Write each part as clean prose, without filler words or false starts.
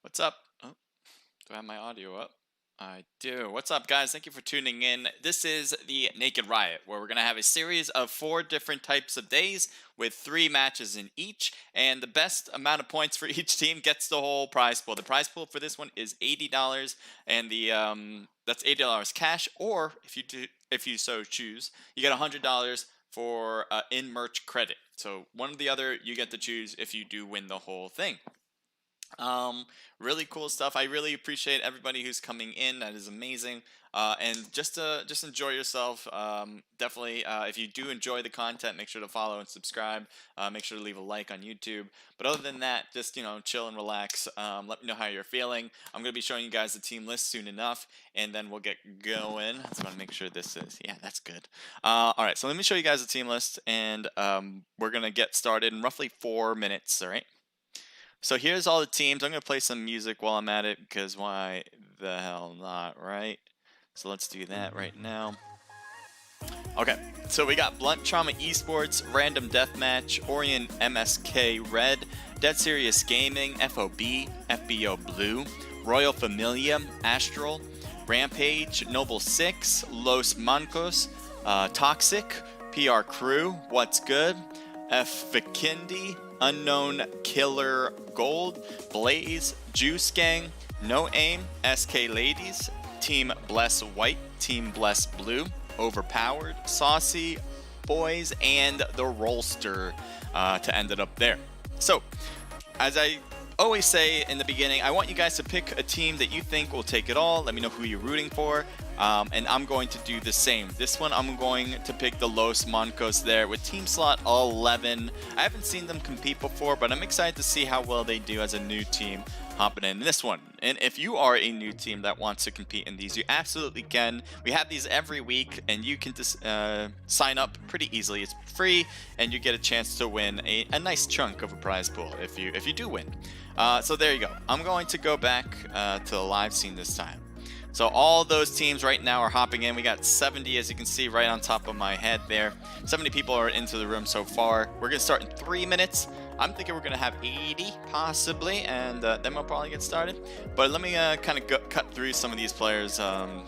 What's up? Oh, do I have my audio up? I do. What's up, guys? Thank you for tuning in. This is the Naked Riot, where we're going to have a series of 4 different types of days with 3 matches in each, and the best amount of points for each team gets the whole prize pool. The prize pool for this one is $80, and that's $80 cash, or if you so choose, you get $100 for in merch credit. So one or the other, you get to choose if you do win the whole thing. Really cool stuff. I really appreciate everybody who's coming in. That is amazing. And just enjoy yourself. Definitely, if you do enjoy the content, make sure to follow and subscribe. Make sure to leave a like on YouTube. But other than that, just chill and relax. Let me know how you're feeling. I'm gonna be showing you guys the team list soon enough, and then we'll get going. I just want to make sure this is that's good. All right, so let me show you guys the team list, and we're gonna get started in roughly 4 minutes. All right. So here's all the teams. I'm going to play some music while I'm at it, because why the hell not, right? So let's do that right now. Okay, so we got Blunt Trauma Esports, Random Deathmatch, Orion MSK Red, Dead Serious Gaming, FOB, FBO Blue, Royal Familia, Astral, Rampage, Noble 6, Los Mancos, Toxic, PR Crew, What's Good, F. Vikindi, Unknown Killer Gold, Blaze, Juice Gang, No Aim, SK Ladies, Team Bless White, Team Bless Blue, Overpowered, Saucy Boys, and the Rollster to end it up there. So, as I always say in the beginning, I want you guys to pick a team that you think will take it all. Let me know who you're rooting for. And I'm going to do the same. This one, I'm going to pick the Los Mancos there with team slot 11. I haven't seen them compete before, but I'm excited to see how well they do as a new team hopping in this one. And if you are a new team that wants to compete in these, you absolutely can. We have these every week, and you can just sign up pretty easily. It's free, and you get a chance to win a nice chunk of a prize pool if you do win. So there you go. I'm going to go back to the live scene this time. So all those teams right now are hopping in. We got 70, as you can see, right on top of my head there. 70 people are into the room so far. We're going to start in 3 minutes. I'm thinking we're going to have 80, possibly, and then we'll probably get started. But let me kind of cut through some of these players. I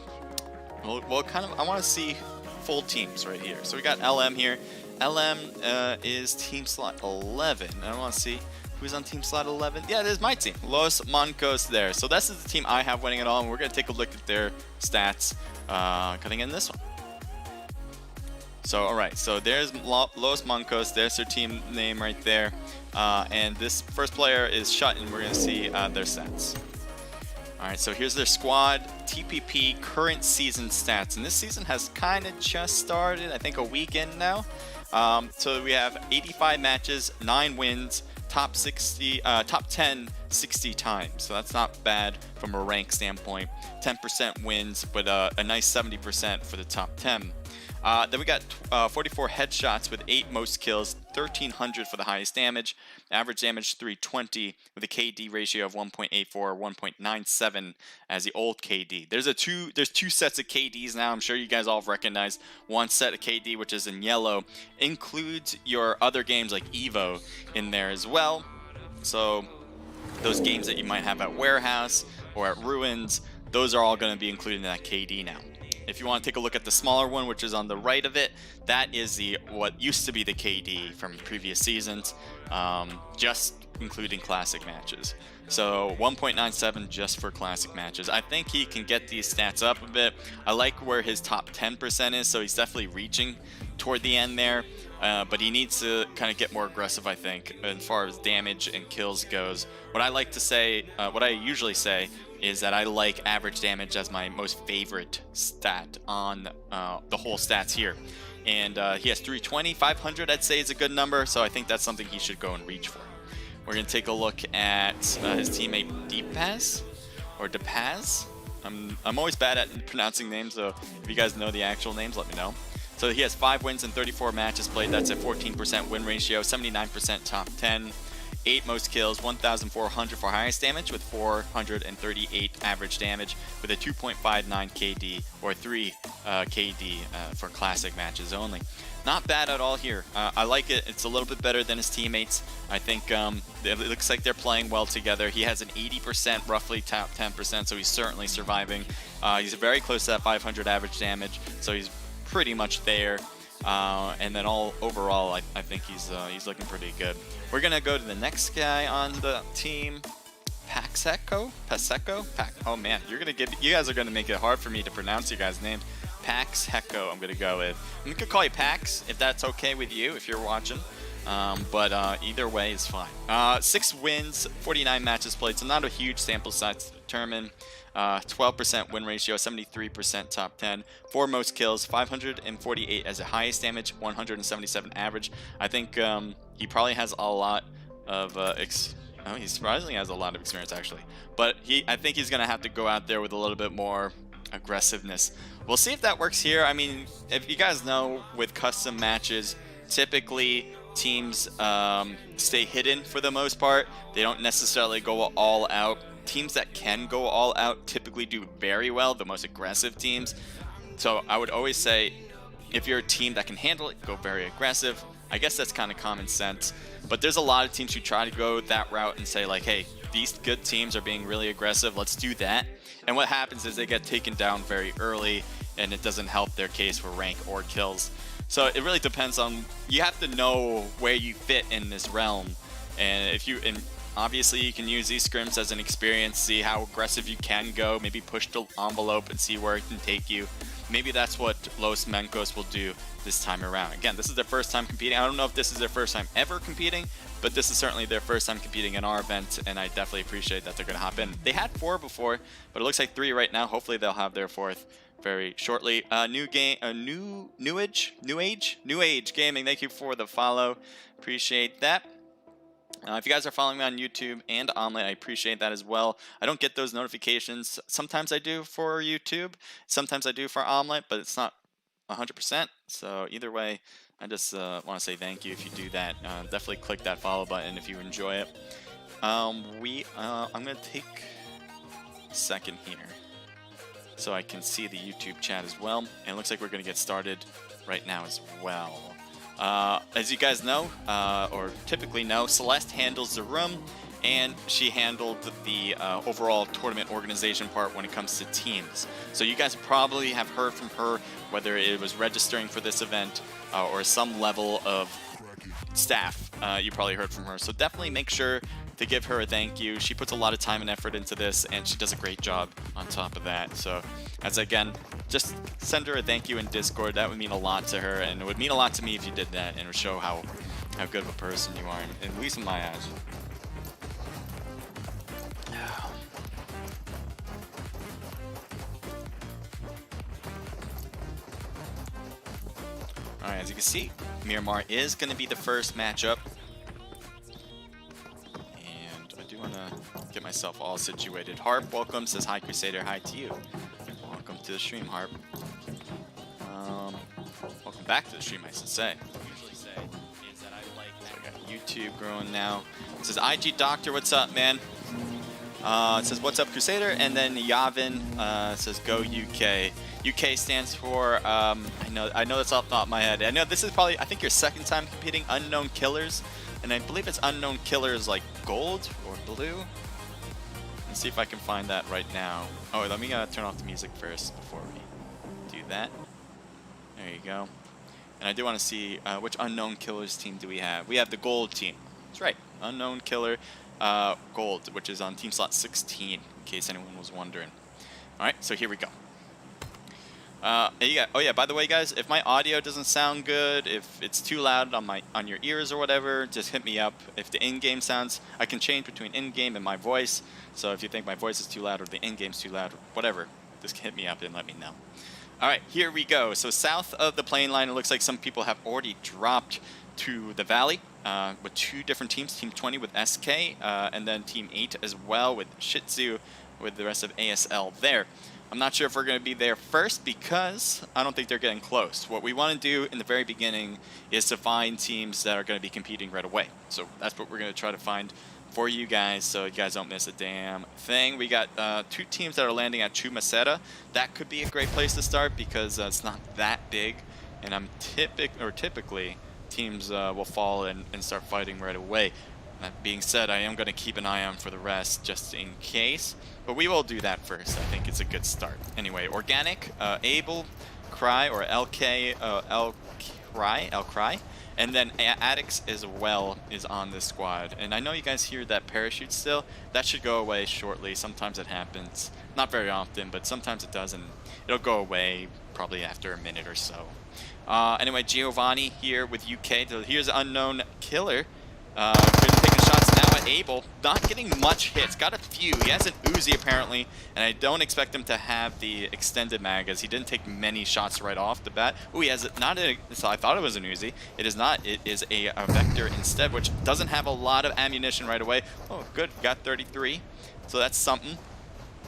want to see full teams right here. So we got LM here. LM is team slot 11. I want to see who's on team slot 11. Yeah, there's my team, Los Mancos there. So this is the team I have winning it all, and we're going to take a look at their stats cutting in this one. So, all right, so there's Los Mancos. There's their team name right there. And this first player is Shut, and we're going to see their stats. All right, so here's their squad, TPP current season stats. And this season has kind of just started, I think a week in now. So we have 85 matches, 9 wins, top 10 60 times, so that's not bad from a rank standpoint. 10% wins, but a nice 70% for the top 10. Then we got 44 headshots with 8 most kills, 1300 for the highest damage, average damage 320 with a KD ratio of 1.84, 1.97 as the old KD. There's two sets of KDs now. I'm sure you guys all have recognized one set of KD, which is in yellow, includes your other games like Evo in there as well. So those games that you might have at Warehouse or at Ruins, those are all going to be included in that KD now. If you want to take a look at the smaller one, which is on the right of it, that is what used to be the KD from previous seasons, just including classic matches. So 1.97 just for classic matches. I think he can get these stats up a bit. I like where his top 10% is, so he's definitely reaching toward the end there. But he needs to kind of get more aggressive, I think, as far as damage and kills goes. What I usually say is that I like average damage as my most favorite stat on the whole stats here. And he has 320, 500 I'd say is a good number, so I think that's something he should go and reach for. We're going to take a look at his teammate Deepaz, or Depaz. I'm always bad at pronouncing names, so if you guys know the actual names, let me know. So he has 5 wins and 34 matches played. That's a 14% win ratio, 79% top 10. 8 most kills, 1,400 for highest damage with 438 average damage with a 2.59 KD or 3 KD for classic matches only. Not bad at all here. I like it. It's a little bit better than his teammates. I think it looks like they're playing well together. He has an 80%, roughly top 10%, so he's certainly surviving. He's very close to that 500 average damage, so he's pretty much there. And then overall, I think he's looking pretty good. We're gonna go to the next guy on the team. Paxeco? Oh man, you guys are gonna make it hard for me to pronounce you guys' names. Paxeco, I'm gonna go with. I'm gonna call you Pax if that's okay with you if you're watching. But either way is fine. 6 wins, 49 matches played, so not a huge sample size to determine. 12% win ratio, 73% top 10, 4 most kills, 548 as the highest damage, 177 average. I think he probably has a lot of he surprisingly has a lot of experience actually. But I think he's gonna have to go out there with a little bit more aggressiveness. We'll see if that works here. I mean, if you guys know, with custom matches, typically teams stay hidden for the most part. They don't necessarily go all out. Teams that can go all out typically do very well, the most aggressive teams. So I would always say, if you're a team that can handle it, go very aggressive. I guess that's kind of common sense. But there's a lot of teams who try to go that route and say like, hey, these good teams are being really aggressive, let's do that. And what happens is they get taken down very early, and it doesn't help their case for rank or kills. So it really depends on, you have to know where you fit in this realm. And obviously you can use these scrims as an experience, see how aggressive you can go, maybe push the envelope and see where it can take you. Maybe that's what Los Mencos will do this time around. Again, this is their first time competing. I don't know if this is their first time ever competing, but this is certainly their first time competing in our event, and I definitely appreciate that they're going to hop in. They had 4 before, but it looks like 3 right now. Hopefully they'll have their 4th very shortly. New Age Gaming, thank you for the follow. Appreciate that. If you guys are following me on YouTube and Omelette, I appreciate that as well. I don't get those notifications. Sometimes I do for YouTube, sometimes I do for Omelette, but it's not 100%. So either way, I just want to say thank you if you do that. Definitely click that follow button if you enjoy it. I'm going to take a second here so I can see the YouTube chat as well. And it looks like we're going to get started right now as well. As you guys know, or typically know, Celeste handles the room, and she handled the overall tournament organization part when it comes to teams. So you guys probably have heard from her, whether it was registering for this event or some level of staff. You probably heard from her. So definitely make sure to give her a thank you. She puts a lot of time and effort into this, and she does a great job on top of that. So again, just send her a thank you in Discord. That would mean a lot to her, and it would mean a lot to me if you did that, and it would show how good of a person you are, at least in my eyes. Alright, as you can see, Miramar is going to be the first matchup. And I do want to get myself all situated. Harp, welcome, says hi Crusader, hi to you. Welcome to the stream, Harp. Welcome back to the stream, I should say. Usually say is that I like that. So I got YouTube growing now. It says IG Doctor, what's up, man? It says what's up, Crusader, and then Yavin says go UK. UK stands for I know that's off the top of my head. I know this is probably, I think, your second time competing Unknown Killers, and I believe it's Unknown Killers like gold or blue. Let's see if I can find that right now. Oh, let me turn off the music first before we do that. There you go. And I do want to see which Unknown Killers team do we have. We have the gold team. That's right, Unknown Killer gold, which is on team slot 16, in case anyone was wondering. All right, so here we go. Oh yeah, by the way, guys, if my audio doesn't sound good, if it's too loud on your ears or whatever, just hit me up. If the in-game sounds, I can change between in-game and my voice. So if you think my voice is too loud or the in-game's too loud, whatever, just hit me up and let me know. All right, here we go. So south of the plane line, it looks like some people have already dropped to the valley with 2 different teams, Team 20 with SK, and then Team 8 as well with Shih Tzu with the rest of ASL there. I'm not sure if we're going to be there first because I don't think they're getting close. What we want to do in the very beginning is to find teams that are going to be competing right away. So that's what we're going to try to find for you guys, so you guys don't miss a damn thing. We got 2 teams that are landing at Chumacera. That could be a great place to start because it's not that big. and typically teams will fall and start fighting right away. That being said, I am going to keep an eye on for the rest just in case, but we will do that first. I think it's a good start. Anyway, Organic, Abel, Cry, or LK, L Cry, and then Addicts as well is on this squad. And I know you guys hear that parachute still. That should go away shortly. Sometimes it happens. Not very often, but sometimes it does, and it'll go away probably after a minute or so. Anyway, Giovanni here with UK. So here's Unknown Killer. Taking shots now at Abel. Not getting much hits. Got a few. He has an Uzi apparently, and I don't expect him to have the extended mag as he didn't take many shots right off the bat. Ooh, he has not a... So I thought it was an Uzi. It is not. It is a Vector instead, which doesn't have a lot of ammunition right away. Oh, good. Got 33. So that's something.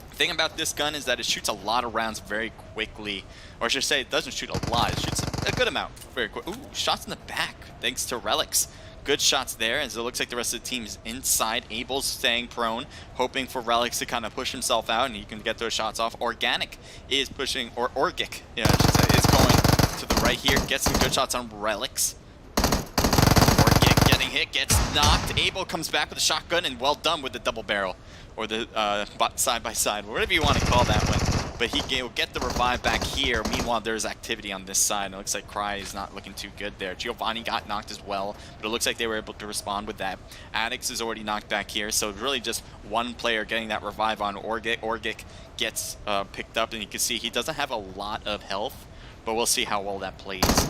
The thing about this gun is that it shoots a lot of rounds very quickly. Or I should say, it doesn't shoot a lot. It shoots a good amount very quick. Ooh, shots in the back thanks to Relics. Good shots there, as it looks like the rest of the team is inside. Abel's staying prone, hoping for Relics to kind of push himself out, and he can get those shots off. Organic is pushing, or Orgic, yeah, I should say, is going to the right here. Gets some good shots on Relics. Orgic getting hit, gets knocked. Abel comes back with a shotgun, and well done with the double barrel, or the side-by-side, whatever you want to call that one. But he will get the revive back here. Meanwhile, there's activity on this side. It looks like Cry is not looking too good there. Giovanni got knocked as well, but it looks like they were able to respond with that. Addicts is already knocked back here, so really just one player getting that revive on Orgic. Orgic gets picked up, and you can see he doesn't have a lot of health, but we'll see how well that plays.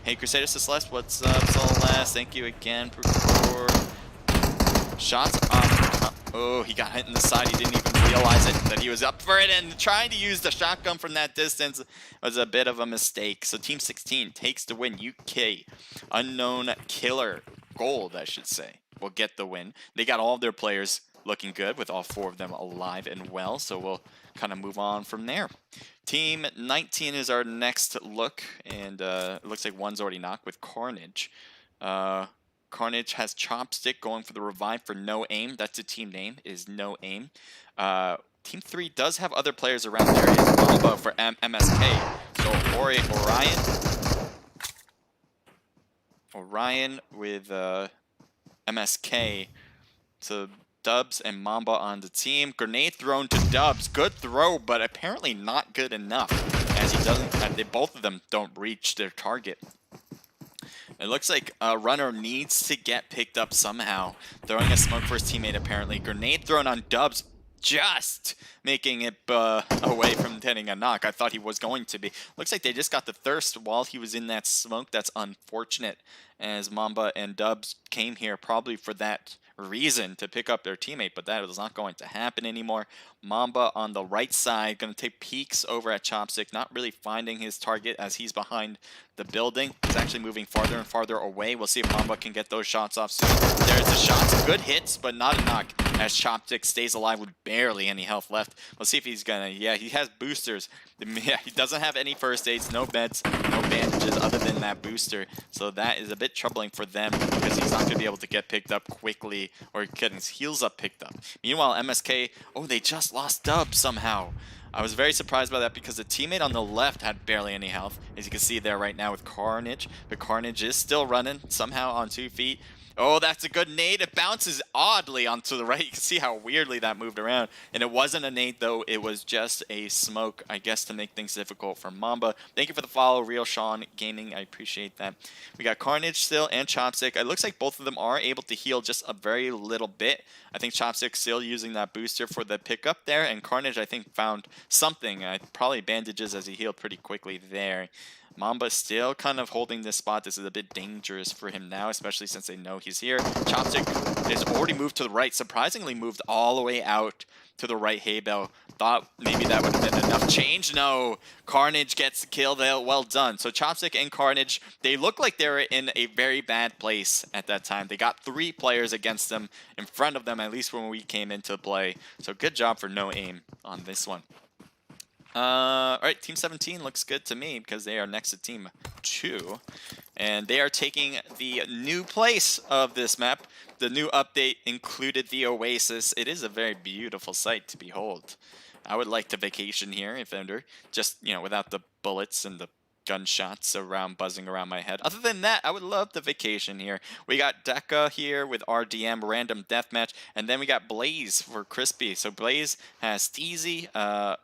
Hey, Crusaders to Celeste, what's up, Celeste? Thank you again for shots on... Oh, he got hit in the side. He didn't even realize it, that he was up for it, and trying to use the shotgun from that distance was a bit of a mistake. So Team 16 takes the win. UK, Unknown Killer, Gold, I should say, will get the win. They got all of their players looking good, with all 4 of them alive and well, so we'll kind of move on from there. Team 19 is our next look, and it looks like one's already knocked with Carnage. Carnage has Chopstick going for the revive for No Aim. That's the team name, is No Aim. Team 3 does have other players around there. It's Mamba for MSK. So Orion with MSK. So Dubs and Mamba on the team. Grenade thrown to Dubs. Good throw, but apparently not good enough, as he doesn't. Both of them don't reach their target. It looks like a runner needs to get picked up somehow. Throwing a smoke for his teammate, apparently. Grenade thrown on Dubs, just making it away from getting a knock. I thought he was going to be. Looks like they just got the thirst while he was in that smoke. That's unfortunate, as Mamba and Dubs came here probably for that reason, to pick up their teammate, but that is not going to happen anymore. Mamba on the right side, going to take peeks over at Chopstick, not really finding his target as he's behind the building. He's actually moving farther and farther away. We'll see if Mamba can get those shots off soon. There's the shots, good hits, but not a knock, as Chopstick stays alive with barely any health left. Let's see if he's gonna, yeah, he has boosters. Yeah, he doesn't have any first aids, no meds, no bandages other than that booster. So that is a bit troubling for them, because he's not gonna be able to get picked up quickly, or getting his heals up picked up. Meanwhile, MSK, oh, they just lost Dub somehow. I was very surprised by that, because the teammate on the left had barely any health, as you can see there right now with Carnage. But Carnage is still running somehow on 2 feet. Oh, that's a good nade. It bounces oddly onto the right. You can see how weirdly that moved around. And it wasn't a nade, though. It was just a smoke, I guess, to make things difficult for Mamba. Thank you for the follow, Real Sean Gaming. I appreciate that. We got Carnage still and Chopstick. It looks like both of them are able to heal just a very little bit. I think Chopstick's still using that booster for the pickup there. And Carnage, I think, found something. Probably bandages, as he healed pretty quickly there. Mamba still kind of holding this spot. This is a bit dangerous for him now, especially since they know he's here. Chopstick has already moved to the right, surprisingly moved all the way out to the right. Haybell thought maybe that would have been enough change. No, Carnage gets the kill there. Well done. So Chopstick and Carnage, they look like they were in a very bad place at that time. They got 3 players against them, in front of them, at least when we came into play. So good job for No Aim on this one. Alright, Team 17 looks good to me, because they are next to Team 2. And they are taking the new place of this map. The new update included the Oasis. It is a very beautiful sight to behold. I would like to vacation here, if ever. Just, you know, without the bullets and the gunshots buzzing around my head. Other than that, I would love the vacation here. We got Deca here with RDM, random deathmatch, and then we got Blaze for Crispy. So Blaze has Steezy,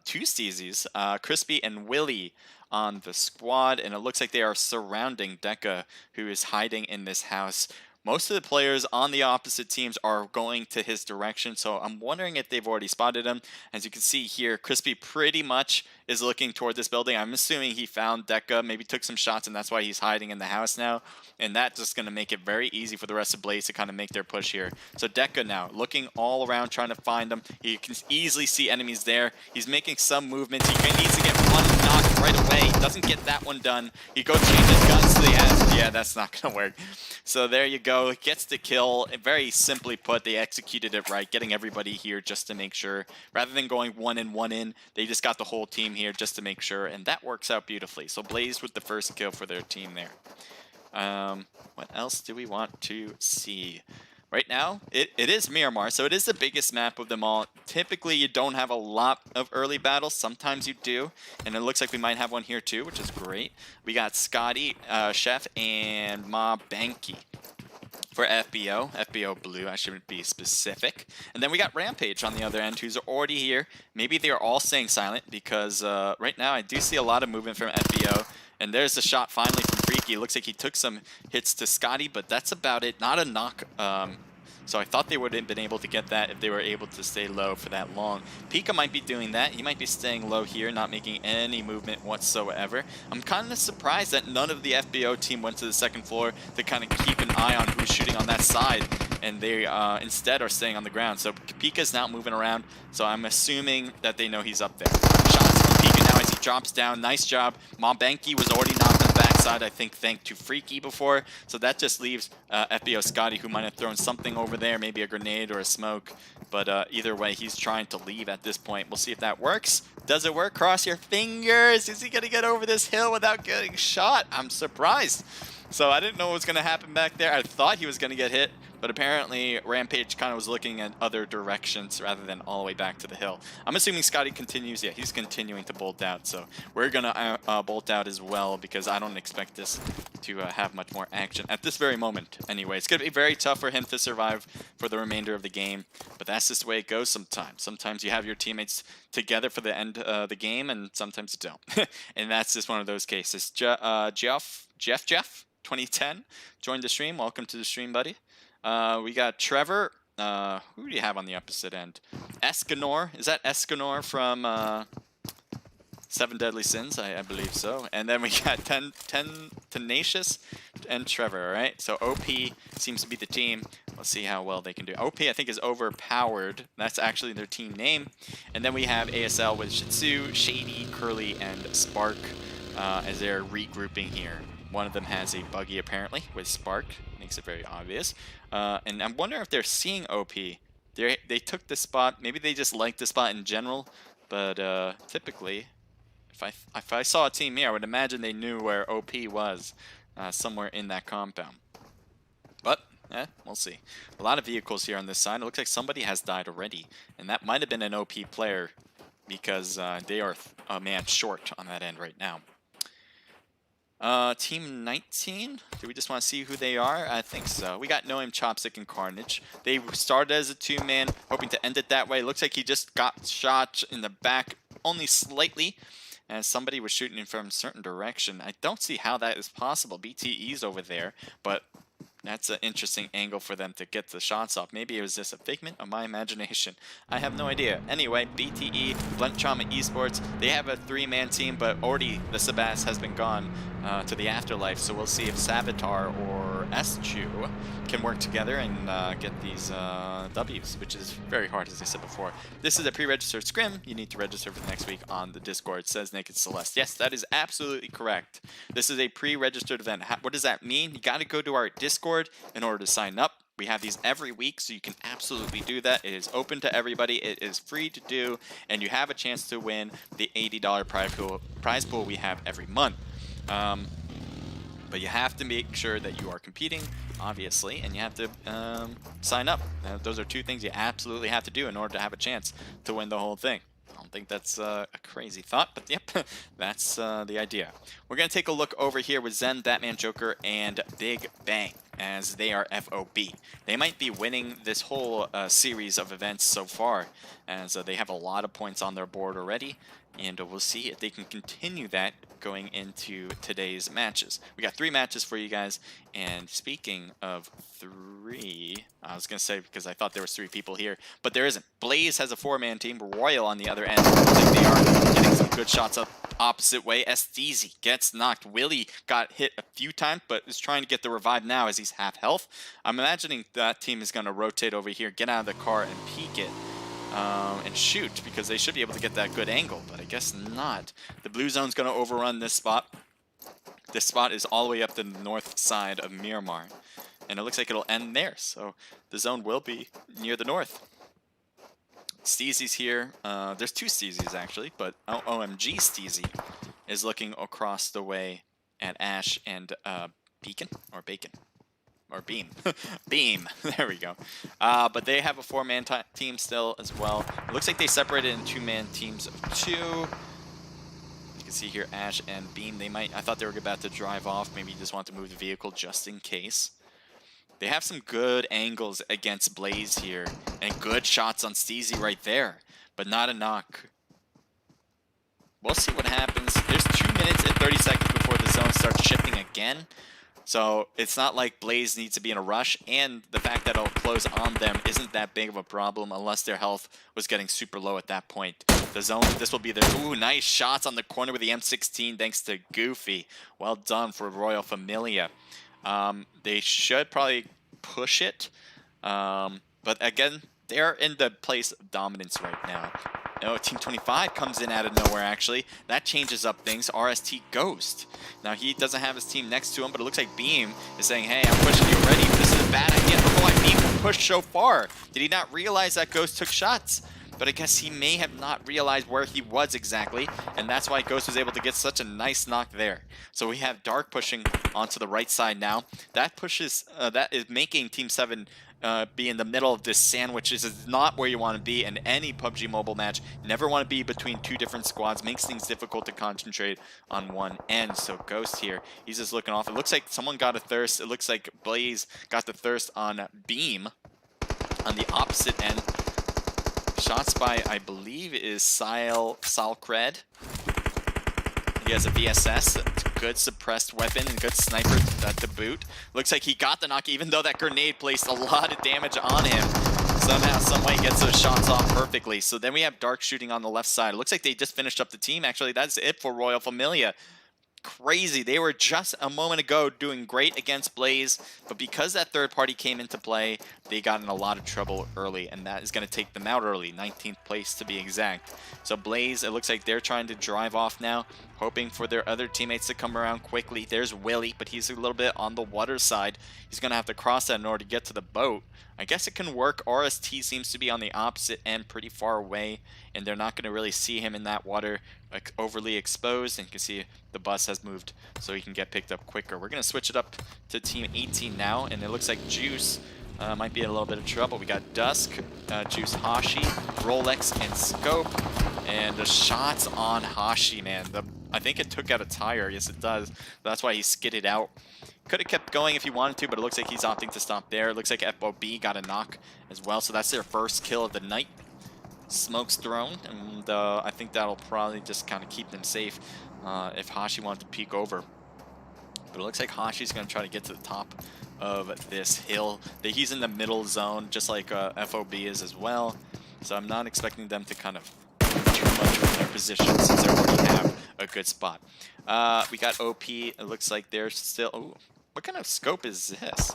two Steezies, Crispy and Willy on the squad, and it looks like they are surrounding Deca, who is hiding in this house. Most of the players on the opposite teams are going to his direction, so I'm wondering if they've already spotted him. As you can see here, Crispy pretty much is looking toward this building. I'm assuming he found Deca, maybe took some shots, and that's why he's hiding in the house now. And that's just going to make it very easy for the rest of Blaze to kind of make their push here. So Deca now looking all around, trying to find them. He can easily see enemies there. He's making some movements. He needs to get one knock right away. He doesn't get that one done. He goes change his guns to the ass. Yeah, that's not going to work. So there you go. Gets the kill. Very simply put, they executed it right, getting everybody here just to make sure. Rather than going one in, they just got the whole team here just to make sure, and that works out beautifully. So Blaze with the first kill for their team there. What else do we want to see? Right now, it is Miramar, so it is the biggest map of them all. Typically, you don't have a lot of early battles. Sometimes you do, and it looks like we might have one here too, which is great. We got Scotty, Chef, and Ma Banky for FBO. FBO Blue, I shouldn't be specific. And then we got Rampage on the other end, who's already here. Maybe they are all staying silent, because right now I do see a lot of movement from FBO. And there's the shot finally from Freaky. Looks like he took some hits to Scotty, but that's about it. Not a knock. So I thought they would have been able to get that if they were able to stay low for that long. Pika might be doing that. He might be staying low here, not making any movement whatsoever. I'm kind of surprised that none of the FBO team went to the second floor to kind of keep an eye on who's shooting on that side. And they instead are staying on the ground. So Pika's not moving around. So I'm assuming that they know he's up there. Shots from Pika now as he drops down. Nice job. Mombanky was already knocked on the backside, I think, thanks to Freaky before. So that just leaves FBO Scotty, who might have thrown something over there, maybe a grenade or a smoke. But either way, he's trying to leave at this point. We'll see if that works. Does it work? Cross your fingers. Is he going to get over this hill without getting shot? I'm surprised. So I didn't know what was going to happen back there. I thought he was going to get hit, but apparently Rampage kind of was looking at other directions rather than all the way back to the hill. I'm assuming Scotty continues. Yeah, he's continuing to bolt out. So we're going to bolt out as well, because I don't expect this to have much more action at this very moment. Anyway, it's going to be very tough for him to survive for the remainder of the game, but that's just the way it goes sometimes. Sometimes you have your teammates together for the end of the game, and sometimes you don't. And that's just one of those cases. Jeff 2010 joined the stream. Welcome to the stream, buddy. We got Trevor. Who do you have on the opposite end? Escanor. Is that Escanor from Seven Deadly Sins? I believe so. And then we got Tenacious and Trevor, all right? So OP seems to be the team. Let's see how well they can do. OP, I think, is overpowered. That's actually their team name. And then we have ASL with Shitsu, Shady, Curly, and Spark as they're regrouping here. One of them has a buggy, apparently, with Spark. Makes it very obvious. And I'm wondering if they're seeing OP. They took the spot. Maybe they just like the spot in general. But typically, if I saw a team here, I would imagine they knew where OP was, somewhere in that compound. But, we'll see. A lot of vehicles here on this side. It looks like somebody has died already. And that might have been an OP player, because they are a man short on that end right now. Team 19? Do we just want to see who they are? I think so. We got Noam, Chopstick, and Carnage. They started as a two-man, hoping to end it that way. Looks like he just got shot in the back only slightly, as somebody was shooting him from a certain direction. I don't see how that is possible. BTE's over there, but that's an interesting angle for them to get the shots off. Maybe it was just a figment of my imagination. I have no idea. Anyway, BTE, Blunt Trauma Esports, they have a three-man team, but already the Sebas has been gone to the afterlife. So we'll see if Savitar or Eschew can work together and get these Ws, which is very hard, as I said before. This is a pre-registered scrim. You need to register for the next week on the Discord. It says Naked Celeste. Yes, that is absolutely correct. This is a pre-registered event. What does that mean? You got to go to our Discord in order to sign up. We have these every week, so you can absolutely do that. It is open to everybody. It is free to do, and you have a chance to win the $80 prize pool we have every month. But you have to make sure that you are competing, obviously, and you have to sign up. Those are two things you absolutely have to do in order to have a chance to win the whole thing. I don't think that's a crazy thought, but yep, That's the idea. We're going to take a look over here with Zen, Batman, Joker, and Big Bang, as they are FOB. They might be winning this whole series of events so far, as they have a lot of points on their board already, and we'll see if they can continue that going into today's matches. We got 3 matches for you guys, and speaking of 3, I was going to say because I thought there was 3 people here, but there isn't. Blaze has a 4-man team, Royale on the other end. Looks like they are getting some good shots up opposite way. Steezy gets knocked. Willie got hit a few times, but is trying to get the revive now as he's half health. I'm imagining that team is going to rotate over here, get out of the car, and peek it. And shoot, because they should be able to get that good angle, but I guess not. The blue zone's going to overrun this spot. This spot is all the way up the north side of Miramar, and it looks like it'll end there, so the zone will be near the north. Steezy's here. There's 2 Steezys actually, but OMG Steezy is looking across the way at Ash and Beacon or Bacon. Or Beam. Beam. There we go. But they have a 4-man team still as well. It looks like they separated in 2-man teams of 2. You can see here Ash and Beam. I thought they were about to drive off. Maybe you just want to move the vehicle just in case. They have some good angles against Blaze here. And good shots on Steezy right there. But not a knock. We'll see what happens. There's 2 minutes and 30 seconds before the zone starts shifting again. So it's not like Blaze needs to be in a rush, and the fact that it'll close on them isn't that big of a problem unless their health was getting super low at that point. The zone, this will be their, ooh, nice shots on the corner with the M16 thanks to Goofy. Well done for Royal Familia. They should probably push it, but again, they're in the place of dominance right now. Oh, Team 25 comes in out of nowhere, actually. That changes up things. RST Ghost. Now, he doesn't have his team next to him, but it looks like Beam is saying, hey, I'm pushing you already. This is a bad idea. I don't know why Beam pushed so far. Did he not realize that Ghost took shots? But I guess he may have not realized where he was exactly, and that's why Ghost was able to get such a nice knock there. So we have Dark pushing onto the right side now. That pushes, that is making Team 7 be in the middle of this sandwich. This is not where you want to be in any PUBG Mobile match. Never want to be between 2 different squads. Makes things difficult to concentrate on one end. So Ghost here, he's just looking off. It looks like someone got a thirst. It looks like Blaze got the thirst on Beam on the opposite end. Shots by, I believe, is Salcred. He has a VSS, a good suppressed weapon, and good sniper to boot. Looks like he got the knock, even though that grenade placed a lot of damage on him. Somehow, someway, he gets those shots off perfectly. So then we have Dark shooting on the left side. It looks like they just finished up the team. Actually, that's it for Royal Familia. Crazy. They were just a moment ago doing great against Blaze, but because that third party came into play, they got in a lot of trouble early, and that is going to take them out early, 19th place to be exact. So Blaze, it looks like they're trying to drive off now, hoping for their other teammates to come around quickly. There's Willie, but he's a little bit on the water side. He's going to have to cross that in order to get to the boat. I guess it can work. RST seems to be on the opposite end, pretty far away, and they're not going to really see him in that water overly exposed. And you can see the bus has moved so he can get picked up quicker. We're going to switch it up to Team 18 now, and it looks like Juice might be in a little bit of trouble. We got Dusk, Juice Hashi, Rolex, and Scope. And the shots on Hashi, man. I think it took out a tire. Yes, it does. That's why he skidded out. Could have kept going if he wanted to, but it looks like he's opting to stop there. It looks like FOB got a knock as well, so that's their first kill of the night. Smoke's thrown, and I think that'll probably just kind of keep them safe if Hashi wanted to peek over. But it looks like Hashi's going to try to get to the top of this hill. He's in the middle zone, just like FOB is as well. So I'm not expecting them to kind of do too much from their position since they already have a good spot. We got OP. It looks like they're still... Ooh, what kind of scope is this?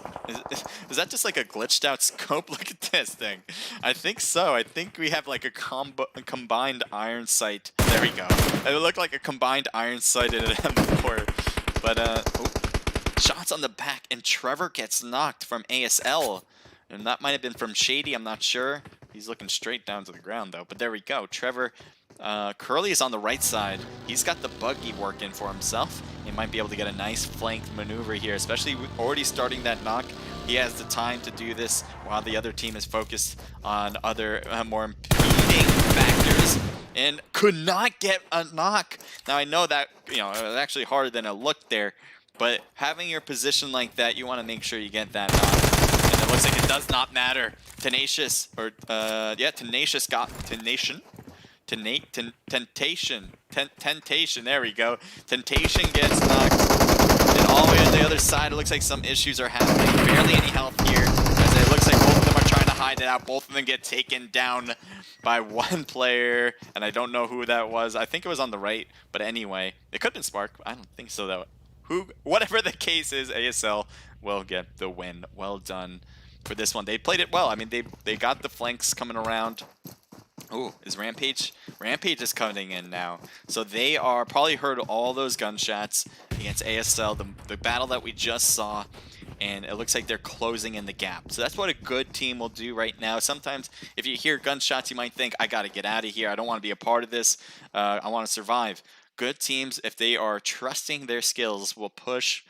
Is that just like a glitched out scope? Look at this thing. I think so. I think we have like a combined iron sight. There we go. It looked like a combined iron sight in an M4. But, oh, shots on the back, and Trevor gets knocked from ASL. And that might have been from Shady, I'm not sure. He's looking straight down to the ground, though. But there we go. Trevor, Curly is on the right side. He's got the buggy working for himself. He might be able to get a nice flanked maneuver here, especially with already starting that knock. He has the time to do this while the other team is focused on other more impeding factors. and could not get a knock. Now I know that, you know, it was actually harder than it looked there, but having your position like that, you want to make sure you get that knock. And it looks like it does not matter. Tenacious, or yeah, Tenacious got Tentation. Temptation, there we go. Temptation gets knocked. And all the way on the other side, it looks like some issues are happening. Barely any health here, as it looks like both of them are trying to hide it out. Both of them get taken down by one player, and I don't know who that was. I think it was on the right, but anyway, it could have been Spark. I don't think so, though. Whatever the case is, ASL will get the win. Well done for this one. They played it well. I mean, they got the flanks coming around. Ooh, is Rampage? Rampage is coming in now. So they are probably heard all those gunshots against ASL, the battle that we just saw, and it looks like they're closing in the gap. So that's what a good team will do right now. Sometimes if you hear gunshots, you might think, I got to get out of here. I don't want to be a part of this. I want to survive. Good teams, if they are trusting their skills, will push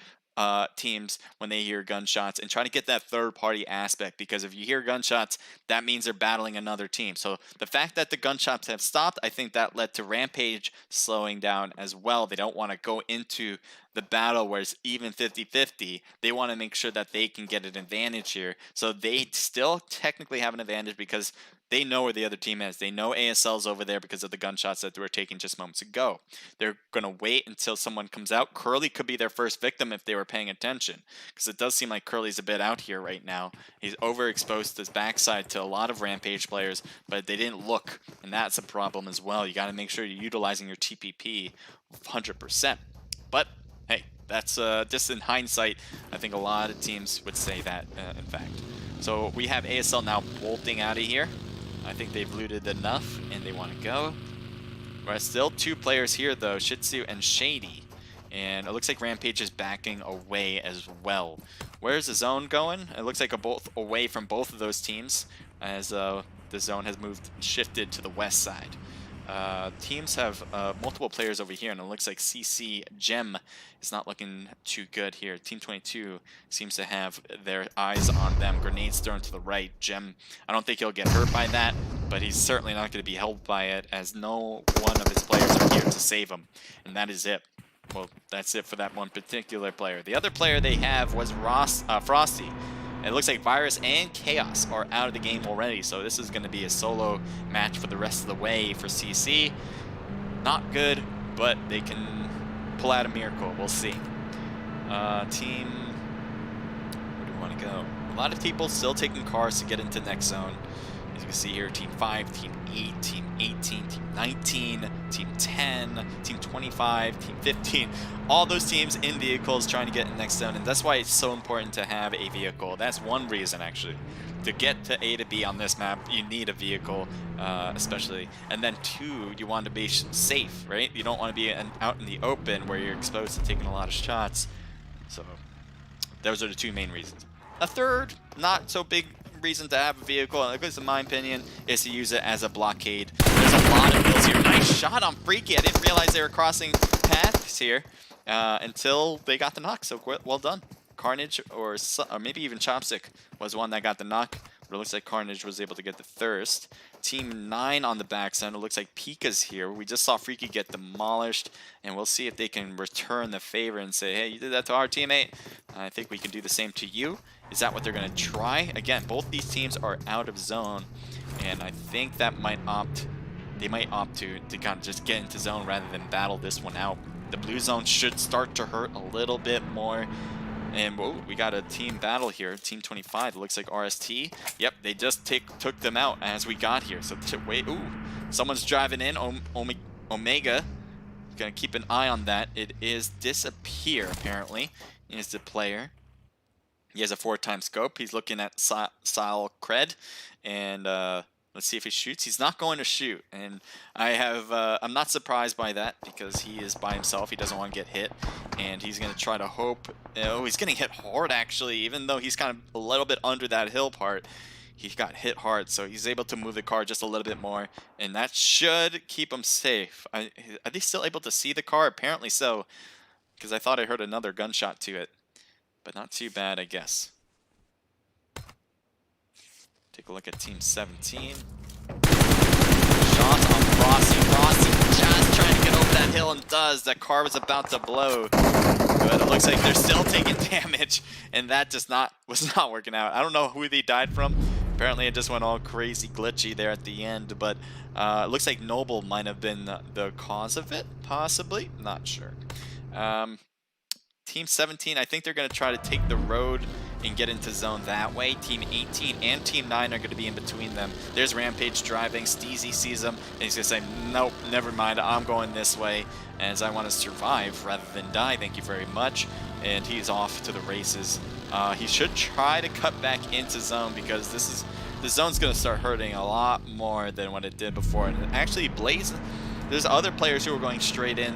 teams when they hear gunshots and try to get that third-party aspect, because if you hear gunshots, that means they're battling another team. So the fact that the gunshots have stopped, I think that led to Rampage slowing down as well. They don't want to go into the battle where it's even 50-50. They want to make sure that they can get an advantage here. So they still technically have an advantage because they know where the other team is. They know ASL's over there because of the gunshots that they were taking just moments ago. They're going to wait until someone comes out. Curly could be their first victim if they were paying attention, because it does seem like Curly's a bit out here right now. He's overexposed his backside to a lot of Rampage players, but they didn't look, and that's a problem as well. You got to make sure you're utilizing your TPP 100%. But hey, that's just in hindsight. I think a lot of teams would say that, in fact. So we have ASL now bolting out of here. I think they've looted enough, and they want to go. There's still two players here, though, Shih Tzu and Shady. And it looks like Rampage is backing away as well. Where's the zone going? It looks like both away from both of those teams, as the zone has shifted to the west side. Teams have multiple players over here, and it looks like CC Gem is not looking too good here. Team 22 seems to have their eyes on them. Grenades thrown to the right. Gem, I don't think he'll get hurt by that, but he's certainly not going to be helped by it, as no one of his players are here to save him. And that is it. Well, that's it for that one particular player. The other player they have was Frosty. It looks like Virus and Chaos are out of the game already, so this is going to be a solo match for the rest of the way for CC. Not good, but they can pull out a miracle. We'll see. Team... Where do we want to go? A lot of people still taking cars to get into next zone. As you can see here, Team 5, Team 8, Team 18, Team 19, Team 10, Team 25, Team 15. All those teams in vehicles trying to get in the next zone, and that's why it's so important to have a vehicle. That's one reason, actually. To get to A to B on this map, you need a vehicle, especially. And then two, you want to be safe, right? You don't want to be out in the open where you're exposed to taking a lot of shots. So those are the two main reasons. A third, not so big reason to have a vehicle, at least in my opinion, is to use it as a blockade. There's a lot of kills here. Nice shot on Freaky. I didn't realize they were crossing paths here until they got the knock, so well done. Carnage or maybe even Chopstick was one that got the knock, but it looks like Carnage was able to get the thirst. Team 9 on the backside. It looks like Pika's here. We just saw Freaky get demolished, and we'll see if they can return the favor and say, hey, you did that to our teammate. I think we can do the same to you. Is that what they're going to try? Again, both these teams are out of zone, and I think that they might opt to kind of just get into zone rather than battle this one out. The blue zone should start to hurt a little bit more. And whoa, we got a team battle here. Team 25, it looks like RST. Yep, they just took them out as we got here. So wait, ooh, someone's driving in. Omega, gonna keep an eye on that. It is Disappear, apparently, is the player. He has a 4-time scope. He's looking at Sile Cred, and let's see if he shoots. He's not going to shoot, and I'm not surprised by that, because he is by himself. He doesn't want to get hit, and he's going to try to hope. Oh, he's getting hit hard, actually, even though he's kind of a little bit under that hill part. He got hit hard, so he's able to move the car just a little bit more, and that should keep him safe. Are they still able to see the car? Apparently so, because I thought I heard another gunshot to it, but not too bad, I guess. Take a look at Team 17. Shots on Frosty. kill and does. That car was about to blow. But it looks like they're still taking damage, and that was not working out. I don't know who they died from. Apparently it just went all crazy glitchy there at the end, but it looks like Noble might have been the cause of it, possibly. Not sure. Team 17, I think they're going to try to take the road and get into zone that way. Team 18 and Team 9 are going to be in between them. There's Rampage driving. Steezy sees him, and he's going to say, nope, never mind, I'm going this way, as I want to survive rather than die. Thank you very much. And he's off to the races. He should try to cut back into zone, because the zone's going to start hurting a lot more than what it did before. And actually, Blaze, there's other players who are going straight in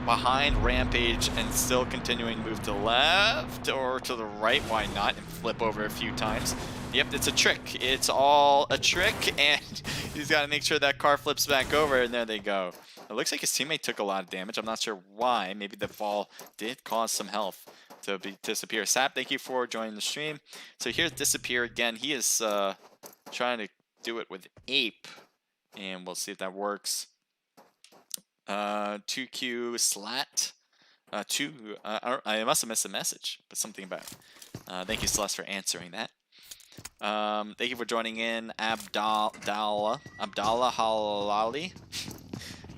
behind Rampage and still continuing to move to the left or to the right. Why not? And flip over a few times. Yep, it's a trick. It's all a trick, and he's got to make sure that car flips back over, and there they go. It looks like his teammate took a lot of damage. I'm not sure why. Maybe the fall did cause some health to disappear. Sap, thank you for joining the stream. So here's Disappear again. He is trying to do it with Ape, and we'll see if that works. 2Q Slat. I must have missed a message, but something about it. Thank you, Celeste, for answering that. Thank you for joining in, Abdallah Halali.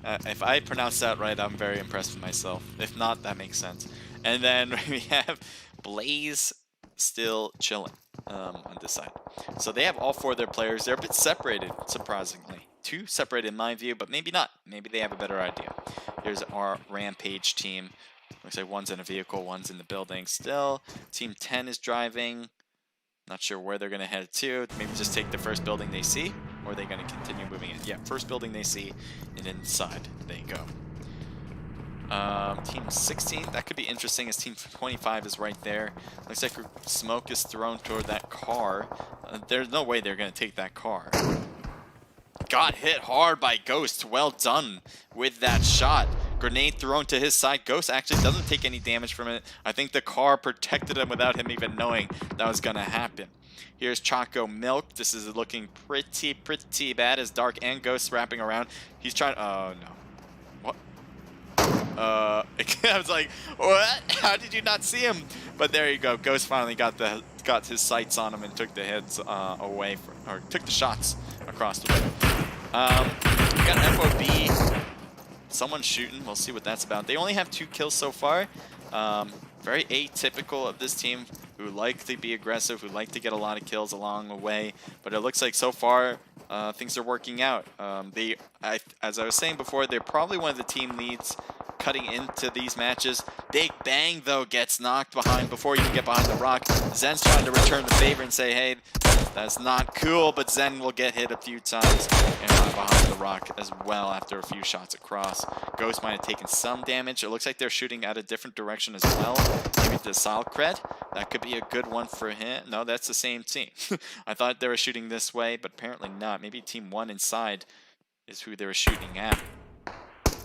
If I pronounce that right, I'm very impressed with myself. If not, that makes sense. And then we have Blaze still chilling on this side. So they have all four of their players. They're a bit separated, surprisingly. Two separated in my view, but maybe not. Maybe they have a better idea. Here's our Rampage team. Looks like one's in a vehicle, one's in the building still. Team 10 is driving. Not sure where they're going to head to. Maybe just take the first building they see, or are they going to continue moving in? Yeah, first building they see, and inside they go. Team 16, that could be interesting, as Team 25 is right there. Looks like smoke is thrown toward that car. There's no way they're going to take that car. Got hit hard by Ghost. Well done with that shot. Grenade thrown to his side. Ghost actually doesn't take any damage from it. I think the car protected him without him even knowing that was going to happen. Here's Choco Milk. This is looking pretty bad, as Dark and Ghost wrapping around. He's trying... Oh, no. What? I was like, what? How did you not see him? But there you go. Ghost finally got his sights on him and took the heads away from, or took the shots across the way. We got FOB. Someone's shooting. We'll see what that's about. They only have 2 kills so far. Very atypical of this team, who like to be aggressive, who like to get a lot of kills along the way. But it looks like so far things are working out. As I was saying before, they're probably one of the team leads cutting into these matches. Big Bang, though, gets knocked behind before you can get behind the rock. Zen's trying to return the favor and say, hey, that's not cool, but Zen will get hit a few times and run behind the rock as well after a few shots across. Ghost might have taken some damage. It looks like they're shooting at a different direction as well. Maybe the Salcred. That could be a good one for him. No, that's the same team. I thought they were shooting this way, but apparently not. Maybe Team 1 inside is who they were shooting at.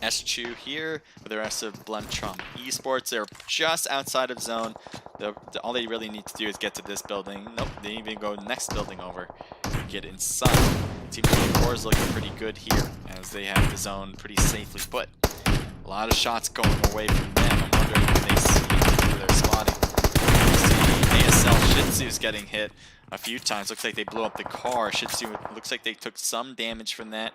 S2 here with the rest of Blentrom Esports. They're just outside of zone. All they really need to do is get to this building. Nope, they even go next building over and get inside. Team 24 is looking pretty good here, as they have the zone pretty safely put. A lot of shots going away from them. I'm wondering if they see who they're spotting. ASL Shitsu's getting hit a few times. Looks like they blew up the car. Shitsu looks like they took some damage from that.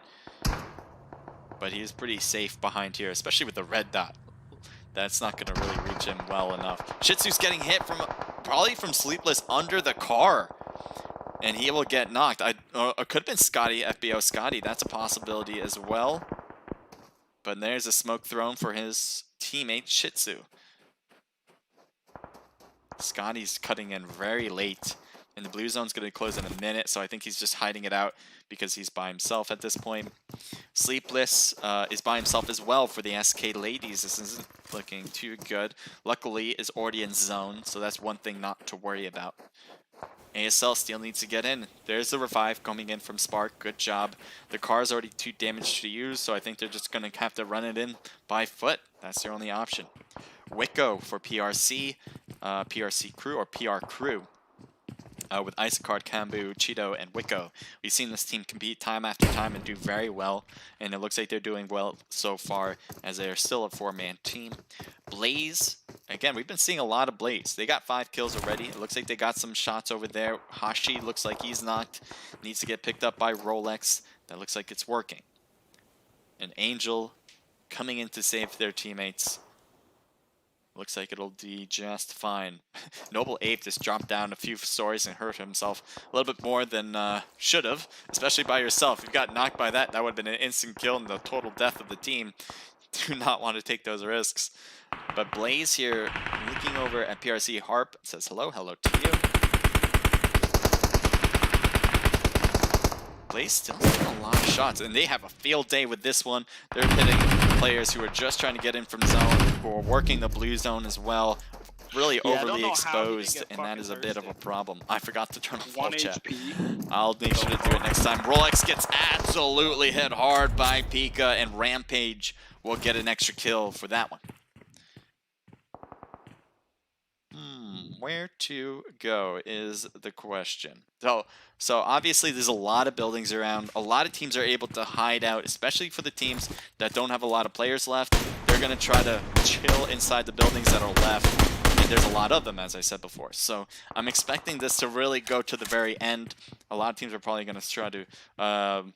But he's pretty safe behind here, especially with the red dot. That's not going to really reach him well enough. Shitsu's getting hit from probably from Sleepless under the car, and he will get knocked. It could have been Scotty, FBO Scotty. That's a possibility as well. But there's a smoke thrown for his teammate Shitsu. Scotty's cutting in very late, and the blue zone's going to close in a minute, so I think he's just hiding it out because he's by himself at this point. Sleepless is by himself as well for the SK ladies. This isn't looking too good. Luckily, is already in zone, so that's one thing not to worry about. ASL still needs to get in. There's the revive coming in from Spark. Good job. The car's already too damaged to use, so I think they're just going to have to run it in by foot. That's their only option. Wicco for PRC, PRC Crew, or PR Crew. with Isocard, Kambu, Cheeto, and Wicco. We've seen this team compete time after time and do very well, and it looks like they're doing well so far as they are still a 4-man team. Blaze, again, we've been seeing a lot of Blaze. They got 5 kills already. It looks like they got some shots over there. Hashi looks like he's knocked. Needs to get picked up by Rolex. That looks like it's working. And Angel coming in to save their teammates. Looks like it'll be just fine. Noble Ape just dropped down a few stories and hurt himself a little bit more than should have, especially by yourself. If you got knocked by that, that would have been an instant kill and the total death of the team. Do not want to take those risks. But Blaze here, looking over at PRC. Harp says hello to you. Blaze still taking a lot of shots, and they have a field day with this one. They're hitting players who are just trying to get in from zone, who are working the blue zone as well. Really overly exposed, and that is a bit of a problem. I forgot to turn off full chat. I'll make sure to do it next time. Rolex gets absolutely hit hard by Pika, and Rampage will get an extra kill for that one. Where to go is the question. So obviously there's a lot of buildings around. A lot of teams are able to hide out, especially for the teams that don't have a lot of players left. They're going to try to chill inside the buildings that are left. And there's a lot of them, as I said before. So I'm expecting this to really go to the very end. A lot of teams are probably going to try to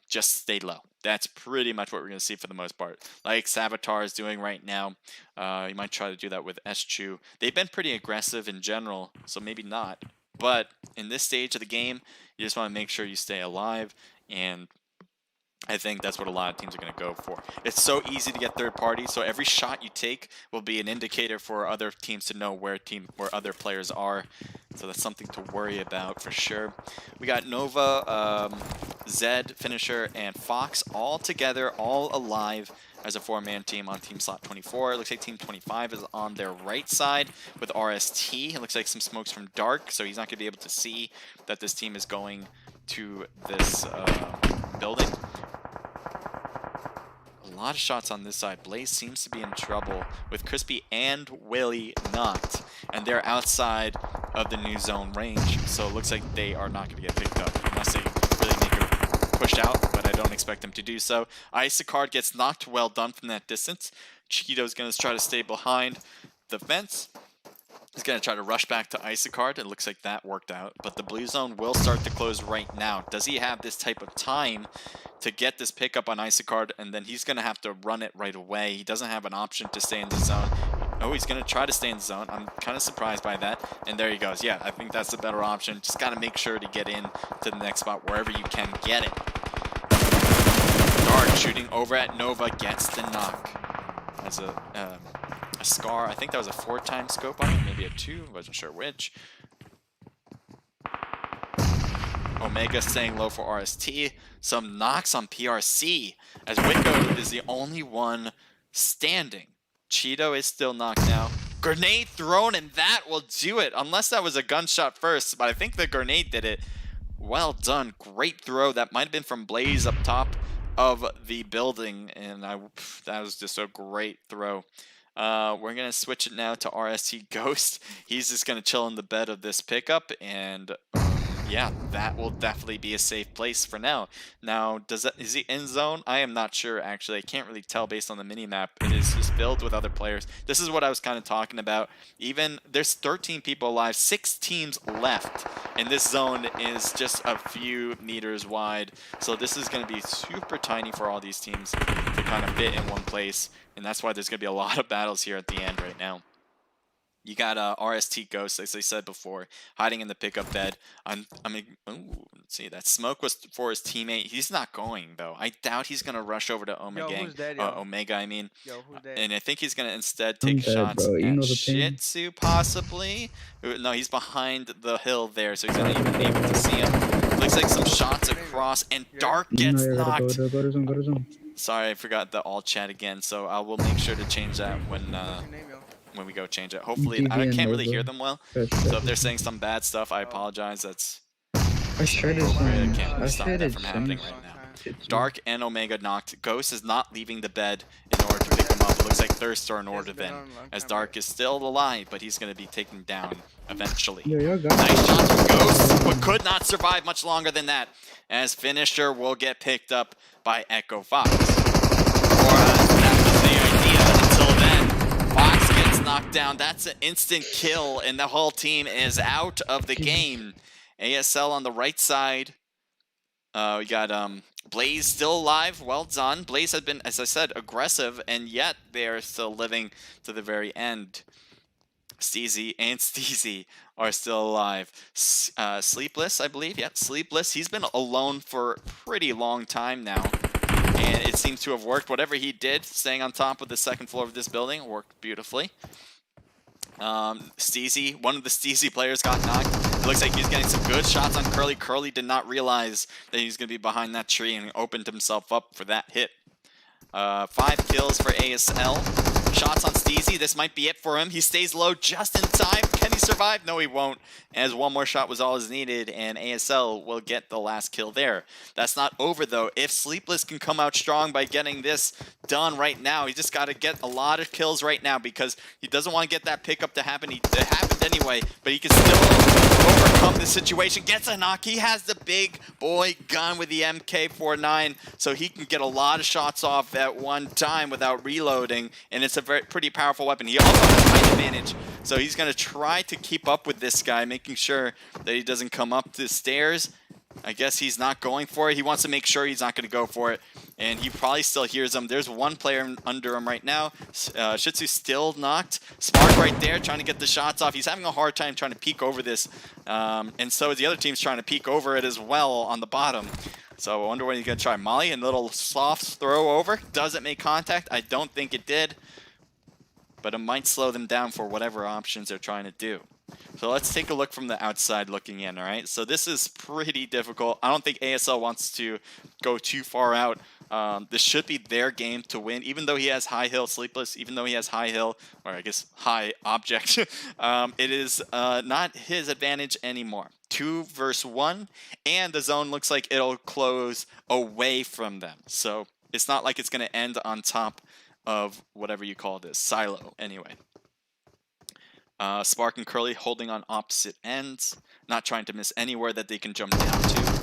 just stay low. That's pretty much what we're going to see for the most part. Like Savitar is doing right now. You might try to do that with Eschew. They've been pretty aggressive in general, so maybe not. But in this stage of the game, you just want to make sure you stay alive, and I think that's what a lot of teams are going to go for. It's so easy to get third party, so every shot you take will be an indicator for other teams to know where other players are. So that's something to worry about for sure. We got Nova, Zed, Finisher, and Fox all together, all alive as a 4-man team on team slot 24. It looks like team 25 is on their right side with RST. It looks like some smokes from Dark, so he's not going to be able to see that this team is going to this building. A lot of shots on this side. Blaze seems to be in trouble with Crispy and Willie knocked, and they're outside of the new zone range, so it looks like they are not going to get picked up unless they really make a push out, but I don't expect them to do so. Isocard gets knocked. Well done from that distance. Cheeto's going to try to stay behind the fence. He's going to try to rush back to Isocard. It looks like that worked out, but the blue zone will start to close right now. Does he have this type of time to get this pickup on Isocard, and then he's going to have to run it right away? He doesn't have an option to stay in the zone. Oh, he's going to try to stay in the zone. I'm kind of surprised by that. And there he goes. Yeah, I think that's the better option. Just got to make sure to get in to the next spot wherever you can get it. Dark shooting over at Nova gets the knock. As a Scar. I think that was a 4-time scope on it. Maybe a 2. Wasn't sure which. Omega staying low for RST. Some knocks on PRC as Wicco is the only one standing. Cheeto is still knocked now. Grenade thrown, and that will do it. Unless that was a gunshot first, but I think the grenade did it. Well done. Great throw. That might have been from Blaze up top of the building, and that was just a great throw. We're going to switch it now to RST Ghost. He's just going to chill in the bed of this pickup, and yeah, that will definitely be a safe place for now. Now, is he in zone? I am not sure, actually. I can't really tell based on the mini-map. It is just filled with other players. This is what I was kind of talking about. Even, there's 13 people alive, 6 teams left, and this zone is just a few meters wide. So this is going to be super tiny for all these teams to kind of fit in one place, and that's why there's going to be a lot of battles here at the end right now. You got RST Ghost, as I said before, hiding in the pickup bed. Let's see, that smoke was for his teammate. He's not going, though. I doubt he's going to rush over to Omega. Omega, I mean. Yo, who's that? And I think he's going to instead take shots at Shih Tzu, possibly. No, he's behind the hill there, so he's not even able to see him. Looks like some shots across, and Dark gets knocked. Sorry, I forgot the all chat again, so I will make sure to change that when we go change it. Hopefully, I can't really hear them well, so if they're saying some bad stuff, I apologize. That's I can't stop that from happening right now. Dark and Omega knocked. Ghost is not leaving the bed in order to pick him up. It looks like Thirst are in order then, been on a long as time, Dark is still alive, but he's going to be taken down eventually. Yeah, guys. Nice shots from Ghost, but could not survive much longer than that, as Finisher will get picked up by Echo Fox. Or that was the idea until then. Fox gets knocked down. That's an instant kill, and the whole team is out of the game. ASL on the right side. We got Blaze still alive. Well done. Blaze has been, as I said, aggressive, and yet they are still living to the very end. Steezy and Steezy are still alive. Sleepless, I believe. Yeah, Sleepless. He's been alone for a pretty long time now, and it seems to have worked. Whatever he did, staying on top of the second floor of this building, worked beautifully. Steezy, one of the Steezy players got knocked. It looks like he's getting some good shots on Curly. Curly did not realize that he was going to be behind that tree and opened himself up for that hit. 5 kills for ASL. Shots on Steezy. This might be it for him. He stays low just in time. Can he survive? No, he won't, as one more shot was all is needed, and ASL will get the last kill there. That's not over, though. If Sleepless can come out strong by getting this done right now, he just got to get a lot of kills right now, because he doesn't want to get that pickup to happen. It happened anyway, but he can still overcome the situation. Gets a knock. He has the big boy gun with the MK49, so he can get a lot of shots off at one time without reloading, and it's a pretty powerful weapon. He also has height advantage, so he's going to try to keep up with this guy, making sure that he doesn't come up the stairs. I guess he's not going for it. He wants to make sure he's not going to go for it, and he probably still hears him. There's one player under him right now. Shitsu still knocked. Spark right there, trying to get the shots off. He's having a hard time trying to peek over this, and so is the other team's trying to peek over it as well on the bottom. So I wonder what he's going to try. Molly, and little soft throw over. Doesn't make contact. I don't think it did, but it might slow them down for whatever options they're trying to do. So let's take a look from the outside looking in, all right? So this is pretty difficult. I don't think ASL wants to go too far out. This should be their game to win, even though he has high hill Sleepless, even though he has high hill, or I guess high object. It is not his advantage anymore. 2 versus 1, and the zone looks like it'll close away from them. So it's not like it's going to end on top of whatever you call this, silo anyway. Spark and Curly holding on opposite ends, not trying to miss anywhere that they can jump down to.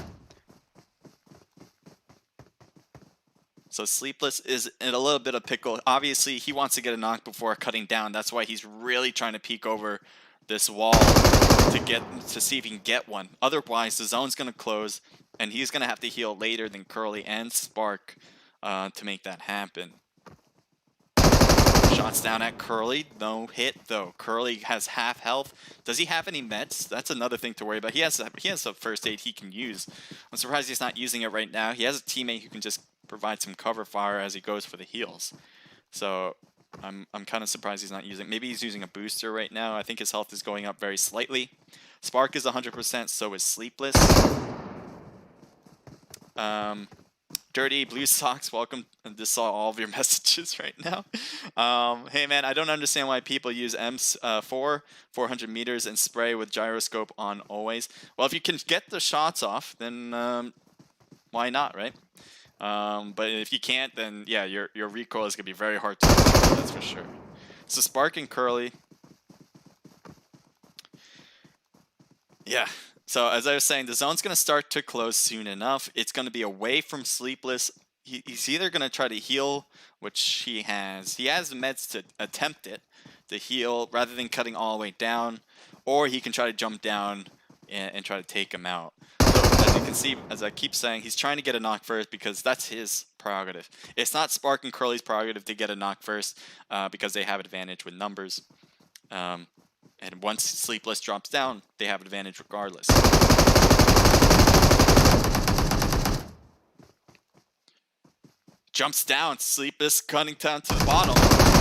So Sleepless is in a little bit of pickle. Obviously, he wants to get a knock before cutting down. That's why he's really trying to peek over this wall to see if he can get one. Otherwise, the zone's going to close, and he's going to have to heal later than Curly and Spark to make that happen. Shots down at Curly. No hit, though. Curly has half health. Does he have any meds? That's another thing to worry about. He has a first aid he can use. I'm surprised he's not using it right now. He has a teammate who can just provide some cover fire as he goes for the heals. So I'm kind of surprised he's not using. Maybe he's using a booster right now. I think his health is going up very slightly. Spark is 100%, so is Sleepless. Dirty Blue Socks, welcome. I just saw all of your messages right now. Hey man, I don't understand why people use M4 400 meters and spray with gyroscope on always. Well, if you can get the shots off, then why not, right? But if you can't, then yeah, your recoil is gonna be very hard to do, that's for sure. So Spark and Curly. Yeah. So as I was saying, the zone's going to start to close soon enough. It's going to be away from Sleepless. He's either going to try to heal, which he has. He has the meds to attempt it, to heal, rather than cutting all the way down. Or he can try to jump down and try to take him out. So as you can see, as I keep saying, he's trying to get a knock first because that's his prerogative. It's not Spark and Curly's prerogative to get a knock first because they have advantage with numbers. And once Sleepless drops down, they have advantage regardless. Jumps down, Sleepless cutting down to the bottom.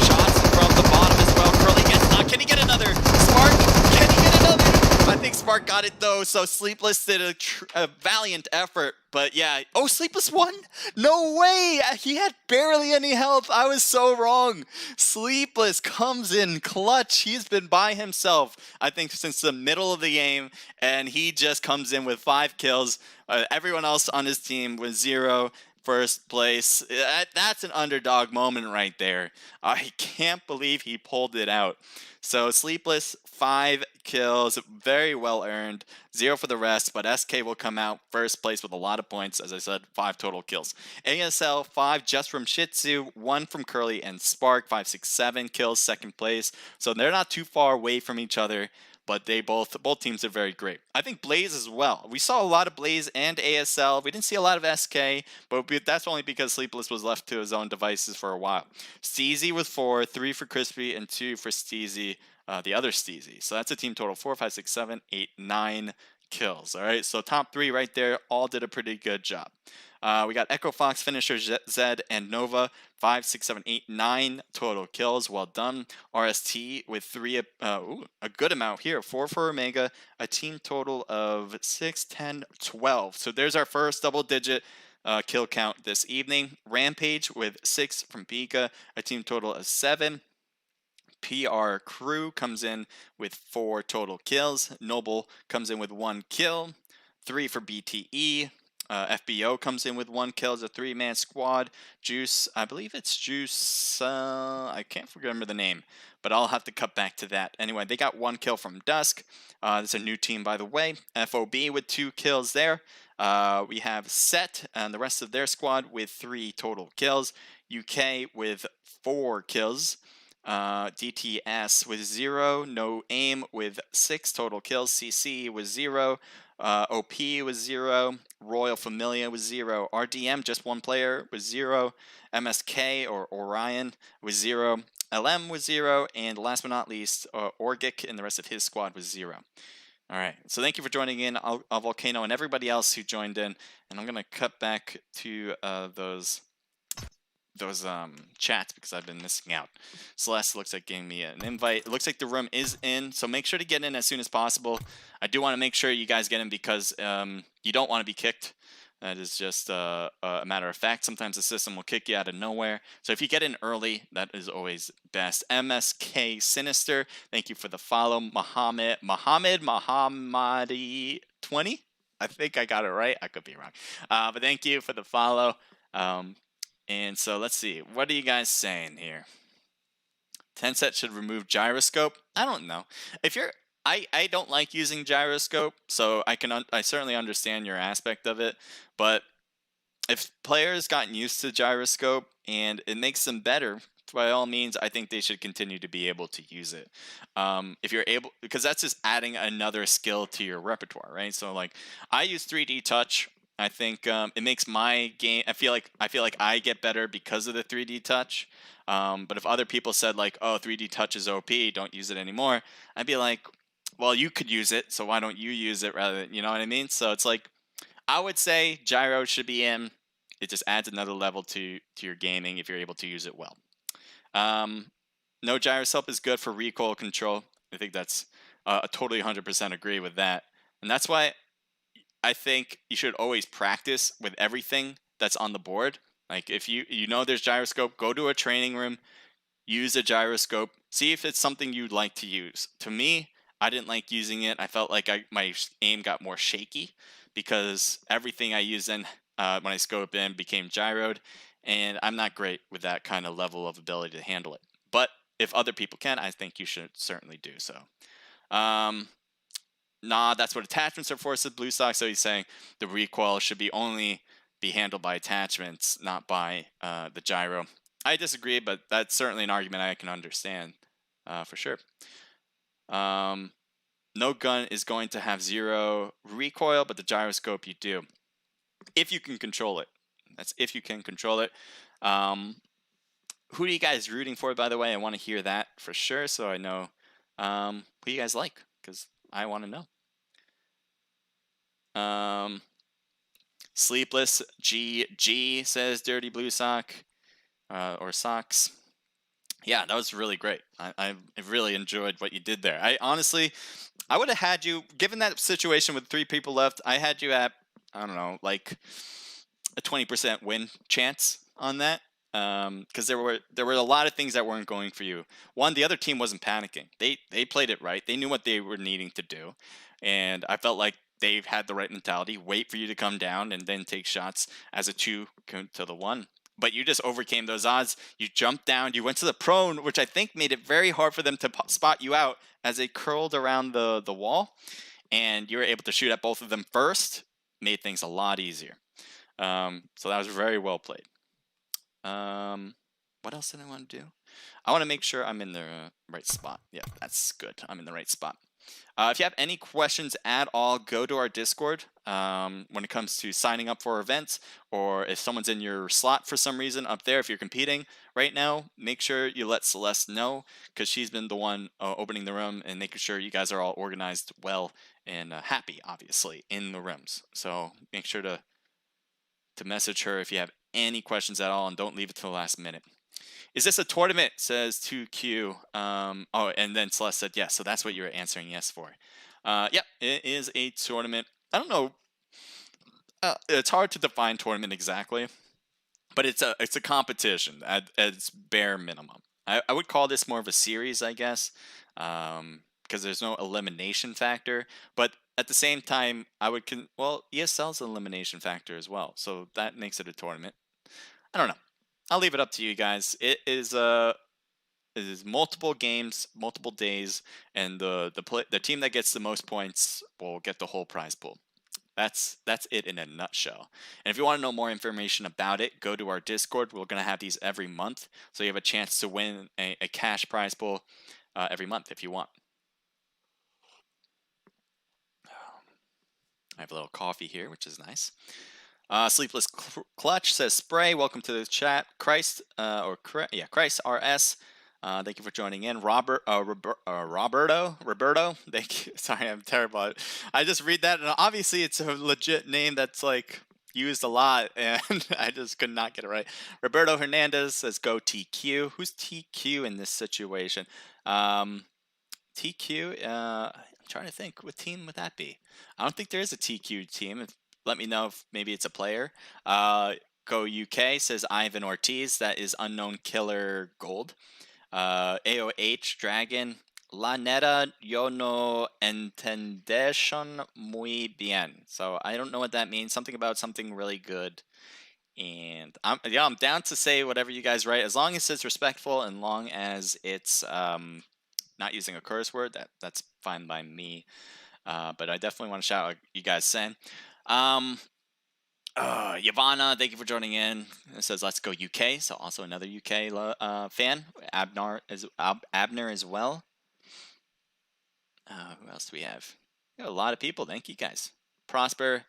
Shots from the bottom as well. Curly gets knocked. Can he get another? Spark, can he get another? I think Spark got it though, so Sleepless did a valiant effort. But yeah, oh, Sleepless won? No way! He had barely any health. I was so wrong. Sleepless comes in clutch. He's been by himself, I think, since the middle of the game, and he just comes in with 5 kills. Everyone else on his team with 0. first place. That's an underdog moment right there. I can't believe he pulled it out. So Sleepless, 5 kills, very well earned. 0 for the rest, but SK will come out first place with a lot of points. As I said, 5 total kills. ASL, 5 just from Shih Tzu, 1 from Curly and Spark, 5, 6, 7 kills, second place. So they're not too far away from each other, but they both teams are very great. I think Blaze as well. We saw a lot of Blaze and ASL. We didn't see a lot of SK, but that's only because Sleepless was left to his own devices for a while. Steezy with 4, 3 for Crispy, and 2 for Steezy, the other Steezy. So that's a team total 4, 5, 6, 7, 8, 9 kills. All right, so top 3 right there all did a pretty good job. We got Echo Fox, Finisher, Zed, and Nova. 5, 6, 7, 8, 9 total kills. Well done. RST with 3, a good amount here. 4 for Omega. A team total of 6, 10, 12. So there's our first double-digit kill count this evening. Rampage with 6 from Pika. A team total of 7. PR Crew comes in with 4 total kills. Noble comes in with 1 kill. 3 for BTE. FBO comes in with 1 kill as a 3-man squad. Juice, I believe it's Juice, I can't remember the name, but I'll have to cut back to that. Anyway, they got 1 kill from Dusk. It's a new team, by the way. FOB with 2 kills there. We have Set and the rest of their squad with 3 total kills. UK with 4 kills. DTS with 0. No Aim with 6 total kills. CC with 0. OP was 0, Royal Familia was 0, RDM, just 1 player, was 0, MSK or Orion was 0, LM was 0, and last but not least, Orgic and the rest of his squad was 0. All right, so thank you for joining in, Volcano, and everybody else who joined in, and I'm going to cut back to those chats because I've been missing out. Celeste looks like giving me an invite. It looks like the room is in, so make sure to get in as soon as possible. I do want to make sure you guys get in because you don't want to be kicked. That is just a matter of fact. Sometimes the system will kick you out of nowhere. So if you get in early, that is always best. MSK Sinister, thank you for the follow. Muhammadi 20. I think I got it right. I could be wrong. But thank you for the follow. And so let's see. What are you guys saying here? Tencent should remove gyroscope. I don't know. If you're, I don't like using gyroscope, so I certainly understand your aspect of it. But if players gotten used to gyroscope and it makes them better, by all means, I think they should continue to be able to use it. If you're able, because that's just adding another skill to your repertoire, right? So like, I use 3D touch. I think it makes my game. I feel like I get better because of the 3D touch. But if other people said like, "Oh, 3D touch is OP, don't use it anymore," I'd be like, "Well, you could use it, so why don't you use it rather than, you know what I mean?" So it's like, I would say gyro should be in. It just adds another level to your gaming if you're able to use it well. No gyroscope is good for recoil control. I think that's a totally 100% agree with that, and that's why I think you should always practice with everything that's on the board. Like if you know there's gyroscope, go to a training room, use a gyroscope, see if it's something you'd like to use. To me, I didn't like using it. I felt like my aim got more shaky because everything I used in when I scoped in became gyroed, and I'm not great with that kind of level of ability to handle it. But if other people can, I think you should certainly do so. Nah, that's what attachments are for, said Blue Sock. So he's saying the recoil should only be handled by attachments, not by the gyro. I disagree, but that's certainly an argument I can understand for sure. No gun is going to have 0 recoil, but the gyroscope you do. If you can control it. That's if you can control it. Who are you guys rooting for, by the way? I want to hear that for sure, so I know who you guys like, because I want to know. Sleepless GG says Dirty Blue Sock or Socks. Yeah, that was really great. I really enjoyed what you did there. I would have had you, given that situation with 3 people left, I had you at, I don't know, like a 20% win chance on that. Because there were a lot of things that weren't going for you. One, the other team wasn't panicking. They played it right. They knew what they were needing to do, and I felt like they've had the right mentality, wait for you to come down and then take shots as a 2 to the 1. But you just overcame those odds. You jumped down, you went to the prone, which I think made it very hard for them to spot you out as they curled around the wall. And you were able to shoot at both of them first, made things a lot easier. So that was very well played. What else did I want to do? I want to make sure I'm in the right spot. Yeah, that's good. I'm in the right spot. If you have any questions at all, go to our Discord when it comes to signing up for events, or if someone's in your slot for some reason up there, if you're competing right now, make sure you let Celeste know, because she's been the one opening the room and making sure you guys are all organized well and happy, obviously, in the rooms. So make sure to message her if you have any questions at all, and don't leave it to the last minute. Is this a tournament? Says 2Q. Oh, and then Celeste said yes, so that's what you were answering yes for. Yep, it is a tournament. I don't know. It's hard to define tournament exactly, but it's a competition at its bare minimum. I would call this more of a series, I guess, because there's no elimination factor. But at the same time, I would well, ESL's an elimination factor as well, so that makes it a tournament. I don't know. I'll leave it up to you guys. It is multiple games, multiple days, and the team that gets the most points will get the whole prize pool. That's it in a nutshell. And if you want to know more information about it, go to our Discord. We're going to have these every month, so you have a chance to win a cash prize pool every month if you want. I have a little coffee here, which is nice. Sleepless Clutch says, Spray, welcome to the chat. Christ RS, thank you for joining in. Roberto, thank you. Sorry, I'm terrible. I just read that, and obviously it's a legit name that's like used a lot, and I just could not get it right. Roberto Hernandez says, go TQ. Who's TQ in this situation? TQ, I'm trying to think. What team would that be? I don't think there is a TQ team. Let me know if maybe it's a player. Go UK says Ivan Ortiz. That is Unknown Killer Gold. AOH Dragon. La neta yo no entendation muy bien. So I don't know what that means. Something about something really good. And I'm down to say whatever you guys write, as long as it's respectful and long as it's not using a curse word. That's fine by me. But I definitely want to shout out you guys saying. Yavana, thank you for joining in. It says, let's go UK. So also another UK fan. Abner as well. Who else do we have? We got a lot of people. Thank you guys. Prosper,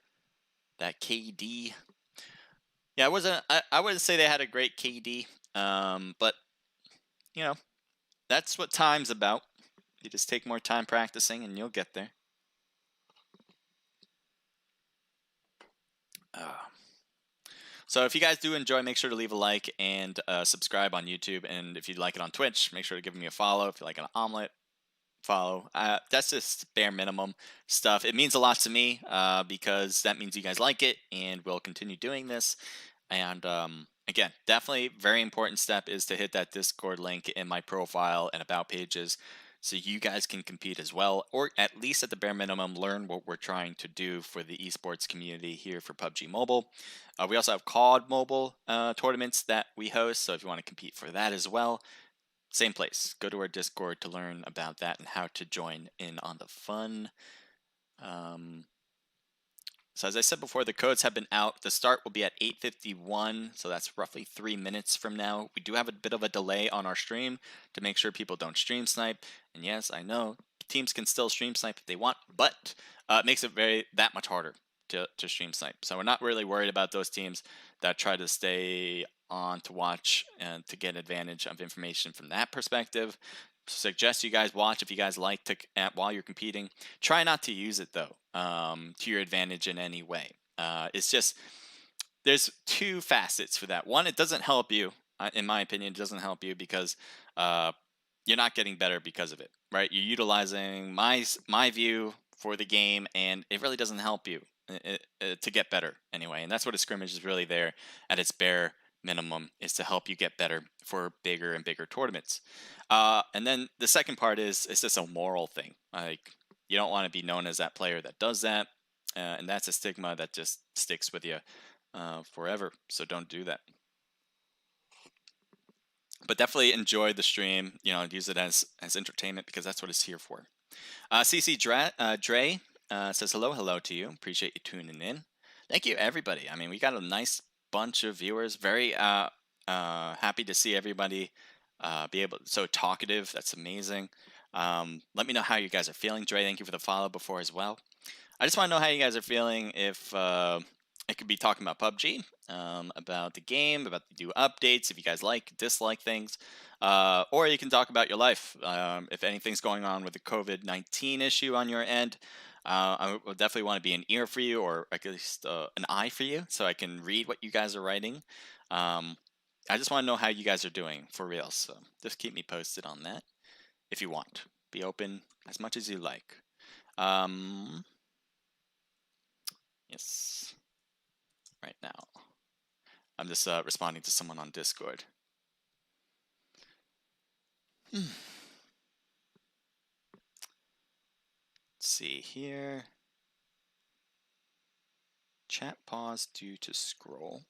that KD. Yeah, I wouldn't say they had a great KD. But you know, that's what time's about. You just take more time practicing and you'll get there. So if you guys do enjoy, make sure to leave a like and subscribe on YouTube. And if you like it on Twitch, make sure to give me a follow. If you like an omelet, follow. That's just bare minimum stuff. It means a lot to me because that means you guys like it, and we'll continue doing this. And again, definitely very important step is to hit that Discord link in my profile and about pages, so you guys can compete as well, or at least at the bare minimum, learn what we're trying to do for the esports community here for PUBG Mobile. We also have COD Mobile tournaments that we host, so if you want to compete for that as well, same place. Go to our Discord to learn about that and how to join in on the fun. So as I said before, the codes have been out. The start will be at 8:51, so that's roughly 3 minutes from now. We do have a bit of a delay on our stream to make sure people don't stream snipe. And yes, I know teams can still stream snipe if they want, but it makes it that much harder to stream snipe. So we're not really worried about those teams that try to stay on to watch and to get advantage of information from that perspective. Suggest you guys watch if you guys like to while you're competing. Try not to use it though to your advantage in any way. It's just there's two facets for that. One, it doesn't help you. In my opinion, it doesn't help you because you're not getting better because of it, right? You're utilizing my view for the game, and it really doesn't help you to get better anyway. And that's what a scrimmage is really there at its bare minimum, is to help you get better for bigger and bigger tournaments. And then the second part is it's just a moral thing. Like, you don't want to be known as that player that does that. and that's a stigma that just sticks with you forever. So don't do that. But definitely enjoy the stream. You know, use it as entertainment because that's what it's here for. CC Dre says hello to you. Appreciate you tuning in. Thank you, everybody. I mean, we got a nice bunch of viewers. Very happy to see everybody be able so talkative. That's amazing. Let me know how you guys are feeling. Dre, thank you for the follow before as well. I just want to know how you guys are feeling. If it could be talking about PUBG, about the game, about the new updates, if you guys like, dislike things, or you can talk about your life. If anything's going on with the COVID-19 issue on your end, I would definitely want to be an ear for you, or at least an eye for you, so I can read what you guys are writing. I just want to know how you guys are doing for real. So just keep me posted on that if you want. Be open as much as you like. Yes. Right now. I'm just responding to someone on Discord. Let's see here. Chat pause due to scroll.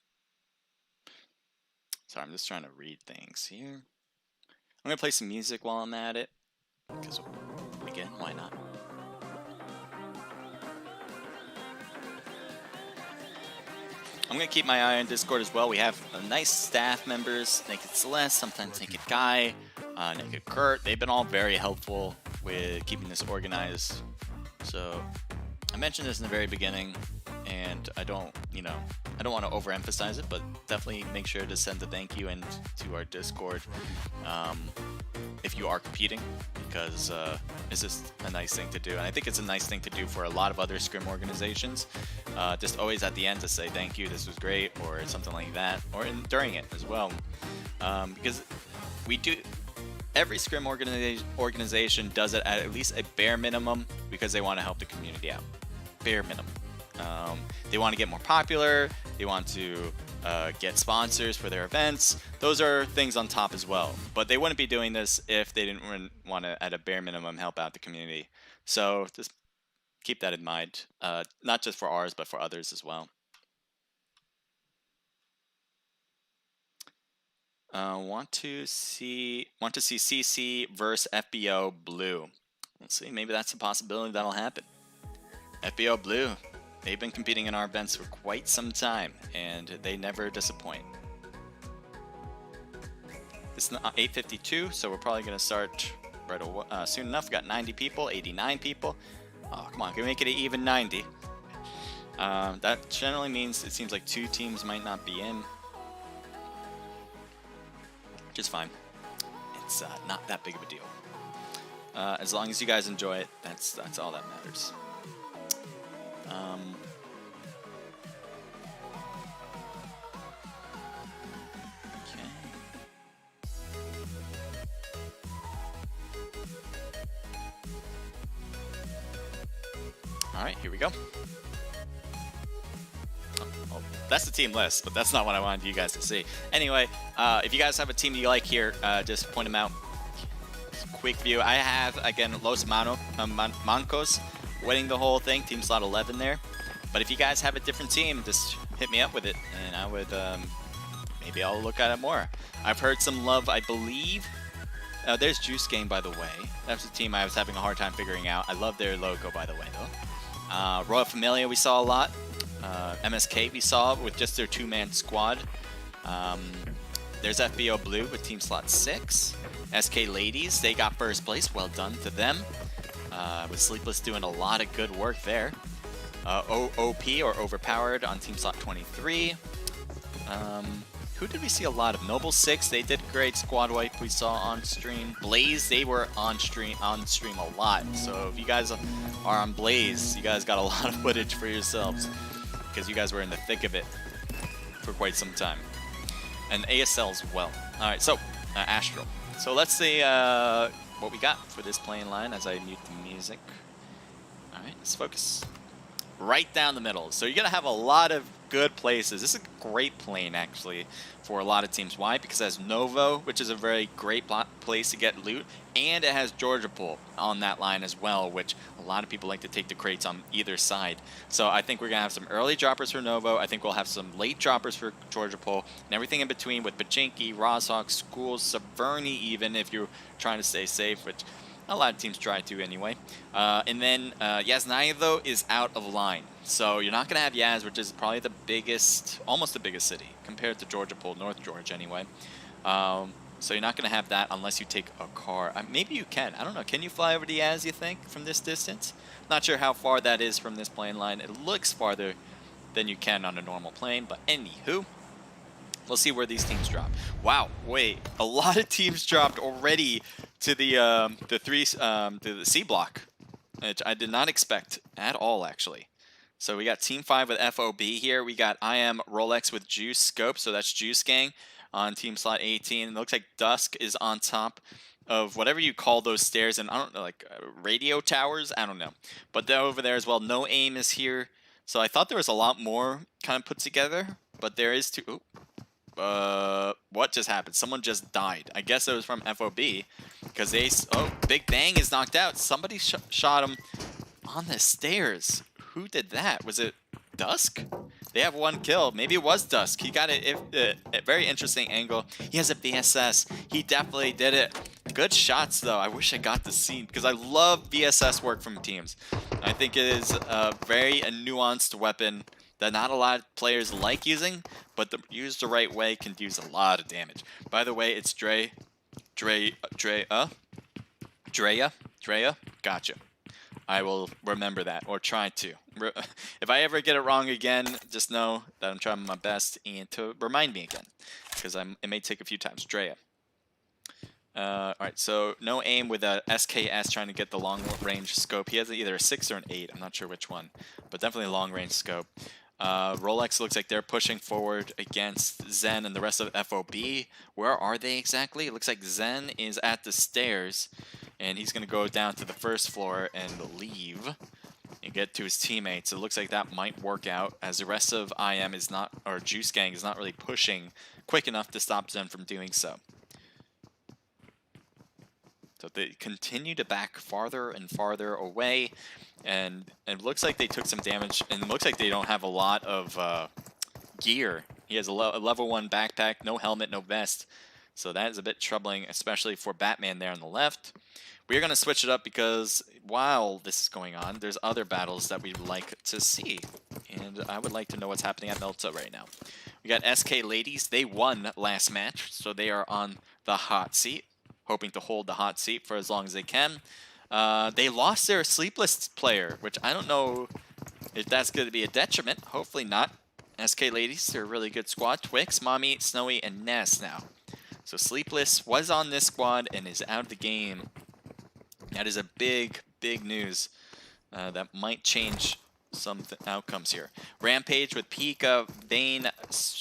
Sorry, I'm just trying to read things here. I'm going to play some music while I'm at it. Because, again, why not? I'm going to keep my eye on Discord as well. We have nice staff members, Naked Celeste, sometimes Naked Guy, Naked Kurt. They've been all very helpful with keeping this organized. So I mentioned this in the very beginning, and I don't want to overemphasize it, but definitely make sure to send a thank you and to our Discord if you are competing, because it's just a nice thing to do. And I think it's a nice thing to do for a lot of other scrim organizations. Just always at the end to say thank you, this was great, or something like that, or during it as well. Because we do, every scrim organization does it at least a bare minimum because they want to help the community out. Bare minimum. They want to get more popular, they want to get sponsors for their events. Those are things on top as well. But they wouldn't be doing this if they didn't want to, at a bare minimum, help out the community. So just keep that in mind, not just for ours, but for others as well. Want to see CC versus FBO Blue. Let's see, maybe that's a possibility that'll happen. FBO Blue, they've been competing in our events for quite some time, and they never disappoint. It's 8:52, so we're probably going to start right away, soon enough. We got 90 people, 89 people. Oh, come on, can we make it an even 90? That generally means it seems like 2 teams might not be in. Which is fine. It's not that big of a deal. As long as you guys enjoy it, that's all that matters. Alright, here we go. Oh, that's the team list, but that's not what I wanted you guys to see. Anyway, if you guys have a team you like here, just point them out. Quick view. I have, again, Los Mancos winning the whole thing, team slot 11 there. But if you guys have a different team, just hit me up with it, and I would, maybe I'll look at it more. I've heard some love, I believe. There's Juice Game, by the way. That's the team I was having a hard time figuring out. I love their logo, by the way, though. Royal Familia we saw a lot. MSK we saw with just their 2-man squad. There's FBO Blue with team slot 6. SK Ladies, they got first place. Well done to them. With Sleepless doing a lot of good work there. OP or Overpowered on team slot 23. Who did we see a lot of? Noble 6, they did great. Squad Wipe we saw on stream. Blaze, they were on stream a lot. So if you guys are on Blaze, you guys got a lot of footage for yourselves because you guys were in the thick of it for quite some time. And ASL as well. All right, so Astral. So let's see what we got for this playing line as I mute the music. All right, let's focus. Right down the middle. So you're gonna have a lot of good places. This is a great plane, actually, for a lot of teams. Why? Because it has Novo, which is a very great place to get loot, and it has Georgia Pool on that line as well, which a lot of people like to take the crates on either side. So I think we're going to have some early droppers for Novo. I think we'll have some late droppers for Georgia Pool, and everything in between with Pachinki, Rozhawk, Schools, Severny even, if you're trying to stay safe, which a lot of teams try to anyway. And then Yasnaya, though, is out of line. So you're not going to have Yaz, which is probably the biggest, almost the biggest city, compared to Georgia Pool, North Georgia anyway. So you're not going to have that unless you take a car. Maybe you can. I don't know. Can you fly over to Yaz, you think, from this distance? Not sure how far that is from this plane line. It looks farther than you can on a normal plane. But anywho, we'll see where these teams drop. Wow, wait. A lot of teams dropped already to the C block, which I did not expect at all, actually. So we got Team 5 with FOB here. We got IM Rolex with Juice Scope, so that's Juice Gang on team slot 18. It looks like Dusk is on top of whatever you call those stairs, and I don't know, like radio towers? I don't know. But they're over there as well. No Aim is here. So I thought there was a lot more kind of put together, but there is two. What just happened? Someone just died. I guess it was from FOB, because Big Bang is knocked out. Somebody shot him on the stairs. Who did that? Was it Dusk? They have one kill. Maybe it was Dusk. He got a very interesting angle. He has a VSS. He definitely did it. Good shots, though. I wish I got to see, because I love VSS work from teams. I think it is a very nuanced weapon that not a lot of players like using, but used the right way can do a lot of damage. By the way, it's Drea. Gotcha. I will remember that, or try to. If I ever get it wrong again, just know that I'm trying my best and to remind me again, because it may take a few times. Drea. Alright, so no Aim with a SKS trying to get the long range scope. He has either a 6 or an 8. I'm not sure which one, but definitely a long range scope. Rolex looks like they're pushing forward against Zen and the rest of FOB. Where are they exactly? It looks like Zen is at the stairs, and he's going to go down to the first floor and leave and get to his teammates. It looks like that might work out, as the rest of IM is not, or Juice Gang is not really pushing quick enough to stop Zen from doing so. So they continue to back farther and farther away, and it looks like they took some damage, and it looks like they don't have a lot of gear. He has a level 1 backpack, no helmet, no vest, so that is a bit troubling, especially for Batman there on the left. We're going to switch it up because while this is going on, there's other battles that we'd like to see, and I would like to know what's happening at Melta right now. We got SK Ladies. They won last match, so they are on the hot seat, hoping to hold the hot seat for as long as they can. They lost their Sleepless player, which I don't know if that's going to be a detriment. Hopefully not. SK Ladies, they're a really good squad. Twix, Mommy, Snowy, and Ness now. So Sleepless was on this squad and is out of the game. That is a big, big news that might change some outcomes here. Rampage with Pika, Vayne,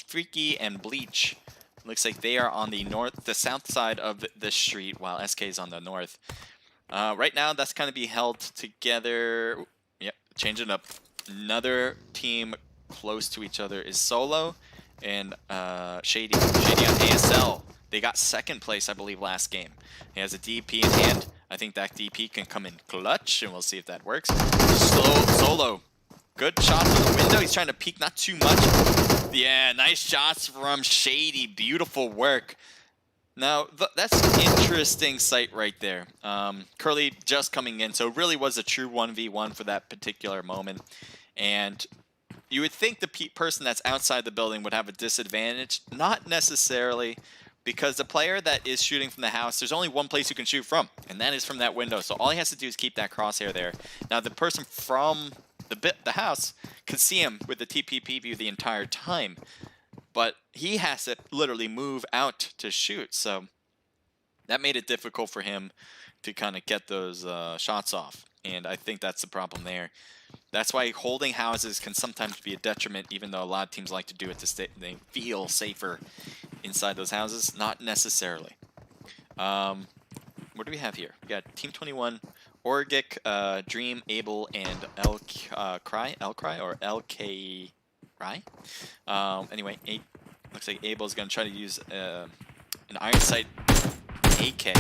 Freaky, and Bleach. Looks like they are on the south side of the street, while SK is on the north. Right now, that's kind of be held together. Yep, change it up. Another team close to each other is Solo and Shady. Shady on ASL. They got second place, I believe, last game. He has a DP in hand. I think that DP can come in clutch, and we'll see if that works. Solo. Good shot from the window. He's trying to peek, not too much. Yeah, nice shots from Shady. Beautiful work. Now, that's an interesting sight right there. Curly just coming in, so it really was a true 1v1 for that particular moment. And you would think the person that's outside the building would have a disadvantage. Not necessarily, because the player that is shooting from the house, there's only one place you can shoot from, and that is from that window. So all he has to do is keep that crosshair there. Now, the person from the house could see him with the TPP view the entire time, but he has to literally move out to shoot, so that made it difficult for him to kind of get those shots off, and I think that's the problem there. That's why holding houses can sometimes be a detriment, even though a lot of teams like to do it to they feel safer inside those houses. Not necessarily. What do we have here? We got Team 21, Orgic, Dream, Abel, and Elcry, or LK. right? Anyway, looks like Abel's going to try to use an Iron Sight AK.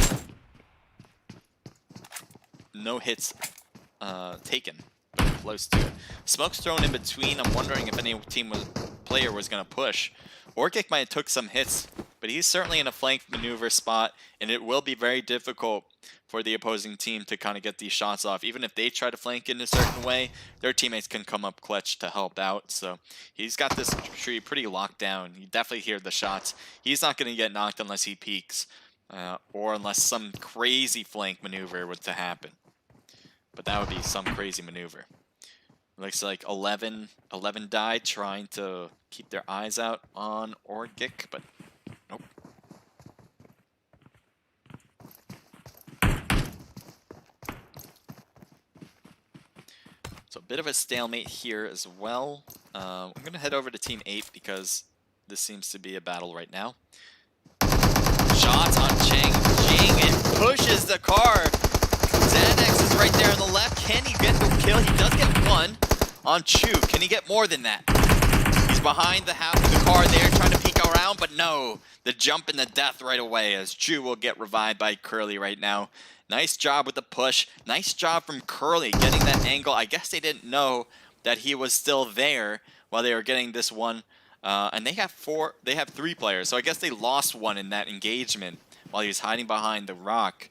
No hits taken, but close to it. Smoke's thrown in between. I'm wondering if any player was going to push. Orkic might have took some hits, but he's certainly in a flank maneuver spot, and it will be very difficult for the opposing team to kind of get these shots off. Even if they try to flank in a certain way, their teammates can come up clutch to help out. So he's got this tree pretty locked down. You definitely hear the shots. He's not going to get knocked unless he peeks, or unless some crazy flank maneuver were to happen. But that would be some crazy maneuver. Looks like 11 died trying to keep their eyes out on Orgic, but nope. So a bit of a stalemate here as well. I'm going to head over to Team 8 because this seems to be a battle right now. Shots on Jing. Jing, it pushes the car. Xanax is right there on the left. Can he get the kill? He does get one on Chu. Can he get more than that? He's behind the car there trying to peek around, but no. The jump and the death right away as Chu will get revived by Curly right now. Nice job with the push. Nice job from Curly getting that angle. I guess they didn't know that he was still there while they were getting this one. And they have 3 players, so I guess they lost one in that engagement while he was hiding behind the rock.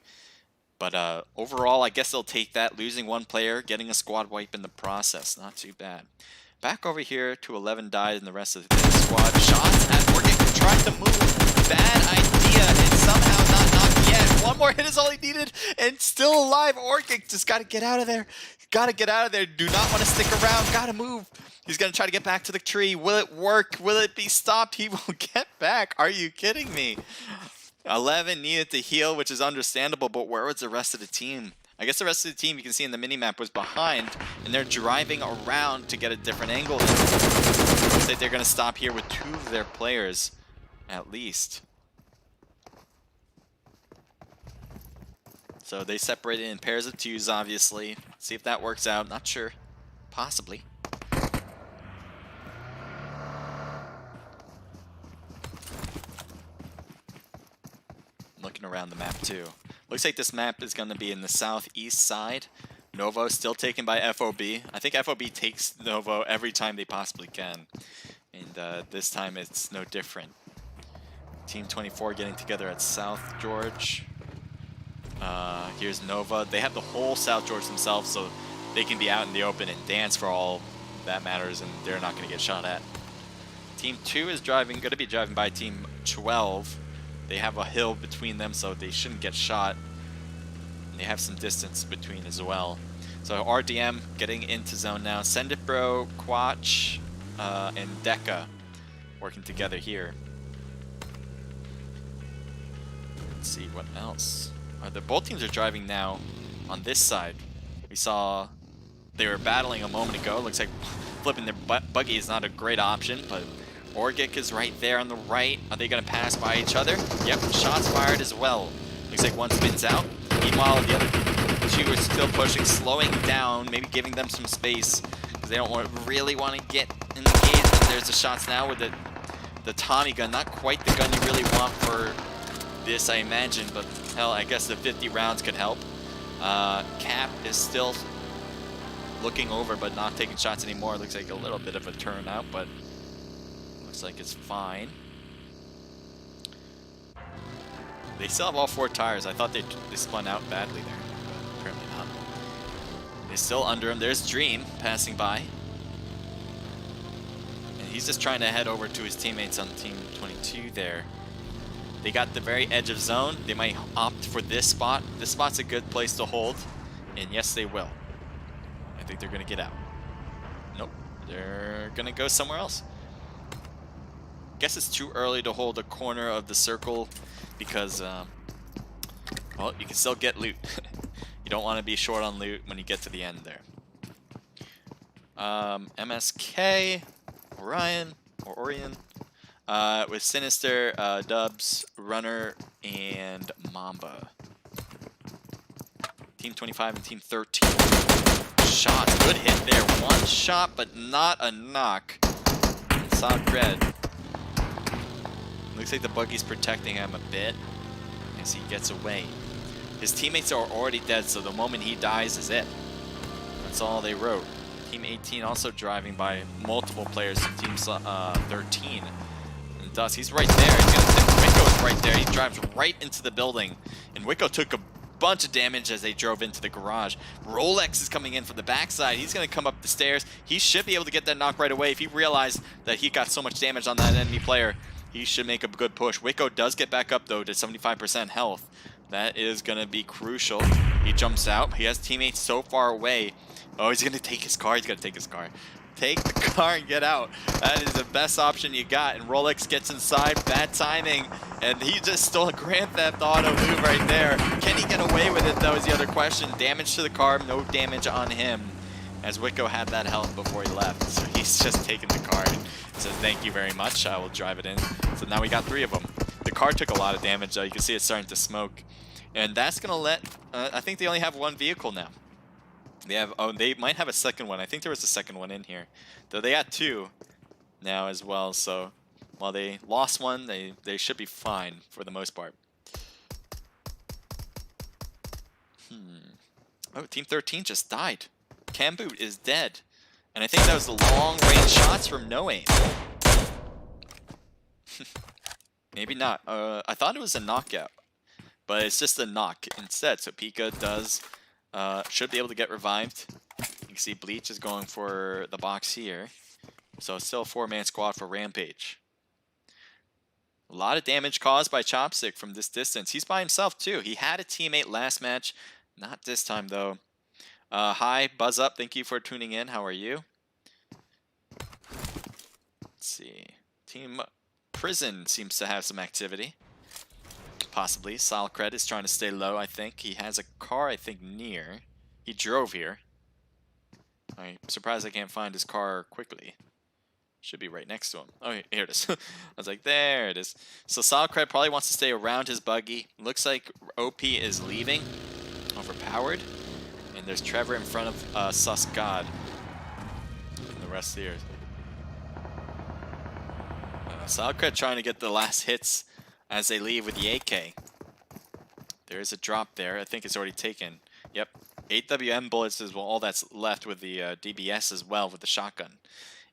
But overall, I guess they'll take that. Losing 1 player, getting a squad wipe in the process. Not too bad. Back over here to 11 died and the rest of the squad. Shots at Orgic, trying to move. Bad idea, and somehow not knocked yet. 1 more hit is all he needed, and still alive. Orgic just got to get out of there. Got to get out of there. Do not want to stick around. Got to move. He's going to try to get back to the tree. Will it work? Will it be stopped? He will get back. Are you kidding me? 11 needed to heal, which is understandable, but where was the rest of the team? I guess the rest of the team, you can see in the minimap, was behind, and they're driving around to get a different angle. Looks like they're going to stop here with 2 of their players, at least. So they separated in pairs of 2s, obviously. See if that works out. Not sure. Possibly. Looking around the map too. Looks like this map is going to be in the southeast side. Novo still taken by FOB. I think FOB takes Novo every time they possibly can. And this time it's no different. Team 24 getting together at South George. Here's Nova. They have the whole South George themselves, so they can be out in the open and dance for all that matters, and they're not going to get shot at. Team 2 is going to be driving by Team 12. They have a hill between them, so they shouldn't get shot. And they have some distance between as well. So RDM getting into zone now. Send It Bro, Quatch, and Deca working together here. Let's see what else. Both teams are driving now on this side. We saw they were battling a moment ago. Looks like flipping their buggy is not a great option, but Orgic is right there on the right. Are they going to pass by each other? Yep, shots fired as well. Looks like 1 spins out. Meanwhile, the other 2 are still pushing, slowing down, maybe giving them some space because they don't really want to get engaged. And there's the shots now with the Tommy gun. Not quite the gun you really want for this, I imagine, but hell, I guess the 50 rounds could help. Cap is still looking over, but not taking shots anymore. Looks like a little bit of a turnout, but looks like it's fine. They still have all 4 tires. I thought they spun out badly there, but apparently not. They're still under him. There's Dream passing by. And he's just trying to head over to his teammates on Team 22 there. They got the very edge of zone. They might opt for this spot. This spot's a good place to hold. And yes, they will. I think they're going to get out. Nope. They're going to go somewhere else. Guess it's too early to hold a corner of the circle because, well, you can still get loot. You don't want to be short on loot when you get to the end there. MSK, Orion, with Sinister, Dubs, Runner, and Mamba. Team 25 and Team 13. Shots, good hit there. 1 shot, but not a knock. solid cred. Looks like the buggy's protecting him a bit as he gets away. His teammates are already dead, so the moment he dies is it. That's all they wrote. Team 18 also driving by multiple players from Team 13. And Dust, he's right there. He's gonna tip. Wicco's right there. He drives right into the building. And Wicco took a bunch of damage as they drove into the garage. Rolex is coming in from the backside. He's gonna come up the stairs. He should be able to get that knock right away. If he realized that he got so much damage on that enemy player, he should make a good push. Wicco does get back up though to 75% health. That is gonna be crucial. He jumps out. He has teammates so far away. Oh, he's gonna take his car. He's gonna take his car. Take the car and get out. That is the best option you got. And Rolex gets inside. Bad timing. And he just stole a Grand Theft Auto move right there. Can he get away with it, though, is the other question. Damage to the car, no damage on him. As Wicco had that health before he left. So he's just taking the car and says, thank you very much. I will drive it in. So now we got 3 of them. The car took a lot of damage, though. You can see it starting to smoke. And that's going to let... I think they only have 1 vehicle now. They have, oh, they might have a second one. I think there was a second one in here. Though they got 2 now as well. So while they lost 1, they should be fine for the most part. Oh, Team 13 just died. Camboot is dead. And I think that was the long-range shots from No Aim. Maybe not. I thought it was a knockout. But it's just a knock instead. So Pika does... should be able to get revived. You can see Bleach is going for the box here. So it's still a 4-man squad for Rampage. A lot of damage caused by Chopstick from this distance. He's by himself too. He had a teammate last match. Not this time though. Hi, Buzz Up. Thank you for tuning in. How are you? Let's see. Team Prison seems to have some activity. Possibly. Salcred is trying to stay low, I think. He has a car, I think, near. He drove here. I'm surprised I can't find his car quickly. Should be right next to him. Oh, here it is. I was like, there it is. So Salcred probably wants to stay around his buggy. Looks like OP is leaving. Overpowered. And there's Trevor in front of Sus God. And the rest here. Salcred trying to get the last hits as they leave with the AK. There is a drop there. I think it's already taken. Yep. 8 WM bullets is all that's left with the DBS as well with the shotgun.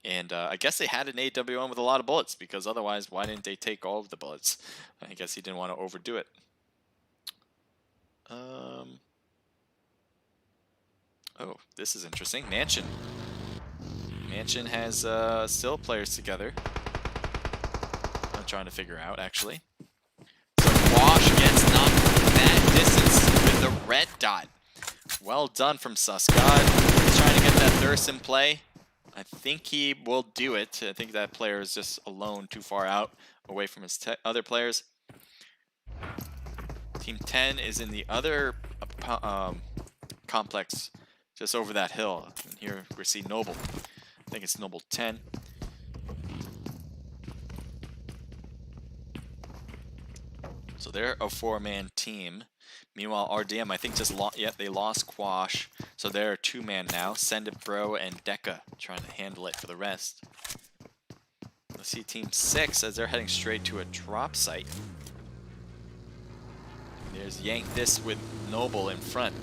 And I guess they had an 8 WM with a lot of bullets because otherwise why didn't they take all of the bullets? I guess he didn't want to overdo it. Oh, this is interesting. Mansion. Mansion has still players together. I'm trying to figure out actually. Wash gets knocked from that distance with the red dot. Well done from Suscod. He's trying to get that thirst in play. I think he will do it. I think that player is just alone, too far out, away from his other players. Team 10 is in the other complex, just over that hill. And here we see Noble. I think it's Noble 10. So they're a 4-man team. Meanwhile, RDM, I think just they lost Quash. So they're a 2-man now. Send It Bro and Deca trying to handle it for the rest. Let's see Team 6 as they're heading straight to a drop site. There's Yank This with Noble in front.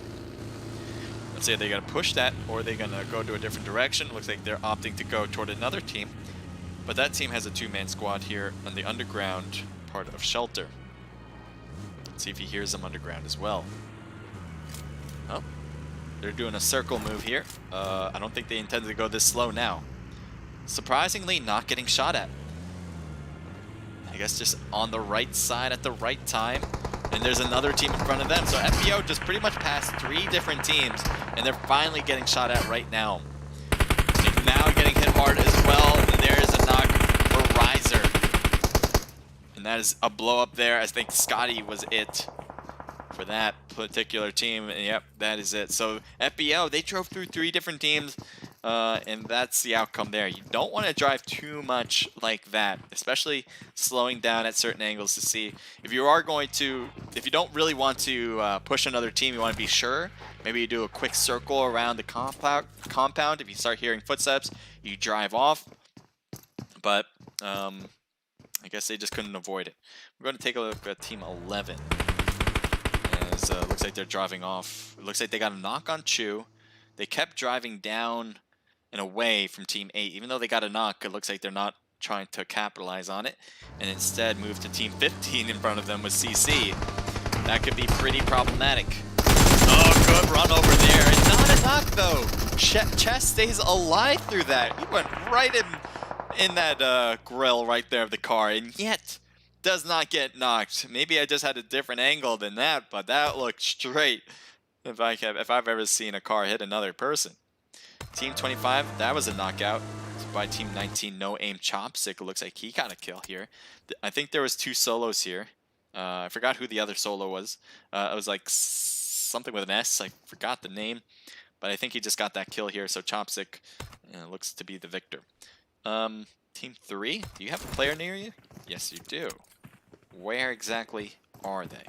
Let's see if they're going to push that or they're going to go to a different direction. Looks like they're opting to go toward another team. But that team has a 2-man squad here on the underground part of Shelter. See if he hears them underground as well. Oh, they're doing a circle move here. I don't think they intended to go this slow now. Surprisingly, not getting shot at. I guess just on the right side at the right time. And there's another team in front of them. So FBO just pretty much passed 3 different teams. And they're finally getting shot at right now. And now getting hit hard as well. And there is a knock for Riser. And that is a blow up there. I think Scotty was it for that particular team. And yep, that is it. So FBO, they drove through 3 different teams. And that's the outcome there. You don't want to drive too much like that, especially slowing down at certain angles to see if you are going to, if you don't really want to push another team, you want to be sure. Maybe you do a quick circle around the compound. If you start hearing footsteps, you drive off. but I guess they just couldn't avoid it. We're going to take a look at Team 11. As looks like they're driving off. It looks like they got a knock on Chu. They kept driving down and away from Team 8. Even though they got a knock, it looks like they're not trying to capitalize on it, and instead moved to Team 15 in front of them with CC. That could be pretty problematic. Oh, good run over there. And not a knock, though. Chess stays alive through that. He went right in that grill right there of the car, and yet does not get knocked. Maybe I just had a different angle than that, but that looked straight if I've ever seen a car hit another person. Team 25, that was a knockout by Team 19, No Aim Chopstick. It looks like he got a kill here. I think there was 2 solos here. I forgot who the other solo was. It was like something with an S. I forgot the name, but I think he just got that kill here. So Chopstick looks to be the victor. Team 3, do you have a player near you? Yes, you do. Where exactly are they?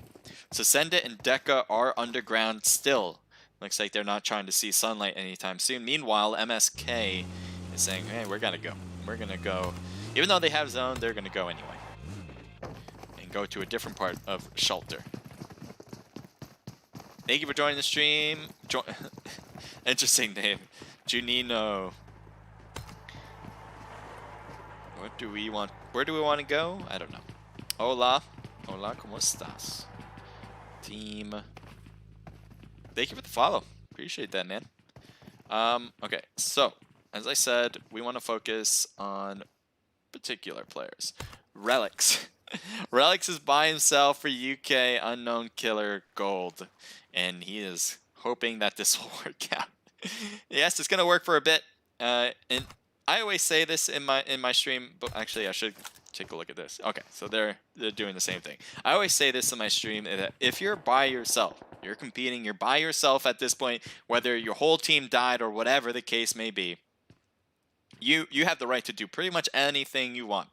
So Sendit and Deka are underground still. Looks like they're not trying to see sunlight anytime soon. Meanwhile, MSK is saying, hey, we're gonna go. We're gonna go. Even though they have zone, they're gonna go anyway. And go to a different part of Shelter. Thank you for joining the stream. Interesting name. Junino. What do we want? Where do we want to go? I don't know. Hola. Hola, ¿cómo estás? Team. Thank you for the follow. Appreciate that, man. Okay, so as I said, we want to focus on particular players. Relics. Relics is by himself for UK Unknown Killer Gold, and he is hoping that this will work out. Yes, it's gonna work for a bit. And I always say this in my stream, but actually I should take a look at this. Okay, so they're doing the same thing. I always say this in my stream, that if you're by yourself, you're competing, you're by yourself at this point, whether your whole team died or whatever the case may be, you have the right to do pretty much anything you want,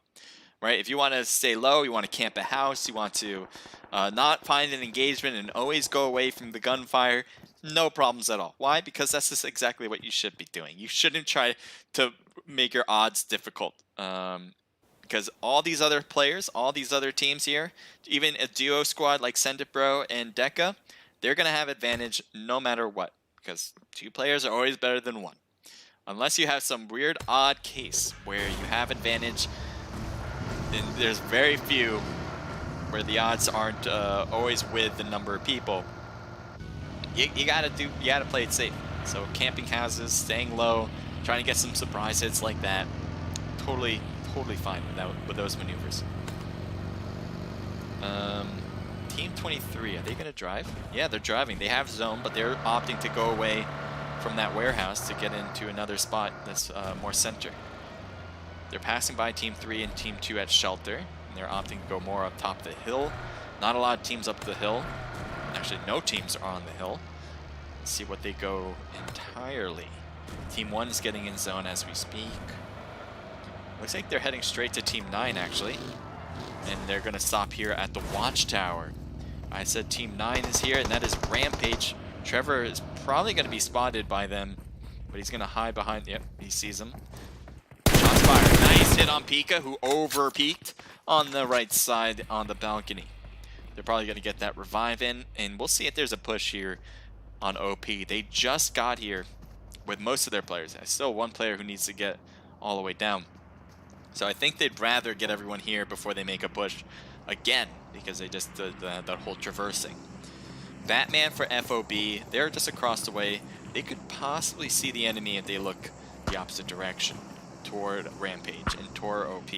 right? If you want to stay low, you want to camp a house, you want to not find an engagement and always go away from the gunfire, no problems at all. Why? Because that's just exactly what you should be doing. You shouldn't try to make your odds difficult. Because all these other players, all these other teams here, even a duo squad like Senditbro and Deka, they're going to have advantage no matter what. Because 2 players are always better than 1. Unless you have some weird, odd case where you have advantage, then there's very few where the odds aren't always with the number of people. You gotta play it safe. So camping houses, staying low, trying to get some surprise hits like that. Totally fine with those maneuvers. Team 23, are they gonna drive? Yeah, they're driving. They have zone, but they're opting to go away from that warehouse to get into another spot that's more center. They're passing by Team 3 and Team 2 at Shelter, and they're opting to go more up top of the hill. Not a lot of teams up the hill. Actually, no teams are on the hill. Let's see what they go entirely. Team 1 is getting in zone as we speak. Looks like they're heading straight to Team 9, actually. And they're going to stop here at the Watchtower. I said Team 9 is here, and that is Rampage. Trevor is probably going to be spotted by them, but he's going to hide behind... Yep, he sees him. Shots fired. Nice hit on Pika, who over-peaked on the right side on the balcony. They're probably going to get that revive in, and we'll see if there's a push here on OP. They just got here with most of their players. There's still 1 player who needs to get all the way down. So I think they'd rather get everyone here before they make a push again, because they just did that whole traversing. Batman for FOB, they're just across the way. They could possibly see the enemy if they look the opposite direction, toward Rampage and toward OP.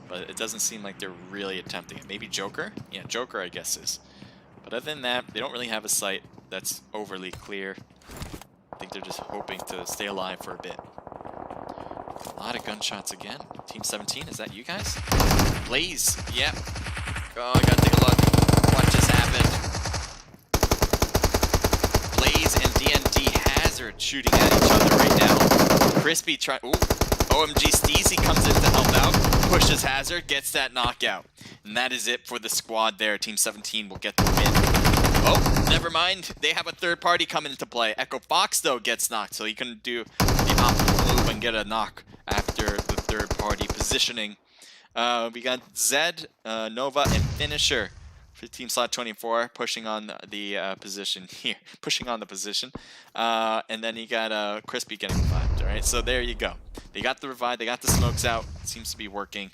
But it doesn't seem like they're really attempting it. Maybe Joker? Yeah, Joker I guess is. But other than that, they don't really have a sight that's overly clear. I think they're just hoping to stay alive for a bit. A lot of gunshots again. Team 17, is that you guys? Blaze, yep. Oh, I gotta take a look. What just happened? Blaze and DND Hazard shooting at each other right now. Crispy try. Ooh. OMG Steezy comes in to help out. Pushes Hazard, gets that knockout. And that is it for the squad there. Team 17 will get the win. Oh, never mind. They have a third party coming into play. Echo Fox, though, gets knocked, so he can do the optimal move and get a knock after the third-party positioning. We got Zed, Nova, and Finisher for Team Slot 24 pushing on the position here, pushing on the position. And then you got Crispy getting revived. All right, so there you go. They got the revive, they got the smokes out. It seems to be working.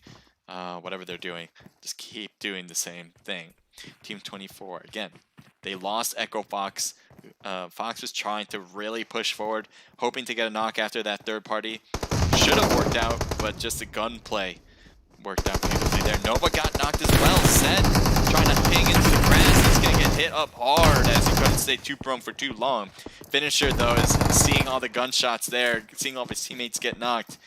Whatever they're doing, just keep doing the same thing. Team 24 again. They lost Echo Fox. Fox was trying to really push forward, hoping to get a knock after that third party. Should have worked out, but just the gunplay worked out beautifully there. Nova got knocked as well. Zed trying to ping into the grass. He's going to get hit up hard as he couldn't stay too prone for too long. Finisher, though, is seeing all the gunshots there, seeing all of his teammates get knocked,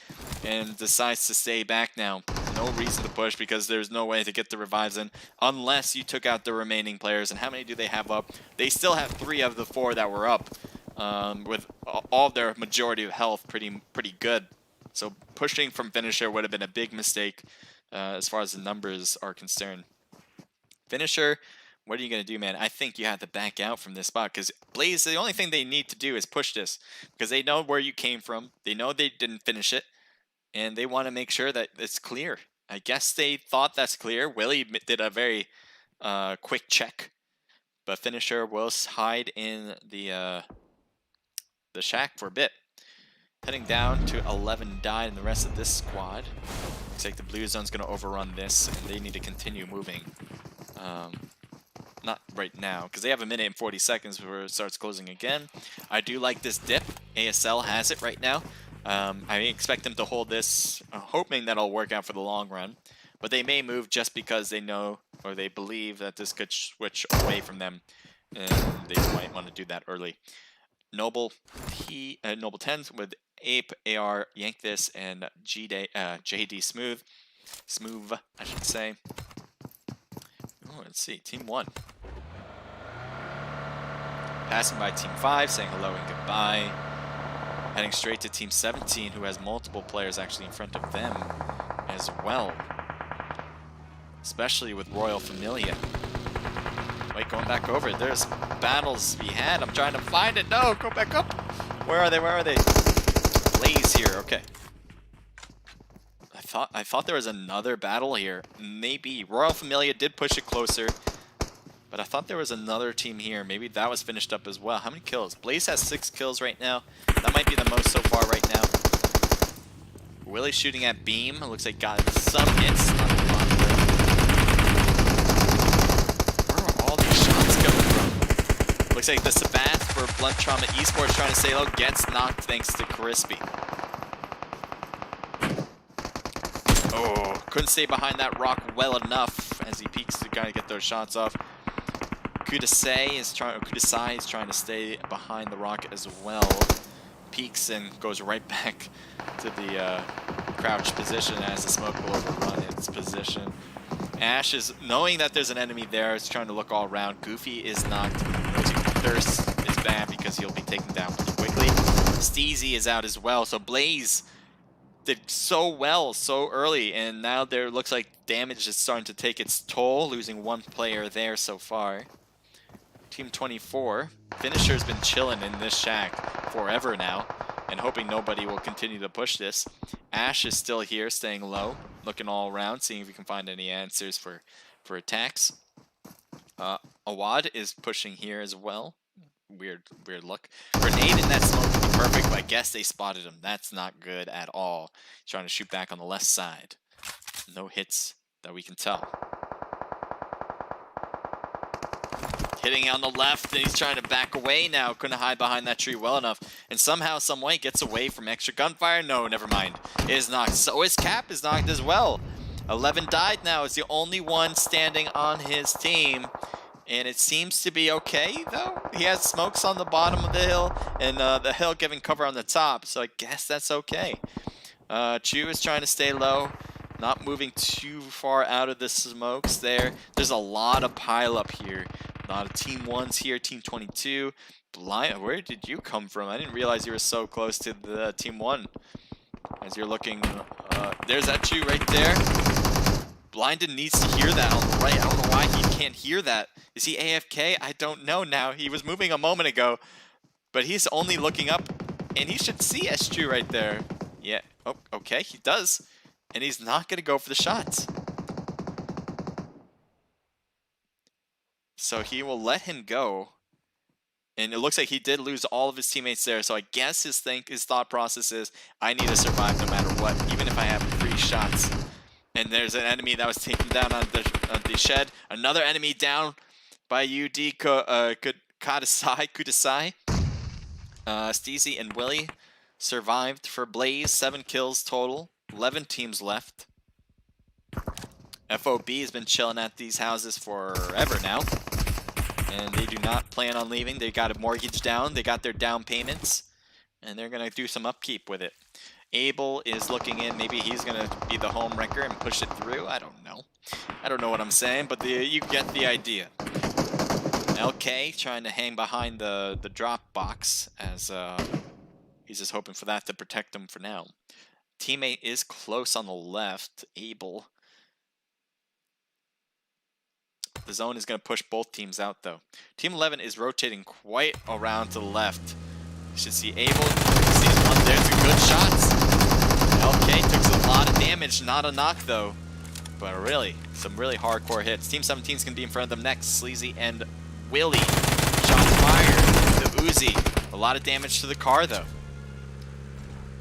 and decides to stay back now. No reason to push because there's no way to get the revives in unless you took out the remaining players. And how many do they have up? They still have 3 of the 4 that were up, with all their majority of health pretty good. So pushing from Finisher would have been a big mistake as far as the numbers are concerned. Finisher, what are you going to do, man? I think you have to back out from this spot because Blaze, the only thing they need to do is push this because they know where you came from. They know they didn't finish it, and they want to make sure that it's clear. I guess they thought that's clear. Willie did a very quick check, but Finisher will hide in the shack for a bit. Heading down to 11 died, and the rest of this squad. Looks like the blue zone's going to overrun this, and they need to continue moving. Not right now, because they have 1 minute and 40 seconds before it starts closing again. I do like this dip. ASL has it right now. I expect them to hold this, hoping that'll work out for the long run. But they may move just because they know or they believe that this could switch away from them, and they might want to do that early. Noble 10s with Ape, AR, Yank This, and JD Smooth, I should say. Oh, let's see, Team 1. Passing by Team 5, saying hello and goodbye. Heading straight to Team 17, who has multiple players actually in front of them as well. Especially with Royal Familia. Wait, going back over. There's battles to be had. I'm trying to find it. No, go back up. Where are they? Where are they? Blaze here. Okay. I thought there was another battle here. Maybe. Royal Familia did push it closer. But I thought there was another team here. Maybe that was finished up as well. How many kills? Blaze has 6 kills right now. That might be the most so far right now. Willie shooting at Beam. It looks like got some hits. Not a lot. Where are all these shots coming from? Looks like the Sabath for Blunt Trauma Esports trying to stay low gets knocked thanks to Crispy. Oh, couldn't stay behind that rock well enough as he peeks to kind of get those shots off. Kudasai is trying to stay behind the rock as well. Peeks and goes right back to the crouch position as the smoke will overrun its position. Ash is, knowing that there's an enemy there, is trying to look all around. Goofy is knocked. Thirst is bad because he'll be taken down pretty quickly. Steezy is out as well, so Blaze did so well so early, and now there looks like damage is starting to take its toll, losing 1 player there so far. Team 24, Finisher's been chilling in this shack forever now, and hoping nobody will continue to push this. Ash is still here, staying low, looking all around, seeing if we can find any answers for attacks. Awad is pushing here as well. Weird look. Grenade in that smoke would be perfect, but I guess they spotted him. That's not good at all. He's trying to shoot back on the left side. No hits that we can tell. Hitting on the left, and he's trying to back away now. Couldn't hide behind that tree well enough. And somehow, some way, gets away from extra gunfire. No, never mind. It is knocked. So his cap is knocked as well. 11 died now. It's the only one standing on his team. And it seems to be okay, though. He has smokes on the bottom of the hill, and the hill giving cover on the top. So I guess that's okay. Chu is trying to stay low. Not moving too far out of the smokes there. There's a lot of pile up here. A lot of Team 1s here, Team 22. Blind, where did you come from? I didn't realize you were so close to the Team 1. As you're looking, there's that Chu right there. Blinded needs to hear that on the right. I don't know why he can't hear that. Is he AFK? I don't know now. He was moving a moment ago, but he's only looking up, and he should see SG right there. Yeah, oh, okay, he does. And he's not going to go for the shots. So he will let him go. And it looks like he did lose all of his teammates there. So I guess his thought process is, I need to survive no matter what, even if I have 3 shots. And there's an enemy that was taken down on the shed. Another enemy down by UD Kudasai. Steezy and Willie survived for Blaze. 7 kills total. 11 teams left. FOB has been chilling at these houses forever now. And they do not plan on leaving. They got a mortgage down. They got their down payments. And they're going to do some upkeep with it. Abel is looking in. Maybe he's going to be the home wrecker and push it through. I don't know. I don't know what I'm saying, but you get the idea. LK trying to hang behind the drop box as he's just hoping for that to protect him for now. Teammate is close on the left. Abel. The zone is going to push both teams out, though. Team 11 is rotating quite around to the left. You should see Abel. Sees one. There's some good shots. LK took a lot of damage. Not a knock, though. But really, some really hardcore hits. Team 17 is going to be in front of them next. Sleazy and Willie. Shots fired. The Uzi. A lot of damage to the car, though.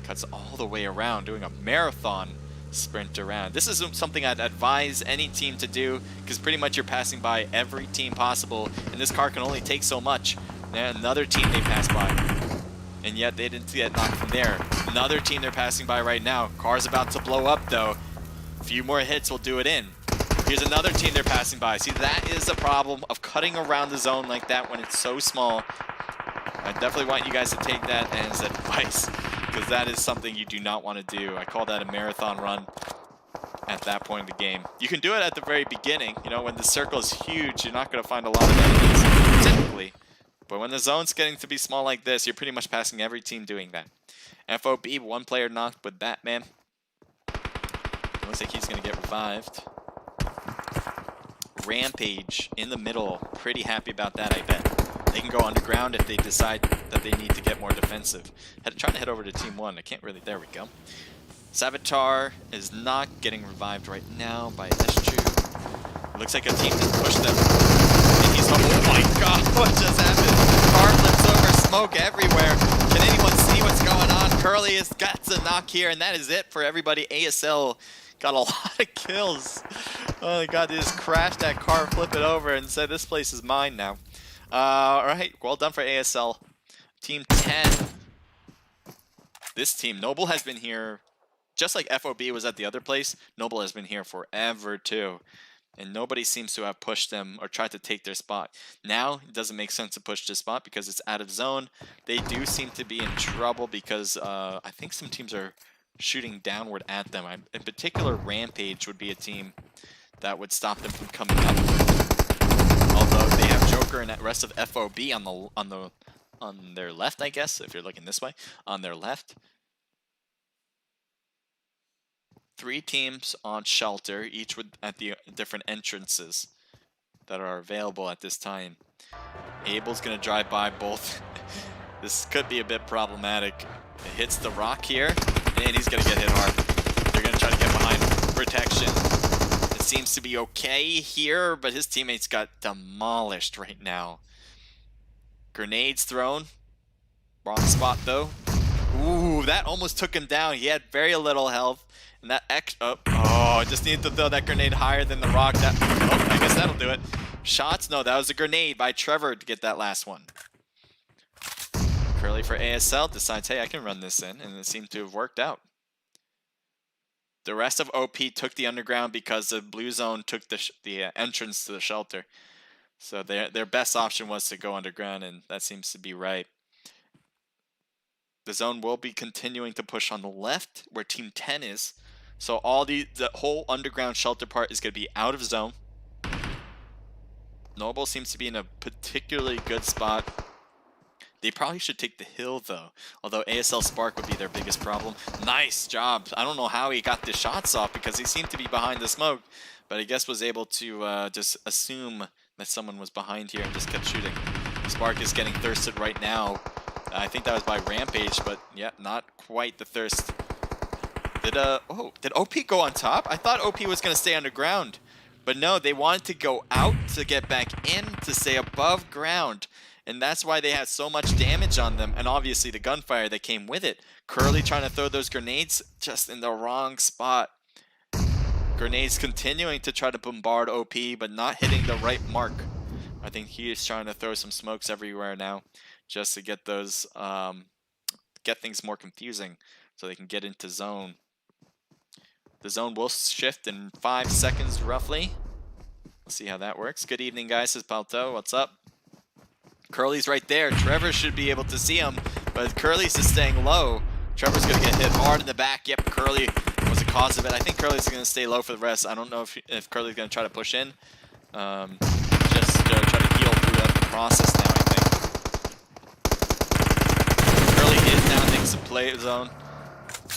Cuts all the way around, doing a marathon sprint around. This is something I'd advise any team to do, because pretty much you're passing by every team possible, and this car can only take so much. And another team they passed by, and yet they didn't get knocked from there. Another team they're passing by right now. Car's about to blow up, though. A few more hits will do it in. Here's another team they're passing by. See, that is the problem of cutting around the zone like that when it's so small. I definitely want you guys to take that as advice, because that is something you do not want to do. I call that a marathon run at that point of the game. You can do it at the very beginning. You know, when the circle is huge, you're not going to find a lot of enemies, typically. But when the zone's getting to be small like this, you're pretty much passing every team doing that. FOB, 1 player knocked with Batman. Looks like he's going to get revived. Rampage in the middle. Pretty happy about that, I bet. They can go underground if they decide that they need to get more defensive. Trying to head over to Team 1. I can't really... There we go. Savitar is not getting revived right now by Eschew. Looks like a team just pushed them. And he's... Oh my god, what just happened? Car flips over, smoke everywhere. Can anyone see what's going on? Curly has got a knock here, and that is it for everybody. ASL got a lot of kills. Oh my god, they just crashed that car, flip it over, and said, this place is mine now. Alright, well done for ASL. Team 10. This team, Noble has been here, just like FOB was at the other place, Noble has been here forever too. And nobody seems to have pushed them or tried to take their spot. Now, it doesn't make sense to push this spot because it's out of zone. They do seem to be in trouble because I think some teams are shooting downward at them. In particular, Rampage would be a team that would stop them from coming up. Although they have Joker and the rest of FOB on their left, I guess, if you're looking this way, on their left. 3 teams on shelter, each with at the different entrances that are available at this time. Abel's gonna drive by both. This could be a bit problematic. It hits the rock here, and he's gonna get hit hard. They're gonna try to get behind protection. It seems to be okay here, but his teammates got demolished right now. Grenades thrown. Wrong spot though. Ooh, that almost took him down. He had very little health. And that I just needed to throw that grenade higher than the rock. I guess that'll do it. Shots? No, that was a grenade by Trevor to get that last one. Curly for ASL decides, hey, I can run this in, and it seemed to have worked out. The rest of OP took the underground because the blue zone took the entrance to the shelter. So their best option was to go underground, and that seems to be right. The zone will be continuing to push on the left, where Team 10 is. So the whole underground shelter part is going to be out of zone. Noble seems to be in a particularly good spot. They probably should take the hill, though. Although ASL Spark would be their biggest problem. Nice job. I don't know how he got the shots off because he seemed to be behind the smoke. But I guess was able to just assume that someone was behind here and just kept shooting. Spark is getting thirsted right now. I think that was by Rampage, but yeah, not quite the thirst Did OP go on top? I thought OP was gonna stay underground, but no, they wanted to go out to get back in to stay above ground, and that's why they had so much damage on them, and obviously the gunfire that came with it. Curly trying to throw those grenades just in the wrong spot. Grenades continuing to try to bombard OP, but not hitting the right mark. I think he is trying to throw some smokes everywhere now, just to get those, get things more confusing, so they can get into zone. The zone will shift in 5 seconds roughly. Let's see how that works. Good evening, guys. This is Palto. What's up? Curly's right there. Trevor should be able to see him, but Curly's just staying low. Trevor's going to get hit hard in the back. Yep, Curly was the cause of it. I think Curly's going to stay low for the rest. I don't know if Curly's going to try to push in. Just try to heal through that process now, I think. Curly is now next to play zone.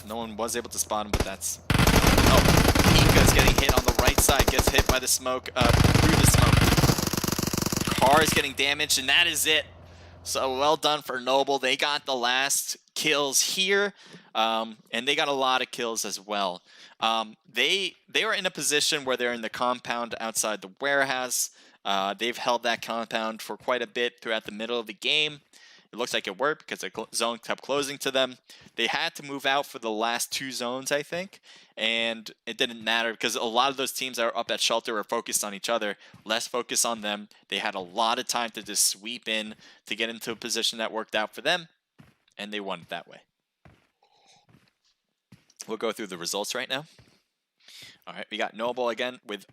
No one was able to spot him, but that's... Oh, Pika's getting hit on the right side. Gets hit by the smoke, through the smoke. Car is getting damaged, and that is it. So well done for Noble. They got the last kills here, and they got a lot of kills as well. They were in a position where they're in the compound outside the warehouse. They've held that compound for quite a bit throughout the middle of the game. It looks like it worked because the zone kept closing to them. They had to move out for the last 2 zones, I think, and it didn't matter because a lot of those teams that are up at shelter were focused on each other, less focused on them. They had a lot of time to just sweep in to get into a position that worked out for them, and they won it that way. We'll go through the results right now. All right, we got Noble again with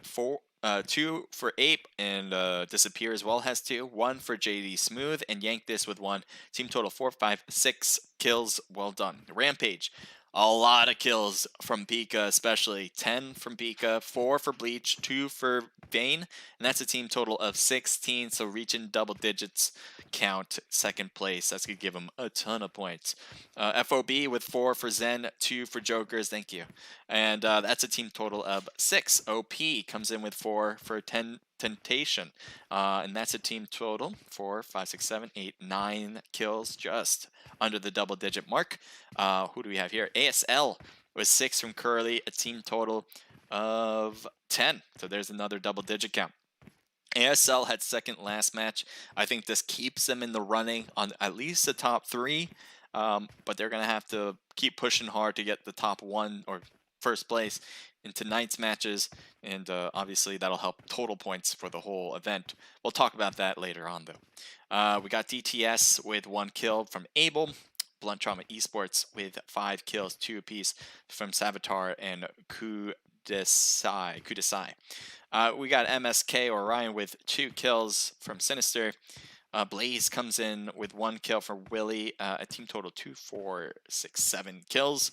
2 for Ape, and Disappear as well has 2. 1 for JD Smooth, and Yank This with 1. Team total 4, 5, 6 kills. Well done. Rampage. A lot of kills from Pika, especially 10 from Pika, 4 for Bleach, 2 for Vayne, and that's a team total of 16. So reaching double digits count, second place. That's gonna give him a ton of points. FOB with 4 for Zen, 2 for Jokers. Thank you. And that's a team total of 6. OP comes in with 4 for Temptation, and that's a team total 4, 5, 6, 7, 8, 9 kills, just under the double digit mark. Who do we have here? ASL was 6 from Curly, a team total of 10. So there's another double digit count. ASL had second last match. I think this keeps them in the running on at least the top 3, but they're going to have to keep pushing hard to get the top 1 or first place in tonight's matches, and obviously that'll help total points for the whole event. We'll talk about that later on, though. We got DTS with 1 kill from Abel, Blunt Trauma Esports with 5 kills, 2 apiece from Savitar and Kudasai. We got MSK Orion with 2 kills from Sinister. Blaze comes in with 1 kill for Willie, a team total 2, 4, 6, 7 kills.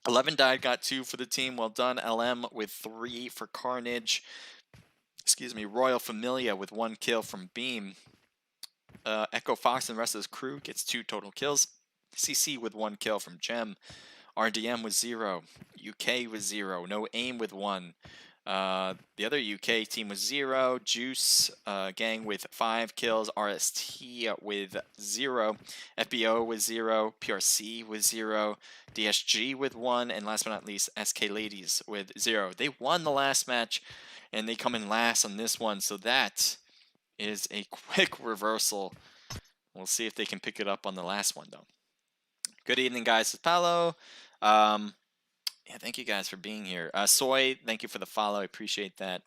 11 died, got 2 for the team. Well done. LM with 3 for Carnage. Excuse me. Royal Familia with 1 kill from Beam. Echo Fox and the rest of his crew gets 2 total kills. CC with 1 kill from Gem. RDM with 0. UK with 0. No Aim with 1. The other UK team was 0. Juice Gang with 5 kills. RST with 0. FBO with 0. PRC with 0. DSG with 1. And last but not least, SK Ladies with 0. They won the last match, and they come in last on this one. So that is a quick reversal. We'll see if they can pick it up on the last one, though. Good evening, guys. It's Paolo. Yeah, thank you guys for being here. Soy, thank you for the follow. I appreciate that.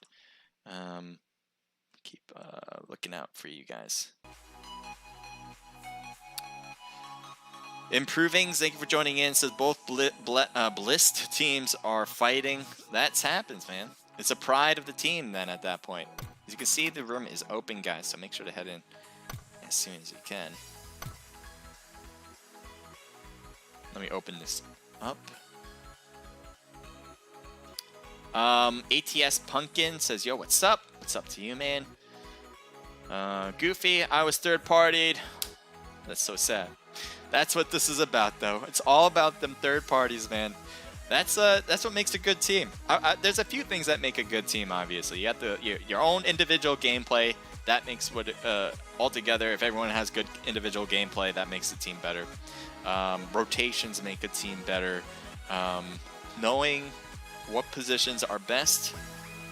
Keep looking out for you guys. Improving, thank you for joining in. Says both Blist teams are fighting. That happens, man. It's a pride of the team then at that point. As you can see, the room is open, guys, so make sure to head in as soon as you can. Let me open this up. ATS Pumpkin says, yo, what's up? What's up to you, man? Goofy, I was third-partied. That's so sad. That's what this is about, though. It's all about them third parties, man. That's what makes a good team. There's a few things that make a good team, obviously. You have your own individual gameplay. That makes what altogether, if everyone has good individual gameplay, that makes the team better. Rotations make a team better. Knowing what positions are best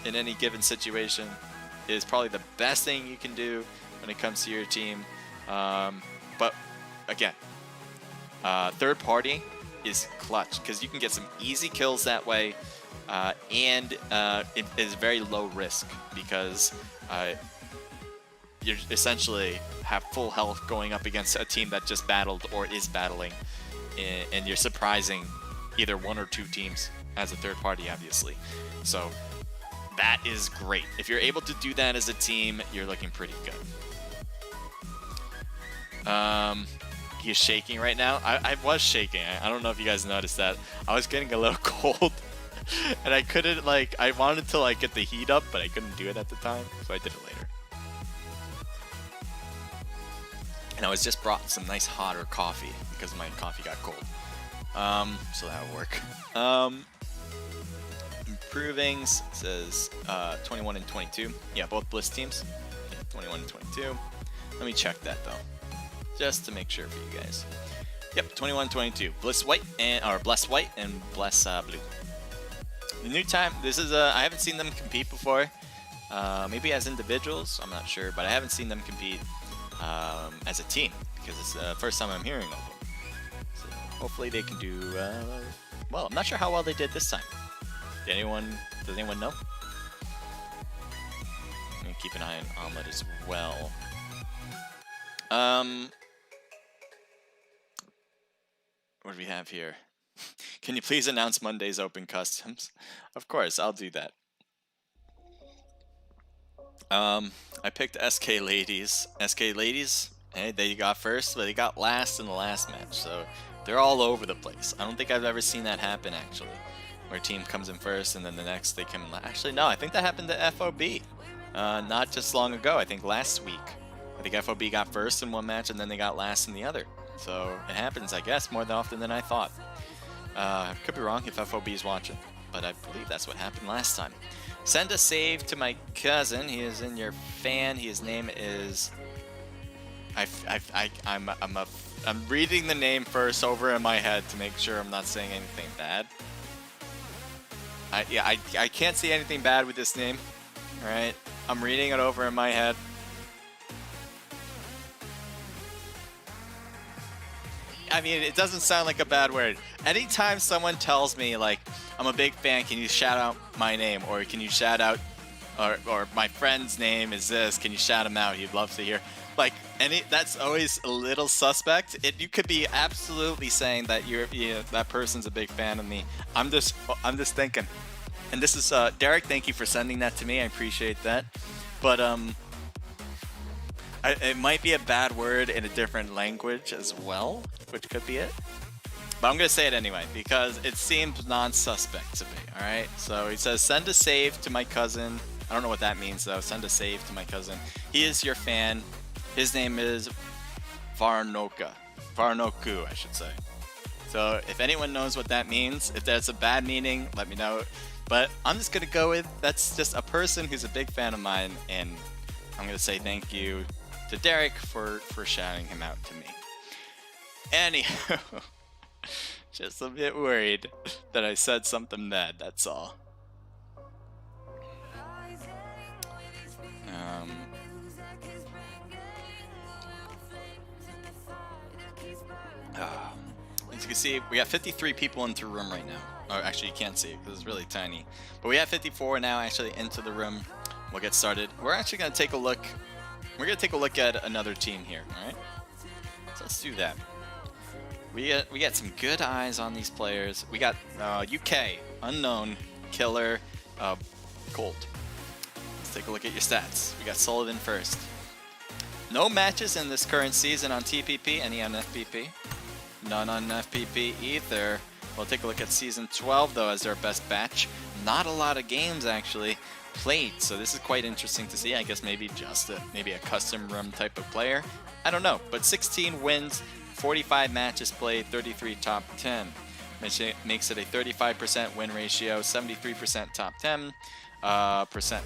in any given situation is probably the best thing you can do when it comes to your team. But again, third party is clutch because you can get some easy kills that way, and it is very low risk because you essentially have full health going up against a team that just battled or is battling, and you're surprising either one or two teams as a third party, obviously. So that is great. If you're able to do that as a team, you're looking pretty good. He's shaking right now. I was shaking. I don't know if you guys noticed that. I was getting a little cold, and I couldn't, like, I wanted to, like, get the heat up, but I couldn't do it at the time, so I did it later. And I was just brought some nice hotter coffee because my coffee got cold. So that'll work. Improvings says 21 and 22. Yeah, both Bliss teams. 21 and 22. Let me check that though, just to make sure for you guys. Yep, 21 22. Bliss White and Bless White and Bless Blue. The new time. This is I haven't seen them compete before. Maybe as individuals, I'm not sure, but I haven't seen them compete as a team because it's the first time I'm hearing of them. So hopefully they can do well. I'm not sure how well they did this time. Does anyone know? I'm gonna keep an eye on Omelet as well. What do we have here? Can you please announce Monday's open customs? Of course, I'll do that. I picked SK Ladies. SK Ladies, hey, they got first, but they got last in the last match, so they're all over the place. I don't think I've ever seen that happen, actually, where a team comes in first and then the next they come in last. Actually, no, I think that happened to FOB not just long ago. I think last week. I think FOB got first in one match and then they got last in the other. So it happens, I guess, more often than I thought. Could be wrong if FOB is watching, but I believe that's what happened last time. Send a save to my cousin. He is in your fan. His name is. I'm reading the name first over in my head to make sure I'm not saying anything bad. I can't see anything bad with this name. All right, I'm reading it over in my head. I mean, it doesn't sound like a bad word. Anytime someone tells me, like, I'm a big fan, can you shout out my name? Or can you shout out, or my friend's name is this, can you shout him out? You'd love to hear. Like, that's always a little suspect. You could be absolutely saying that that person's a big fan of me. I'm just thinking. And this is, Derek, thank you for sending that to me. I appreciate that. But, it might be a bad word in a different language as well, which could be it. But I'm going to say it anyway, because it seems non-suspect to me, alright? So he says, send a save to my cousin. I don't know what that means, though. Send a save to my cousin. He is your fan. His name is Varnoku, I should say. So if anyone knows what that means, if that's a bad meaning, let me know. But I'm just going to go with, that's just a person who's a big fan of mine, and I'm going to say thank you to Derek for shouting him out to me. Anyhow, just a bit worried that I said something bad, that's all. As you can see, we got 53 people into the room right now. Oh, actually, you can't see it because it's really tiny. But we have 54 now actually into the room. We'll get started. We're actually going to take a look. We're going to take a look at another team here, alright? So let's do that. We got some good eyes on these players. We got UK, Unknown, Killer, Cold. Let's take a look at your stats. We got Sullivan first. No matches in this current season on TPP, any on FPP. None on FPP either. We'll take a look at Season 12, though, as their best batch. Not a lot of games, actually, played, so this is quite interesting to see. I guess maybe just maybe a custom room type of player. I don't know, but 16 wins, 45 matches played, 33 top 10. Which makes it a 35% win ratio, 73% top 10. percent.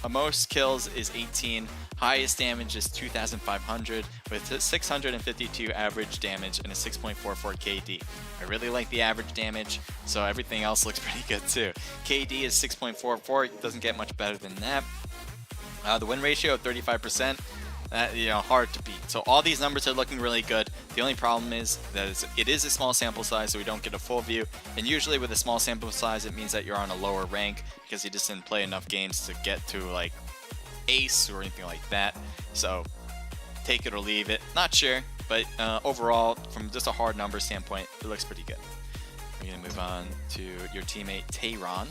Most kills is 18. Highest damage is 2,500 with 652 average damage and a 6.44 KD. I really like the average damage, so everything else looks pretty good too. KD is 6.44. Doesn't get much better than that. The win ratio of 35%. Hard to beat. So all these numbers are looking really good. The only problem is that it is a small sample size, so we don't get a full view. And usually with a small sample size, it means that you're on a lower rank because you just didn't play enough games to get to like ace or anything like that. So take it or leave it. Not sure, but overall, from just a hard number standpoint, it looks pretty good. We're gonna move on to your teammate Tayron.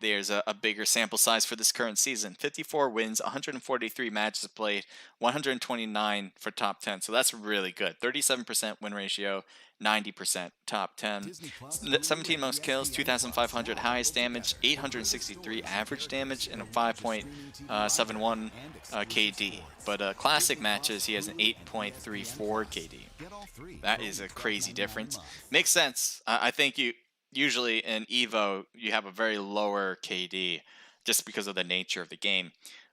There's a bigger sample size for this current season. 54 wins, 143 matches played, 129 for top 10. So that's really good. 37% win ratio, 90% top 10. 17 most kills, 2,500 highest damage, 863 average damage, and a 5.71 KD. But classic matches, he has an 8.34 KD. That is a crazy difference. Makes sense. I think usually in Evo, you have a very lower KD just because of the nature of the game.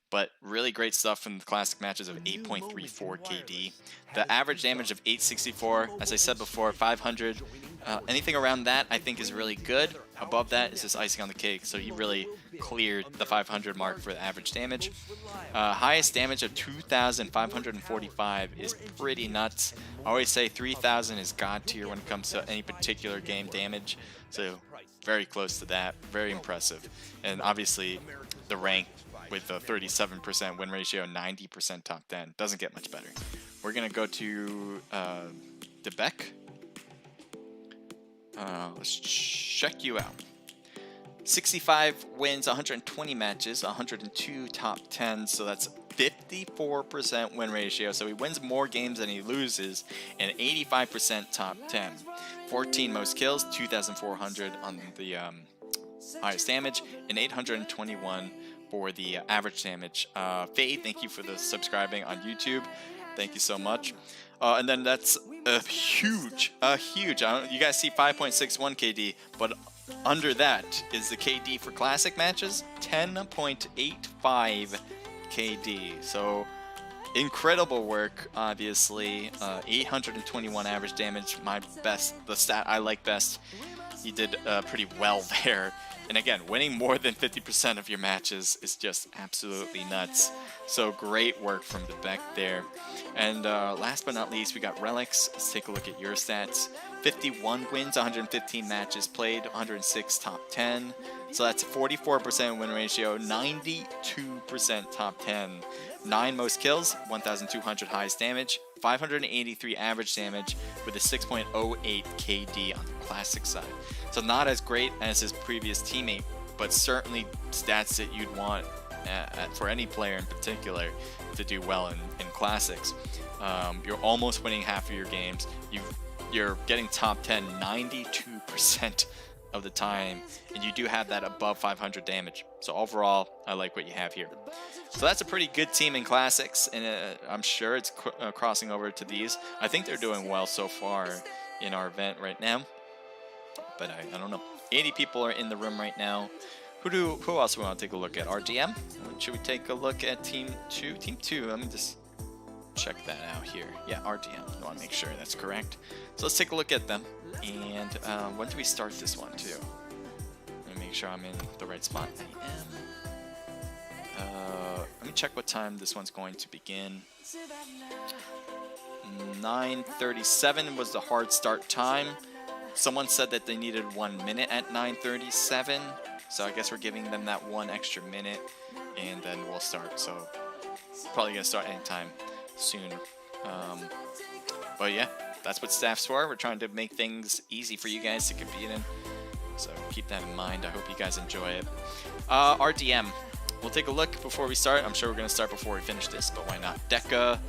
But really great stuff in the classic matches of 8.34 KD. The average damage of 864, as I said before, 500. Anything around that I think is really good. Above that is just icing on the cake, so he really cleared the 500 mark for the average damage. Highest damage of 2,545 is pretty nuts. I always say 3,000 is god tier when it comes to any particular game damage, so very close to that, very impressive. And obviously the rank with a 37% win ratio, 90% top 10, doesn't get much better. We're gonna go to Debek. Let's check you out. 65 wins, 120 matches, 102 top 10, so that's 54% win ratio. So he wins more games than he loses, and 85% top 10. 14 most kills, 2,400 on the highest damage, and 821 for the average damage. Faye, thank you for the subscribing on YouTube. Thank you so much. And then that's a huge, you guys see 5.61 KD, but under that is the KD for classic matches, 10.85 KD. So incredible work, obviously. 821 average damage, my best, the stat I like best. He did pretty well there. And again, winning more than 50% of your matches is just absolutely nuts. So great work from the Beck there. And last but not least, we got Relics. Let's take a look at your stats. 51 wins, 115 matches played, 106 top 10. So that's 44% win ratio, 92% top 10. 9 most kills, 1,200 highest damage, 583 average damage with a 6.08 KD on the classic side. So not as great as his previous teammate, but certainly stats that you'd want for any player in particular to do well in classics. You're almost winning half of your games. You're getting top 10 92% of the time, and you do have that above 500 damage. So overall, I like what you have here. So that's a pretty good team in classics, and I'm sure it's crossing over to these. I think they're doing well so far in our event right now, but I don't know. 80 people are in the room right now. Who else we want to take a look at? RDM? Should we take a look at Team 2? Team 2, let me just check that out here. Yeah, RDM. I want to make sure that's correct. So let's take a look at them. And when do we start this one, too? Let me make sure I'm in the right spot. I am. Let me check what time this one's going to begin. 9:37 was the hard start time. Someone said that they needed 1 minute at 9:37. So I guess we're giving them that 1 extra minute, and then we'll start. So probably gonna start anytime soon. But yeah, that's what staff's for. We're trying to make things easy for you guys to compete in. So keep that in mind. I hope you guys enjoy it. RDM. We'll take a look before we start. I'm sure we're gonna start before we finish this, but why not? Deca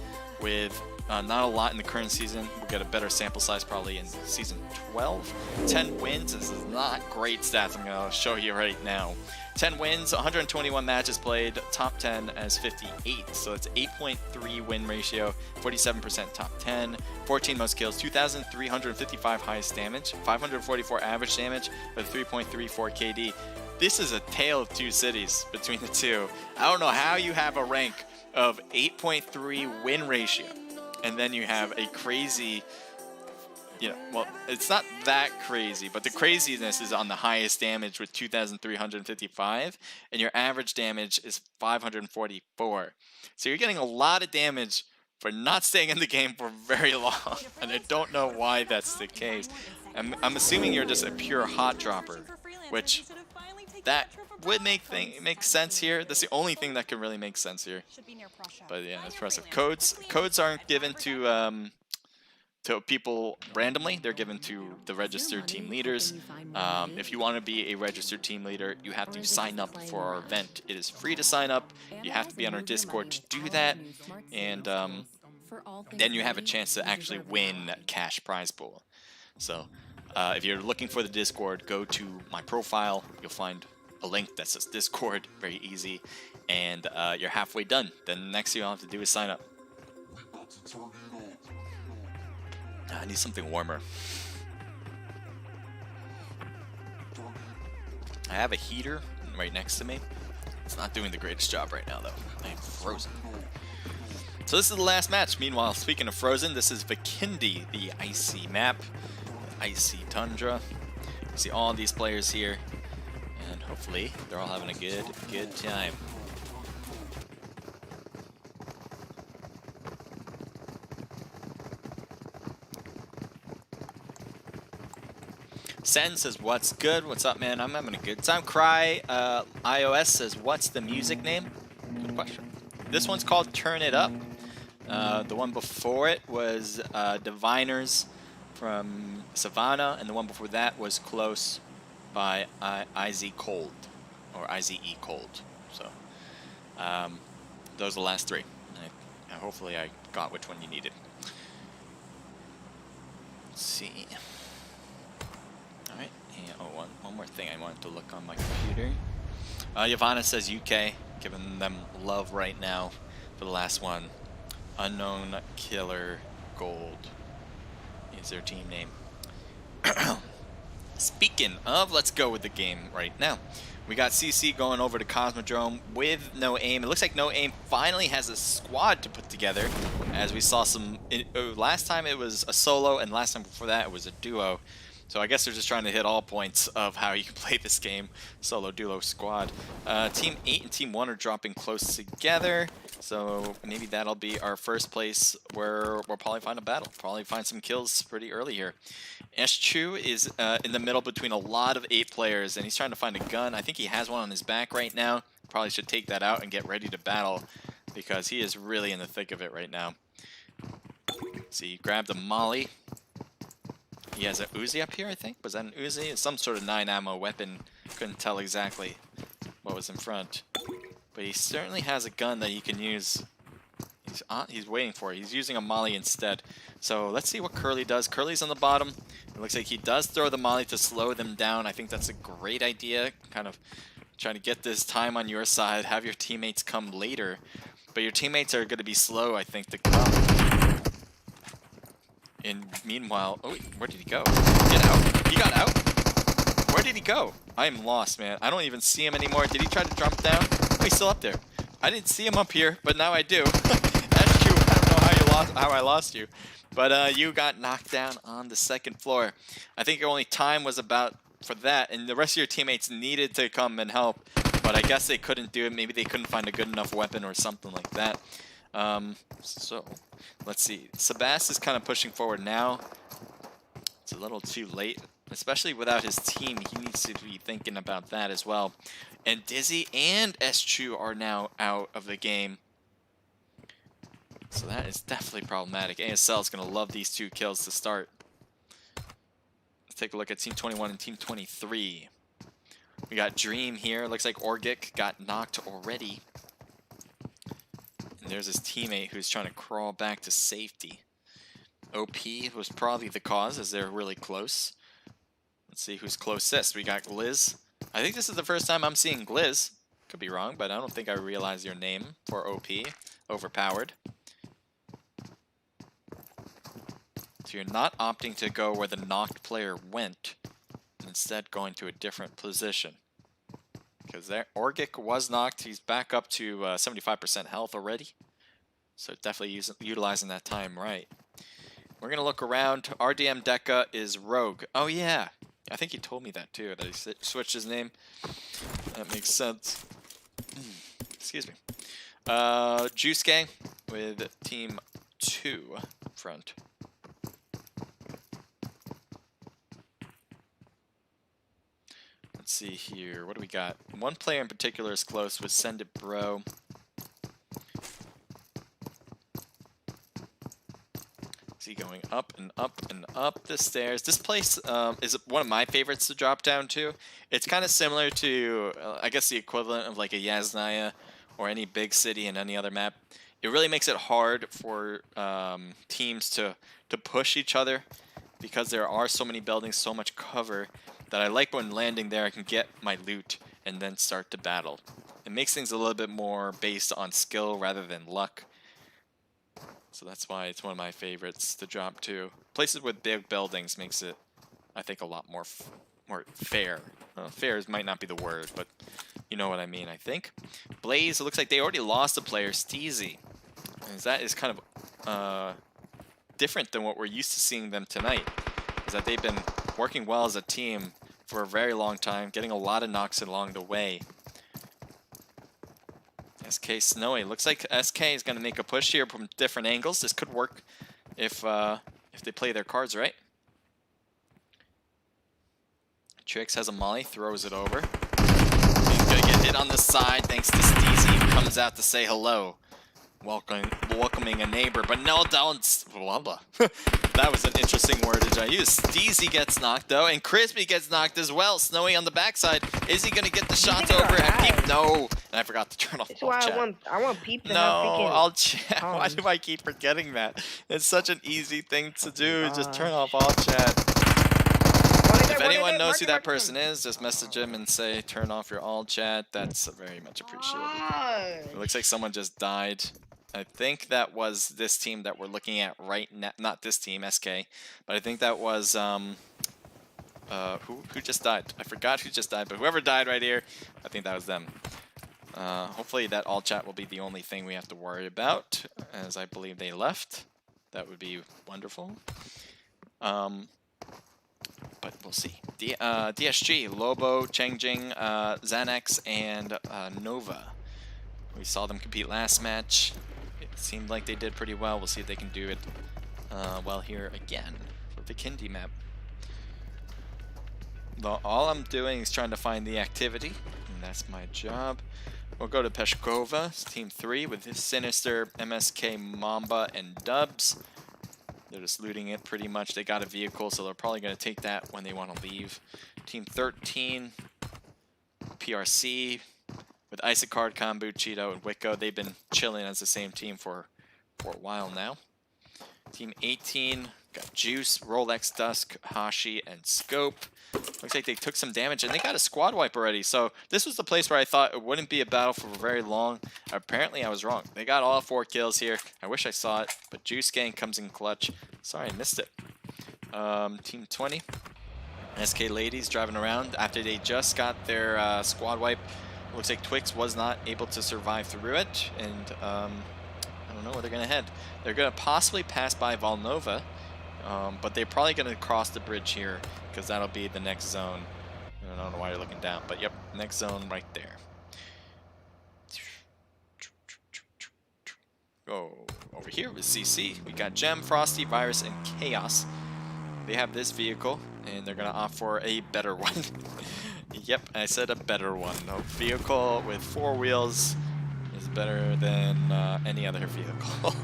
with Not a lot in the current season. We'll get a better sample size probably in season 12. 10 wins. This is not great stats. I'm going to show you right now. 10 wins, 121 matches played, top 10 as 58. So it's 8.3 win ratio, 47% top 10, 14 most kills, 2,355 highest damage, 544 average damage with 3.34 KD. This is a tale of two cities between the two. I don't know how you have a rank of 8.3 win ratio, and then you have a crazy, well, it's not that crazy, but the craziness is on the highest damage with 2,355, and your average damage is 544. So you're getting a lot of damage for not staying in the game for very long, and I don't know why that's the case. I'm assuming you're just a pure hot dropper, which that would make sense here. That's the only thing that can really make sense here. But yeah, it's impressive. Codes aren't given to people randomly. They're given to the registered team leaders. If you want to be a registered team leader, you have to sign up for our event. It is free to sign up. You have to be on our Discord to do that, and then you have a chance to actually win cash prize pool. So if you're looking for the Discord, go to my profile. You'll find a link that says Discord. Very easy, and you're halfway done. Then the next thing you'll have to do is sign up. I need something warmer. I have a heater right next to me. It's not doing the greatest job right now, though. I am frozen. So this is the last match. Meanwhile, speaking of frozen, this is Vikindi, the icy map, the icy tundra. You see all these players here, and hopefully they're all having a good time. Sen says, what's good? What's up, man? I'm having a good time. Cry iOS says, what's the music name? Good question. This one's called Turn It Up. The one before it was Diviners from Savannah, and the one before that was Close by IZ Cold, or IZE Cold. So those are the last three. And hopefully I got which one you needed. Let's see. Alright, and one more thing I wanted to look on my computer. Yavanna says UK, giving them love right now for the last one. Unknown Killer Gold is their team name. Speaking of, let's go with the game right now. We got CC going over to Cosmodrome with No Aim. It looks like No Aim finally has a squad to put together, as we saw some. Last time it was a solo, and last time before that it was a duo. So I guess they're just trying to hit all points of how you can play this game, solo, duo, squad. Team 8 and Team 1 are dropping close together, so maybe that'll be our first place where we'll probably find a battle, probably find some kills pretty early here. Chu is in the middle between a lot of 8 players, and he's trying to find a gun. I think he has one on his back right now. Probably should take that out and get ready to battle, because he is really in the thick of it right now. See, he grabbed a molly. He has an Uzi up here, I think. Was that an Uzi? It's some sort of 9 ammo weapon. Couldn't tell exactly what was in front. But he certainly has a gun that he can use. He's waiting for it. He's using a molly instead. So let's see what Curly does. Curly's on the bottom. It looks like he does throw the molly to slow them down. I think that's a great idea. Kind of trying to get this time on your side. Have your teammates come later. But your teammates are going to be slow, I think, to come. And meanwhile, oh, where did he go? Get out. He got out? Where did he go? I am lost, man. I don't even see him anymore. Did he try to jump down? Oh, he's still up there. I didn't see him up here, but now I do. That's true. I don't know how I lost you. But you got knocked down on the second floor. I think your only time was about for that, and the rest of your teammates needed to come and help, but I guess they couldn't do it. Maybe they couldn't find a good enough weapon or something like that. So let's see. Sebas is kind of pushing forward now. It's a little too late, especially without his team. He needs to be thinking about that as well. And Dizzy and Eschew are now out of the game. So that is definitely problematic. ASL is going to love these 2 kills to start. Let's take a look at Team 21 and Team 23. We got Dream here. Looks like Orgic got knocked already. And there's his teammate who's trying to crawl back to safety. OP was probably the cause, as they're really close. Let's see who's closest. We got Gliz. I think this is the first time I'm seeing Gliz. Could be wrong, but I don't think I realized your name for OP. Overpowered. So you're not opting to go where the knocked player went, instead going to a different position. Because there, Orgic was knocked. He's back up to 75% health already. So definitely utilizing that time right. We're going to look around. RDM Deca is Rogue. Oh, yeah. I think he told me that, too, that he switched his name. That makes sense. Excuse me. Juice Gang with Team 2 up front. Let's see here. What do we got? One player in particular is close with Send It Bro. See, going up and up and up the stairs. This place is one of my favorites to drop down to. It's kind of similar to, I guess, the equivalent of like a Yasnaya or any big city in any other map. It really makes it hard for teams to push each other because there are so many buildings, so much cover, that I like when landing there I can get my loot and then start to battle. It makes things a little bit more based on skill rather than luck. So that's why it's one of my favorites to drop to. Places with big buildings makes it, I think, a lot more fair. Fair might not be the word, but you know what I mean, I think. Blaze, it looks like they already lost a player, Steezy. And that is kind of different than what we're used to seeing them tonight. Is that they've been working well as a team for a very long time, getting a lot of knocks along the way. SK Snowy. Looks like SK is going to make a push here from different angles. This could work if they play their cards right. Trix has a molly, throws it over. He's going to get hit on the side thanks to Steezy, who comes out to say hello. Welcoming a neighbor, but no, don't. Blah, blah. That was an interesting wordage I used. Steezy gets knocked though, and Crispy gets knocked as well. Snowy on the backside. Is he gonna get the shots over? And Peep, no. And I forgot to turn off That's all why chat. I want Peep to no, have freaking all chat. Why do I keep forgetting that? It's such an easy thing to do. Just turn off all chat. If anyone knows who that person is, just message him and say turn off your all chat. That's very much appreciated. It looks like someone just died. I think that was this team that we're looking at right now. Not this team, SK, but I think that was who just died. I forgot who just died, but whoever died right here, I think that was them. Hopefully that all chat will be the only thing we have to worry about, as I believe they left. That would be wonderful. But we'll see. DSG, Lobo, Chengjing, Xanax, and Nova. We saw them compete last match. It seemed like they did pretty well. We'll see if they can do it well here again for the Kindy map. All I'm doing is trying to find the activity, and that's my job. We'll go to Peshkova, it's Team 3, with his Sinister, MSK, Mamba, and Dubs. They're just looting it pretty much. They got a vehicle, so they're probably going to take that when they want to leave. Team 13, PRC, with Isocard, Kambu, Cheeto, and Wicco. They've been chilling as the same team for a while now. Team 18, got Juice, Rolex, Dusk, Hashi, and Scope. Looks like they took some damage, and they got a squad wipe already. So this was the place where I thought it wouldn't be a battle for very long. Apparently, I was wrong. They got all 4 kills here. I wish I saw it, but Juice Gang comes in clutch. Sorry, I missed it. Team 20, SK Ladies driving around after they just got their squad wipe. Looks like Twix was not able to survive through it, and I don't know where they're going to head. They're going to possibly pass by Volnova, but they're probably going to cross the bridge here, because that'll be the next zone. I don't know why you're looking down, but yep, next zone right there. Go over here with CC. We got Gem, Frosty, Virus, and Chaos. They have this vehicle, and they're going to opt for a better one. Yep, I said a better one. A vehicle with 4 wheels is better than any other vehicle.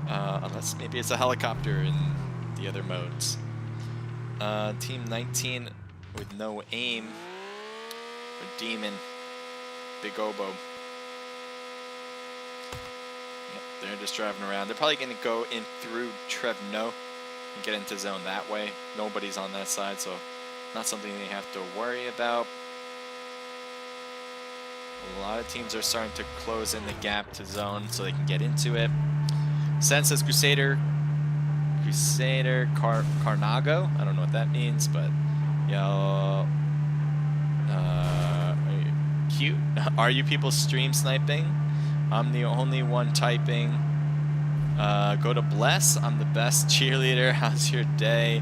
Unless maybe it's a helicopter in the other modes. Team 19 with no aim. Or Demon. Big Obo. They're just driving around. They're probably going to go in through Trevno and get into zone that way. Nobody's on that side, so not something they have to worry about. A lot of teams are starting to close in the gap to zone so they can get into it. Sen says Crusader Carnago. I don't know what that means, but yo, cute. Are you people stream sniping? I'm the only one typing. Go to Bless. I'm the best cheerleader. How's your day?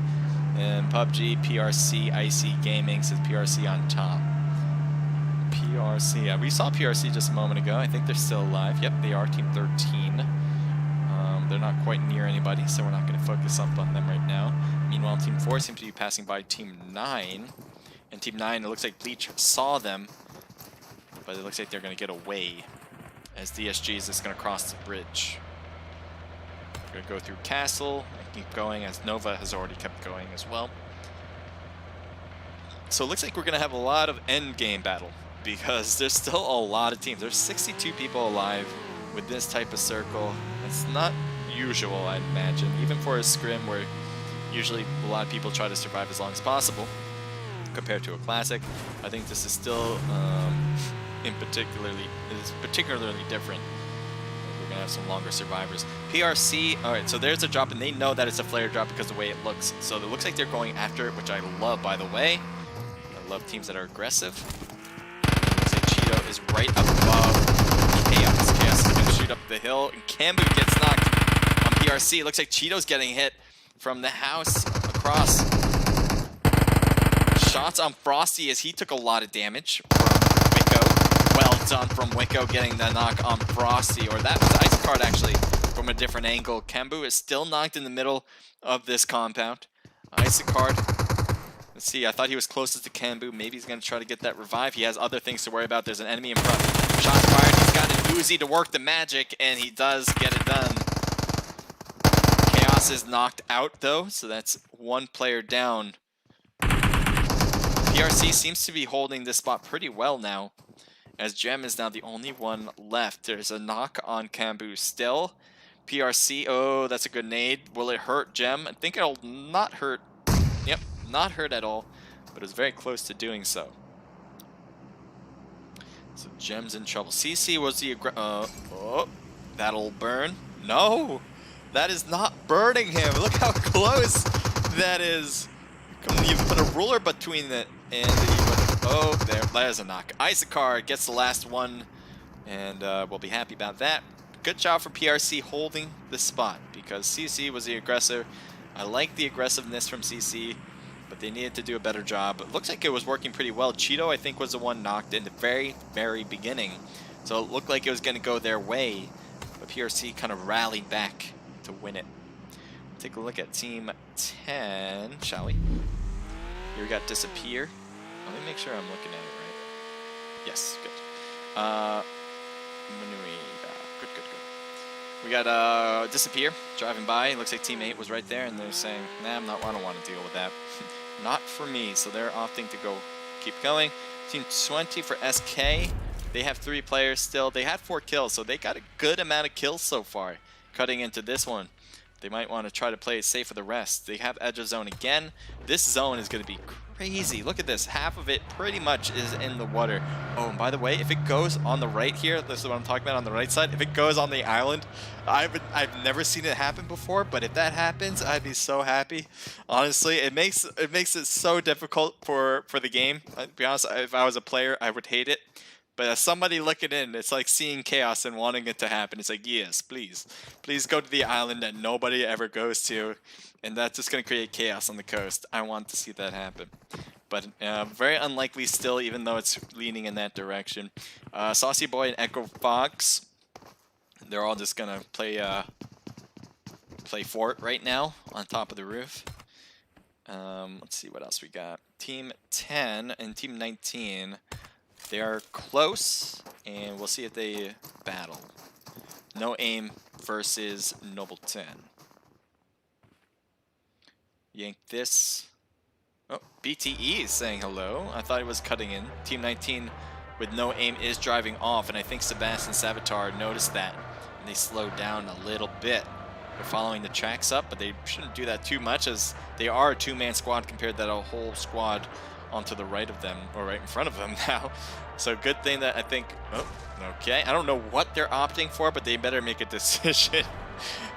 And PUBG, PRC, Icy Gaming says PRC on top. PRC. Yeah, we saw PRC just a moment ago. I think they're still alive. Yep, they are Team 13. They're not quite near anybody, so we're not going to focus up on them right now. Meanwhile, Team 4 seems to be passing by Team 9. And Team 9, it looks like Bleach saw them, but it looks like they're going to get away as DSG is just going to cross the bridge. We're going to go through Castle and keep going as Nova has already kept going as well. So it looks like we're going to have a lot of end game battle because there's still a lot of teams. There's 62 people alive with this type of circle. It's not usual, I'd imagine, even for a scrim where usually a lot of people try to survive as long as possible compared to a classic. I think this is still particularly different. We're gonna have some longer survivors. PRC, all right, so there's a drop and they know that it's a flare drop because of the way it looks. So it looks like they're going after it, which I love, by the way. I love teams that are aggressive. Looks like Cheeto is right above Chaos. Chaos is gonna shoot up the hill and Kambu gets knocked on PRC. It looks like Cheeto's getting hit from the house across. Shots on Frosty as he took a lot of damage from Wicco. Well done from Wicco getting the knock on Frosty, or that was Ice Card actually from a different angle. Kambu is still knocked in the middle of this compound. Ice Card, let's see, I thought he was closest to Kambu. Maybe he's going to try to get that revive. He has other things to worry about. There's an enemy in front. Shots fired. He's got an Uzi to work the magic, and he does get it done. Chaos is knocked out though, so that's one player down. PRC seems to be holding this spot pretty well now, as Gem is now the only one left. There's a knock on Kambu still. PRC, oh, that's a good nade. Will it hurt Gem? I think it'll not hurt. Yep, not hurt at all, but it's very close to doing so. So Gem's in trouble. CC was the oh, that'll burn. No, that is not burning him. Look how close that is. You put a ruler between it and oh, there's a knock. Isaacar gets the last one, and we'll be happy about that. Good job for PRC holding the spot because CC was the aggressor. I like the aggressiveness from CC, but they needed to do a better job. It looks like it was working pretty well. Cheeto, I think, was the one knocked in the very beginning, so it looked like it was going to go their way, but PRC kind of rallied back to win it. Take a look at Team 10, shall we? Here we got Disappear. Let me make sure I'm looking at it right. Yes, good. Good. We got Disappear driving by. It looks like Team 8 was right there, and they're saying, nah, I don't want to deal with that. Not for me, so they're opting to keep going. Team 20 for SK. They have 3 players still. They had 4 kills, so they got a good amount of kills so far. Cutting into this one. They might want to try to play it safe for the rest. They have edge of zone again. This zone is going to be crazy. Look at this. Half of it pretty much is in the water. Oh, and by the way, if it goes on the right here, this is what I'm talking about on the right side. If it goes on the island, I've never seen it happen before, but if that happens, I'd be so happy. Honestly, it makes it so difficult for the game. To be honest, if I was a player, I would hate it. But as somebody looking in, it's like seeing chaos and wanting it to happen. It's like, yes, please. Please go to the island that nobody ever goes to. And that's just going to create chaos on the coast. I want to see that happen. But very unlikely still, even though it's leaning in that direction. Saucy Boy and Echo Fox, they're all just going to play fort right now on top of the roof. Let's see what else we got. Team 10 and Team 19. They are close, and we'll see if they battle. No Aim versus Noble 10. Yank this. Oh, BTE is saying hello. I thought he was cutting in. Team 19 with No Aim is driving off, and I think Sebastian Savitar noticed that. and they slow down a little bit. They're following the tracks up, but they shouldn't do that too much as they are a two-man squad compared to a whole squad onto the right of them, or right in front of them now. So good thing that I think, oh, okay. I don't know what they're opting for, but they better make a decision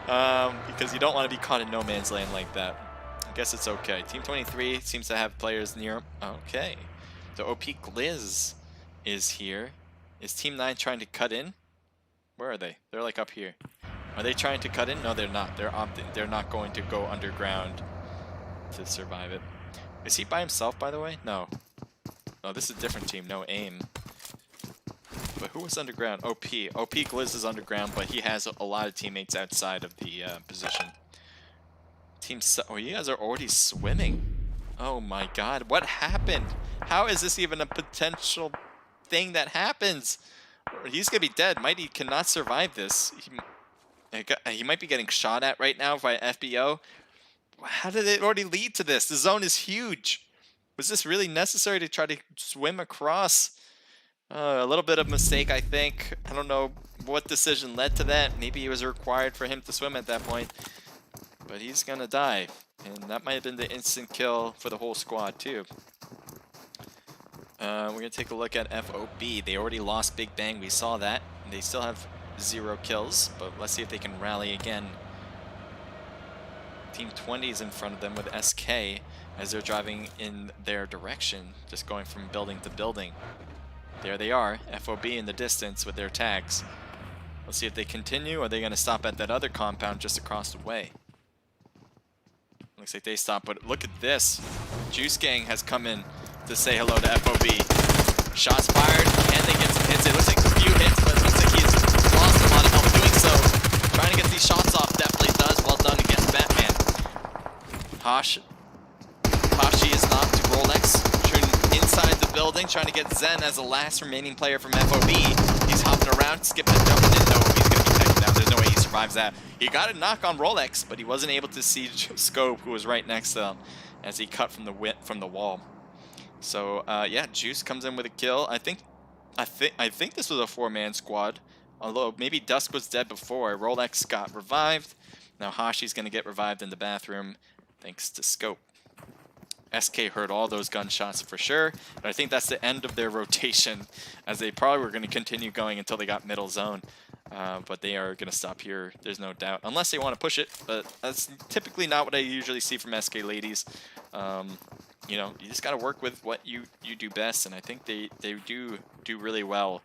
because you don't want to be caught in no man's land like that. I guess it's okay. Team 23 seems to have players near. Okay. The OP Gliz is here. Is Team 9 trying to cut in? Where are they? They're like up here. Are they trying to cut in? No, they're not. They're opting. They're not going to go underground to survive it. Is he by himself, by the way? No. Oh, this is a different team. No aim. But who was underground? OP. OP Gliz is underground, but he has a lot of teammates outside of the position. Oh, you guys are already swimming. Oh my god. What happened? How is this even a potential thing that happens? He's going to be dead. Mighty cannot survive this. He might be getting shot at right now by FBO. How did it already lead to this? The zone is huge. Was this really necessary to try to swim across? A little bit of mistake, I think. I don't know what decision led to that. Maybe it was required for him to swim at that point. But he's going to die. And that might have been the instant kill for the whole squad, too. We're going to take a look at FOB. They already lost Big Bang. We saw that. They still have 0 kills, but let's see if they can rally again. Team 20 is in front of them with SK as they're driving in their direction, just going from building to building. There they are, FOB in the distance with their tags. Let's see if they continue, or are they going to stop at that other compound just across the way? Looks like they stopped, but look at this. Juice Gang has come in to say hello to FOB. Shots fired. Can they get some hits? It looks like a few hits, but it looks like he's lost a lot of health doing so. Trying to get these shots off definitely does. Well done against Batman. Hashi is knocked to Rolex. Inside the building, trying to get Zen as the last remaining player from FOB. He's hopping around, skipping and jumping in. No, he's going to be taken down. There's no way he survives that. He got a knock on Rolex, but he wasn't able to see Scope, who was right next to him, as he cut from the wall. So yeah, Juice comes in with a kill. I think this was a 4-man squad, although maybe Dusk was dead before. Rolex got revived. Now Hashi's going to get revived in the bathroom thanks to Scope. SK heard all those gunshots for sure, but I think that's the end of their rotation, as they probably were going to continue going until they got middle zone. But they are going to stop here, there's no doubt, unless they want to push it, but that's typically not what I usually see from SK ladies. You know, you just got to work with what you do best, and I think they do really well,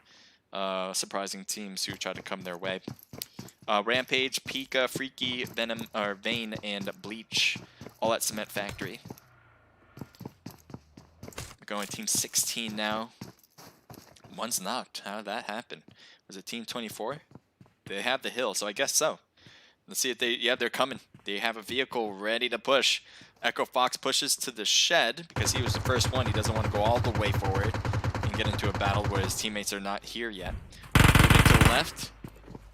surprising teams who try to come their way. Rampage, Pika, Freaky, Venom, or Vayne, and Bleach, all at Cement Factory. We're going Team 16 now. One's knocked. How did that happen? Was it Team 24? They have the hill, so I guess so. Let's see if they... Yeah, they're coming. They have a vehicle ready to push. Echo Fox pushes to the shed because he was the first one. He doesn't want to go all the way forward and get into a battle where his teammates are not here yet. Moving to the left.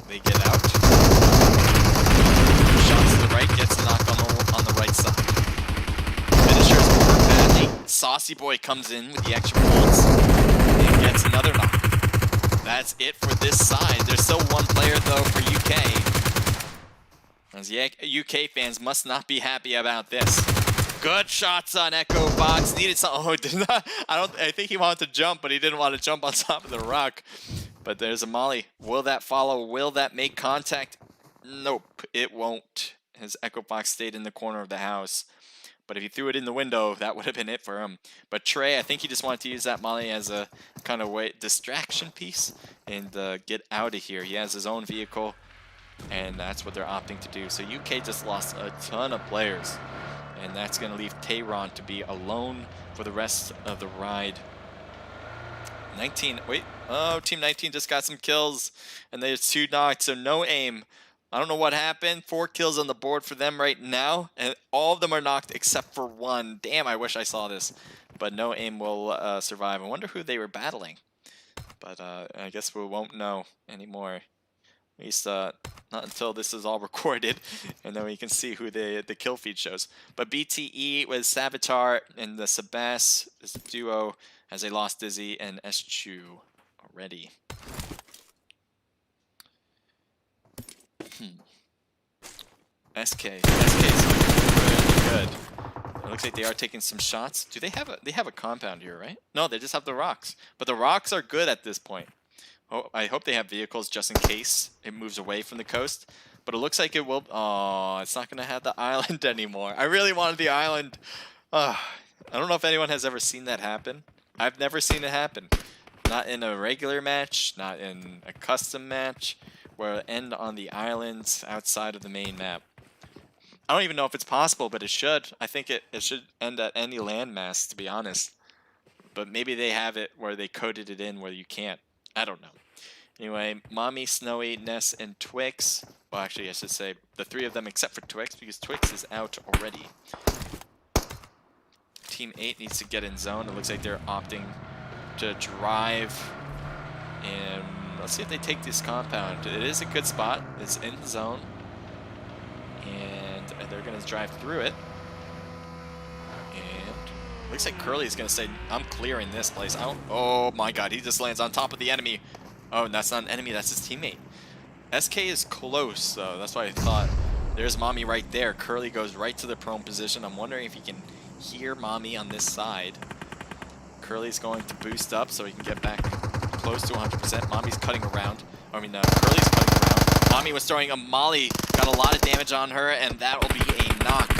They get out. Shots to the right. Gets a knock on the right side. Finishers work badly. Saucy Boy comes in with the extra bullets and gets another knock. That's it for this side. There's still one player, though, for UK. As UK fans must not be happy about this. Good shots on Echo Fox. Needed some. Oh, did not. I think he wanted to jump, but he didn't want to jump on top of the rock. But there's a molly. Will that follow? Will that make contact? Nope, it won't. As Echo Fox stayed in the corner of the house. But if he threw it in the window, that would have been it for him. But Trey, I think he just wanted to use that molly as a kind of distraction piece and get out of here. He has his own vehicle, and that's what they're opting to do. So UK just lost a ton of players, and that's going to leave Tehran to be alone for the rest of the ride. 19, wait, oh, Team 19 just got some kills, and there's 2 knocked, so no aim. I don't know what happened. 4 kills on the board for them right now, and all of them are knocked except for 1. Damn, I wish I saw this. But no aim will survive. I wonder who they were battling. But I guess we won't know anymore. At least not until this is all recorded, and then we can see who the kill feed shows. But BTE with Savitar and the Sebas is the duo, as they lost Dizzy and Eschew already. SK's really good. It looks like they are taking some shots. Do they have a compound here, right? No, they just have the rocks. But the rocks are good at this point. Oh, I hope they have vehicles just in case it moves away from the coast. But it looks like it will. Oh, it's not going to have the island anymore. I really wanted the island. I don't know if anyone has ever seen that happen. I've never seen it happen. Not in a regular match, not in a custom match, where it end on the islands outside of the main map. I don't even know if it's possible, but it should. I think it should end at any landmass, to be honest. But maybe they have it where they coded it in where you can't. I don't know. Anyway, Mommy, Snowy, Ness, and Twix. Well, actually, I should say the three of them except for Twix, because Twix is out already. Team 8 needs to get in zone. It looks like they're opting to drive. And let's see if they take this compound. It is a good spot. It's in the zone. And they're going to drive through it. And looks like Curly is going to say, I'm clearing this place. Oh my god, he just lands on top of the enemy. Oh, that's not an enemy, that's his teammate. SK is close, though. That's why I thought. There's Mommy right there. Curly goes right to the prone position. I'm wondering if he can hear Mommy on this side. Curly's going to boost up so he can get back close to 100%. Mommy's cutting around. Curly's cutting around. Mommy was throwing a molly. Got a lot of damage on her, and that will be a knock.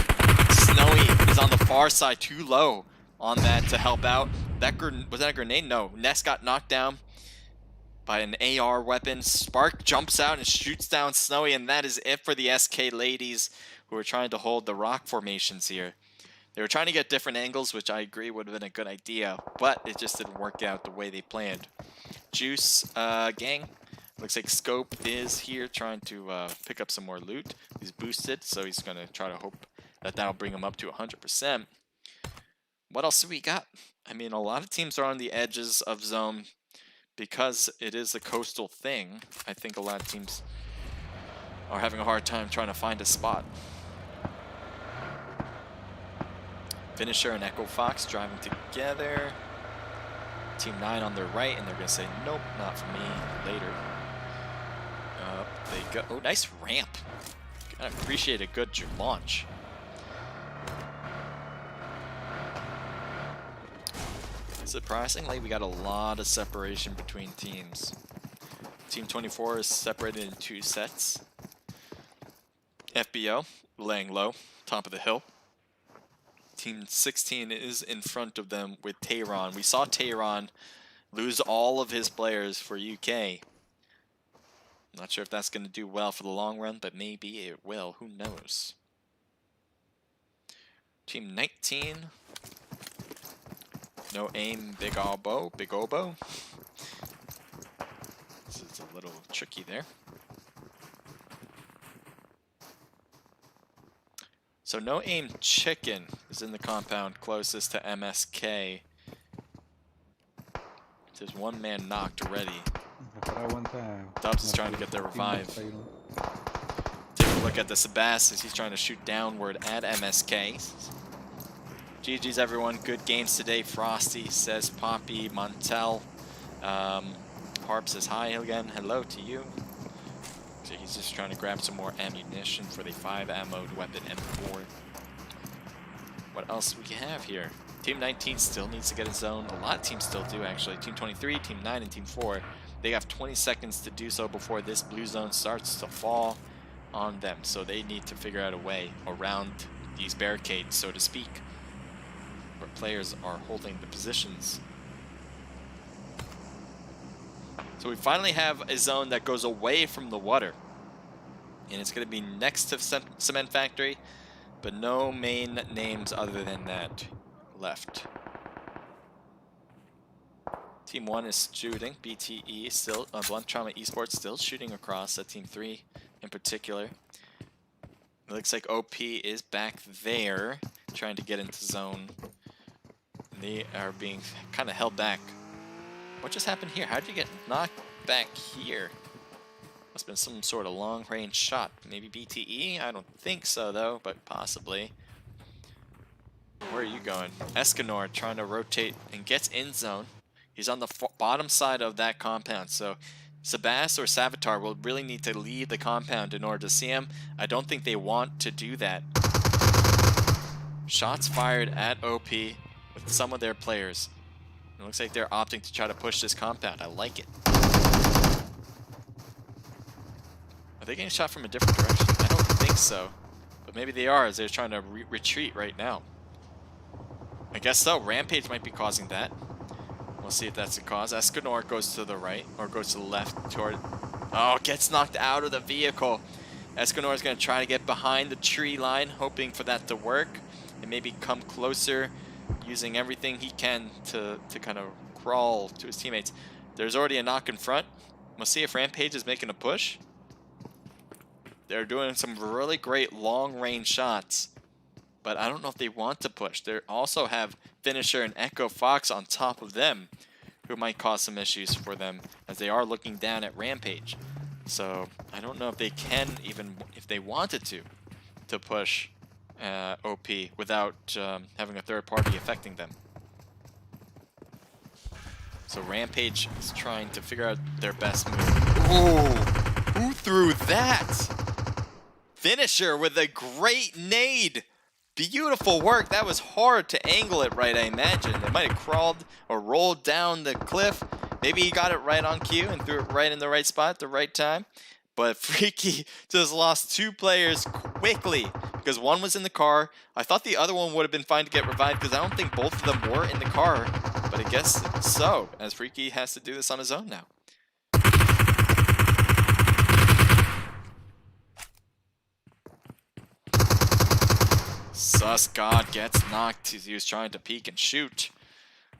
Snowy is on the far side, too low on that to help out. Was that a grenade? No. Ness got knocked down by an AR weapon. Spark jumps out and shoots down Snowy, and that is it for the SK ladies who are trying to hold the rock formations here. They were trying to get different angles, which I agree would have been a good idea, but it just didn't work out the way they planned. Juice gang. Looks like Scope is here trying to pick up some more loot. He's boosted, so he's going to try to hope that that'll bring him up to 100%. What else do we got? I mean, a lot of teams are on the edges of zone because it is a coastal thing. I think a lot of teams are having a hard time trying to find a spot. Finisher and Echo Fox driving together. Team 9 on their right, and they're going to say, nope, not for me, later. Up they go. Oh, nice ramp. I appreciate a good launch. Surprisingly, we got a lot of separation between teams. Team 24 is separated in 2 sets. FBO, laying low, top of the hill. Team 16 is in front of them with Tehran. We saw Tehran lose all of his players for UK. Not sure if that's going to do well for the long run, but maybe it will. Who knows? Team 19. No aim, big oboe. This is a little tricky there. So no aim chicken is in the compound closest to MSK. There's one man knocked already. Dubs is trying to get their revive. Take a look at the Sebas as he's trying to shoot downward at MSK. GG's everyone, good games today. Frosty says Poppy, Montel. Harp says hi again, hello to you. So he's just trying to grab some more ammunition for the 5 ammoed weapon M4. What else do we have here? Team 19 still needs to get in zone. A lot of teams still do actually. Team 23, Team 9, and Team 4. They have 20 seconds to do so before this blue zone starts to fall on them. So they need to figure out a way around these barricades, so to speak, where players are holding the positions. So we finally have a zone that goes away from the water. And it's going to be next to Cement Factory, but no main names other than that left. Team 1 is shooting. BTE still, Blunt Trauma Esports still shooting across at Team 3 in particular. It looks like OP is back there, trying to get into zone. They are being kind of held back. What just happened here? How did you get knocked back here? Must have been some sort of long-range shot. Maybe BTE? I don't think so, though, but possibly. Where are you going? Escanor trying to rotate and gets in zone. He's on the bottom side of that compound, so Sebas or Savitar will really need to leave the compound in order to see him. I don't think they want to do that. Shots fired at OP with some of their players. It looks like they're opting to try to push this compound. I like it. Are they getting shot from a different direction? I don't think so. But maybe they are, as they're trying to retreat right now. I guess so. Rampage might be causing that. We'll see if that's the cause. Escanor goes to the right, or goes to the left toward... Oh, gets knocked out of the vehicle. Escanor is going to try to get behind the tree line, hoping for that to work. And maybe come closer, using everything he can to kind of crawl to his teammates. There's already a knock in front. We'll see if Rampage is making a push. They're doing some really great long-range shots. But I don't know if they want to push. They also have Finisher and Echo Fox on top of them, who might cause some issues for them, as they are looking down at Rampage. So I don't know if they can, even if they wanted to push OP without having a third party affecting them. So Rampage is trying to figure out their best move. Ooh, who threw that? Finisher with a great nade. Beautiful work. That was hard to angle it right, I imagine. They might have crawled or rolled down the cliff. Maybe he got it right on cue and threw it right in the right spot at the right time. But Freaky just lost 2 players quickly because one was in the car. I thought the other one would have been fine to get revived because I don't think both of them were in the car. But I guess so, as Freaky has to do this on his own now. Sus God gets knocked. He was trying to peek and shoot.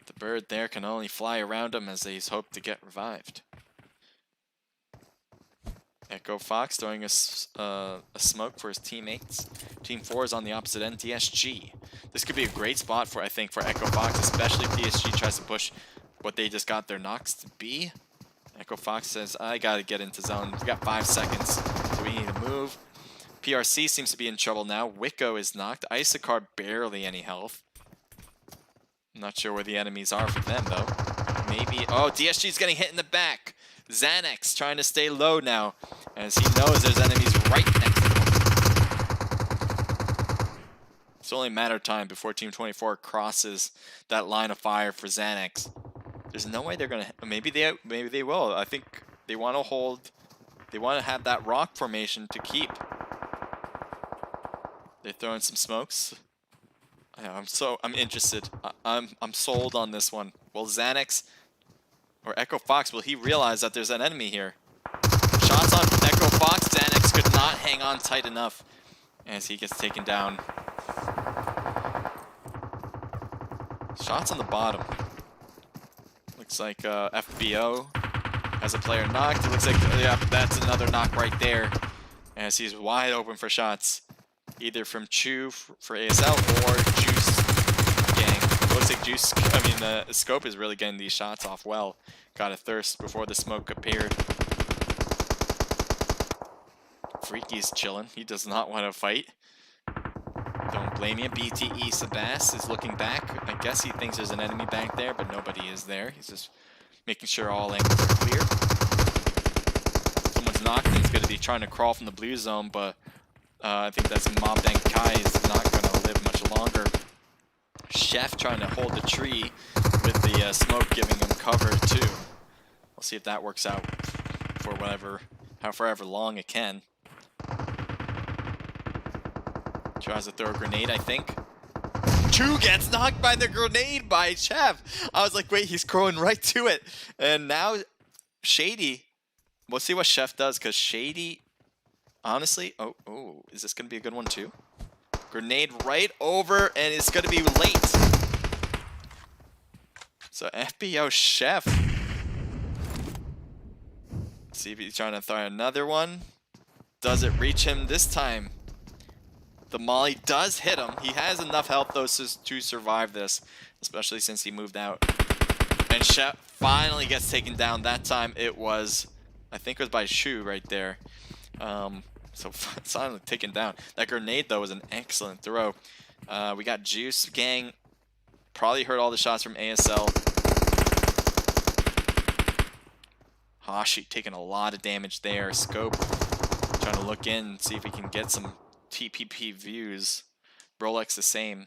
The bird there can only fly around him as he's hoped to get revived. Echo Fox throwing a smoke for his teammates. Team 4 is on the opposite end, DSG. This could be a great spot for, I think, for Echo Fox, especially if DSG tries to push what they just got their knocks to be. Echo Fox says, I gotta get into zone. We've got 5 seconds, so we need to move. PRC seems to be in trouble now. Wicco is knocked. Isocar barely any health. I'm not sure where the enemies are for them, though. Maybe... Oh, DSG's getting hit in the back. Xanax trying to stay low now, as he knows there's enemies right next to him. It's only a matter of time before Team 24 crosses that line of fire for Xanax. There's no way they're gonna... Maybe they will. I think they want to hold... They want to have that rock formation to keep. They're throwing some smokes. I'm interested. I'm sold on this one. Will Xanax or Echo Fox, will he realize that there's an enemy here? Shots on Echo Fox. Xanax could not hang on tight enough as he gets taken down. Shots on the bottom. Looks like FBO has a player knocked. It looks like, yeah, that's another knock right there, as he's wide open for shots. Either from Chu for ASL or Juice Gang. It looks like Juice, Scope is really getting these shots off well. Got a thirst before the smoke appeared. Freaky's chilling. He does not want to fight. Don't blame you. BTE Sebas is looking back. I guess he thinks there's an enemy back there, but nobody is there. He's just making sure all angles are clear. Someone's knocked and he's going to be trying to crawl from the blue zone, but I think that's Mobdang Kai is not going to live much longer. Chef trying to hold the tree with the smoke giving him cover too. We'll see if that works out for however long it can. Tries to throw a grenade, I think. Chu gets knocked by the grenade by Chef. I was like, wait, he's going right to it. And now Shady. We'll see what Chef does, because Shady... Honestly, oh, is this going to be a good one too? Grenade right over, and it's going to be late. So FBO Chef. Let's see if he's trying to throw another one. Does it reach him this time? The molly does hit him. He has enough health though to survive this, especially since he moved out. And Chef finally gets taken down. That time it was, I think it was by Shu right there. So finally taken down. That grenade though was an excellent throw. We got Juice Gang. Probably heard all the shots from ASL. Hashi taking a lot of damage there. Scope trying to look in and see if he can get some TPP views. Rolex the same.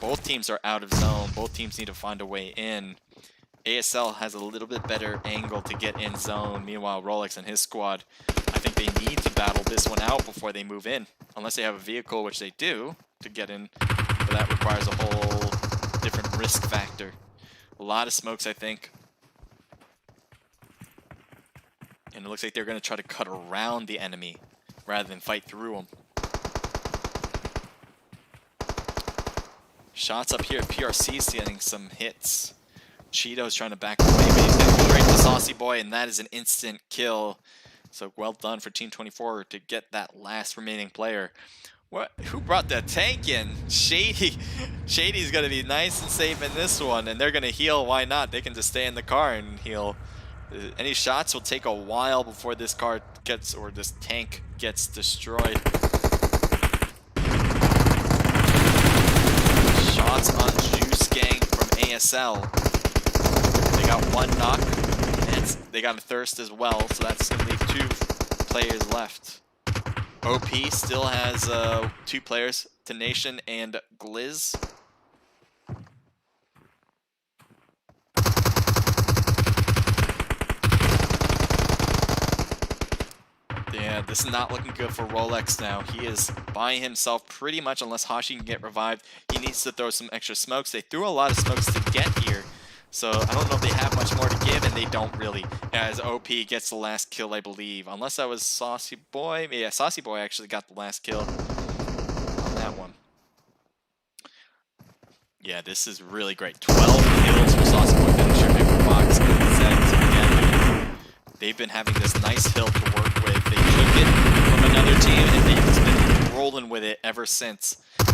Both teams are out of zone. Both teams need to find a way in. ASL has a little bit better angle to get in zone. Meanwhile, Rolex and his squad, I think they need to battle this one out before they move in. Unless they have a vehicle, which they do, to get in. But that requires a whole different risk factor. A lot of smokes, I think. And it looks like they're going to try to cut around the enemy rather than fight through them. Shots up here. PRC's getting some hits. Cheeto's trying to back away, but he's going to go right to Saucy Boy, and that is an instant kill. So well done for Team 24 to get that last remaining player. What? Who brought that tank in? Shady. Shady's going to be nice and safe in this one, and they're going to heal. Why not? They can just stay in the car and heal. Any shots will take a while before this car gets, or this tank gets destroyed. Shots on Juice Gang from ASL. They got one knock, and they got a thirst as well, so that's going to leave 2 players left. OP still has 2 players, Tenation and Glizz. Yeah, this is not looking good for Rolex now. He is by himself pretty much, unless Hashi can get revived. He needs to throw some extra smokes. They threw a lot of smokes to get here, so I don't know if they have much more to give, and they don't really. As OP gets the last kill, I believe. Unless that was Saucy Boy. Yeah, Saucy Boy actually got the last kill on that one. Yeah, this is really great. 12 kills for Saucy Boy, finisher, Fox, and Zed together. They've been having this nice hill to work with. They took it from another team, and they've just been rolling with it ever since. You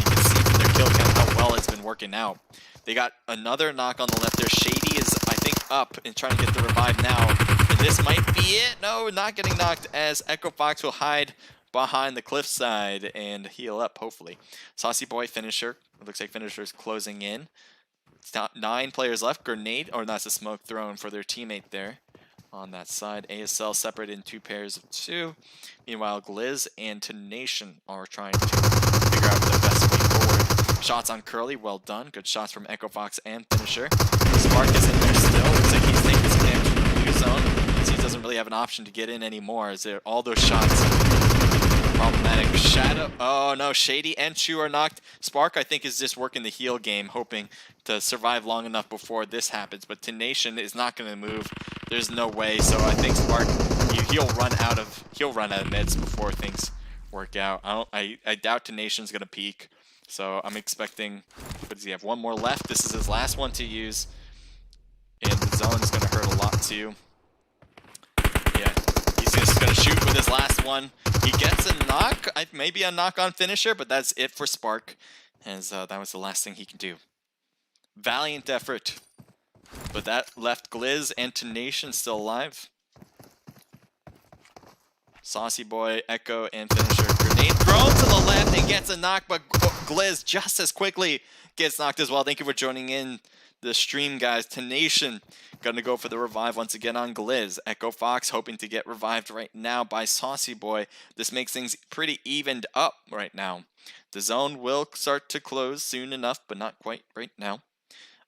can see from their kill count how well it's been working out. They got another knock on the left there. Shady is, I think, up and trying to get the revive now. And this might be it. No, not getting knocked, as Echo Fox will hide behind the cliffside and heal up, hopefully. Saucy Boy finisher. It looks like finisher's closing in. It's not 9 players left. Grenade, or that's a smoke thrown for their teammate there. On that side, ASL separated in 2 pairs of 2. Meanwhile, Glizz and Tenation are trying to figure out the best way forward. Shots on Curly, well done. Good shots from Echo Fox and Finisher. Spark is in there still. Looks like he's taking some damage from the blue zone, so he doesn't really have an option to get in anymore. As all those shots problematic. Shadow, oh no, Shady and Chu are knocked. Spark, I think, is just working the heal game, hoping to survive long enough before this happens. But Tenation is not going to move. There's no way. So I think Spark, he'll run out of meds before things work out. I doubt Tenation's going to peak. So I'm expecting. What does he have? 1 more left. This is his last one to use, and the zone is going to hurt a lot too. Yeah, he's just going to shoot with his last one. He gets a knock, maybe a knock-on finisher, but that's it for Spark, as that was the last thing he can do. Valiant effort, but that left Glizz and Tenation still alive. Saucy Boy, Echo, and Finisher. Grenade thrown to the left and gets a knock, but Glizz just as quickly gets knocked as well. Thank you for joining in the stream, guys. Tenation gonna go for the revive once again on Glizz. Echo Fox hoping to get revived right now by Saucy Boy. This makes things pretty evened up right now. The zone will start to close soon enough, but not quite right now.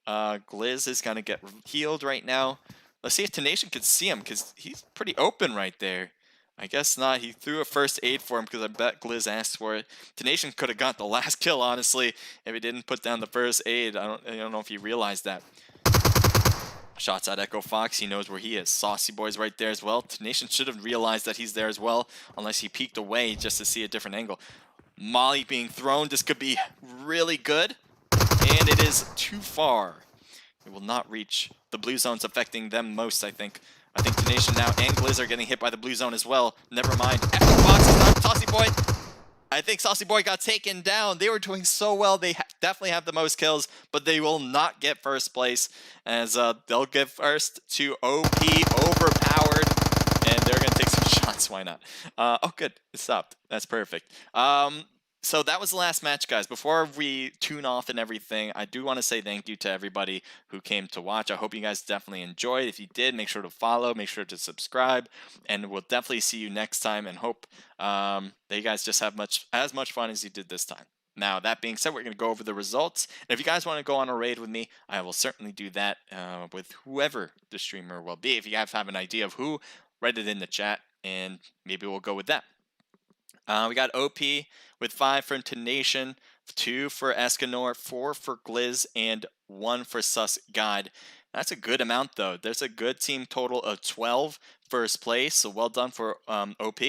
Glizz is gonna get healed right now. Let's see if Tenation can see him, because he's pretty open right there. I guess not. He threw a first aid for him because I bet Glizz asked for it. Tenation could have got the last kill, honestly, if he didn't put down the first aid. I don't know if he realized that. Shots at Echo Fox. He knows where he is. Saucy Boy's right there as well. Tenation should have realized that he's there as well, unless he peeked away just to see a different angle. Molly being thrown. This could be really good, and it is too far. It will not reach. The blue zone's affecting them most, I think. I think Tenation now and Glizz are getting hit by the blue zone as well. Never mind. Echo Fox is not Saucy Boy. I think Saucy Boy got taken down. They were doing so well. They definitely have the most kills, but they will not get first place, as they'll give first to OP, overpowered, and they're going to take some shots. Why not? Oh, good. It stopped. That's perfect. So that was the last match, guys. Before we tune off and everything, I do want to say thank you to everybody who came to watch. I hope you guys definitely enjoyed. If you did, make sure to follow, make sure to subscribe, and we'll definitely see you next time. And hope that you guys just have as much fun as you did this time. Now, that being said, we're going to go over the results. And if you guys want to go on a raid with me, I will certainly do that with whoever the streamer will be. If you guys have an idea of who, write it in the chat, and maybe we'll go with that. We got OP with 5 for Intonation, 2 for Escanor, 4 for Gliz, and 1 for Sus Guide. That's a good amount, though. There's a good team total of 12 first place, so well done for OP.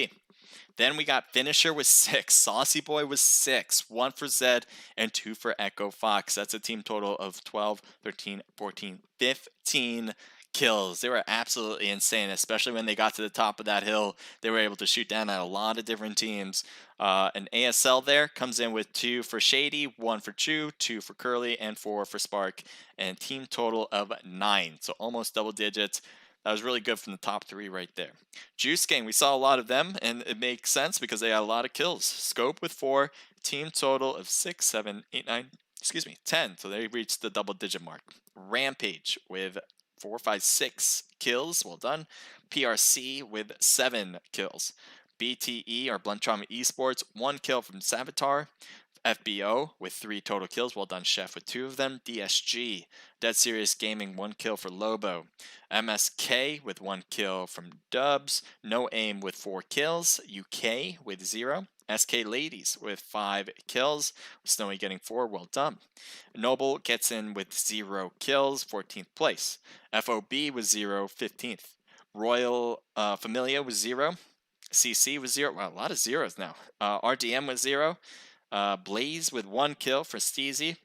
Then we got Finisher with 6, Saucy Boy with 6, 1 for Zed, and 2 for Echo Fox. That's a team total of 12, 13, 14, 15 kills. They were absolutely insane, especially when they got to the top of that hill. They were able to shoot down at a lot of different teams. An ASL there comes in with 2 for Shady, 1 for Chew, 2 for Curly, and 4 for Spark, and team total of 9, so almost double digits. That was really good from the top 3 right there. Juice Gang, we saw a lot of them, and it makes sense because they had a lot of kills. Scope with 4, team total of 6, 7, 8, 9, 10. So they reached the double-digit mark. Rampage with 4, 5, 6 kills. Well done. PRC with 7 kills. BTE, or Blunt Trauma Esports, 1 kill from Savitar. FBO with 3 total kills. Well done, Chef, with 2 of them. DSG, Dead Serious Gaming, 1 kill for Lobo. MSK with 1 kill from Dubs. No Aim with 4 kills. UK with 0. SK Ladies with 5 kills. Snowy getting 4. Well done. Noble gets in with 0 kills, 14th place. FOB with 0, 15th. Royal Familia with 0. CC with 0. Wow, a lot of zeros now. RDM with 0. Blaze with 1 kill for Steezy.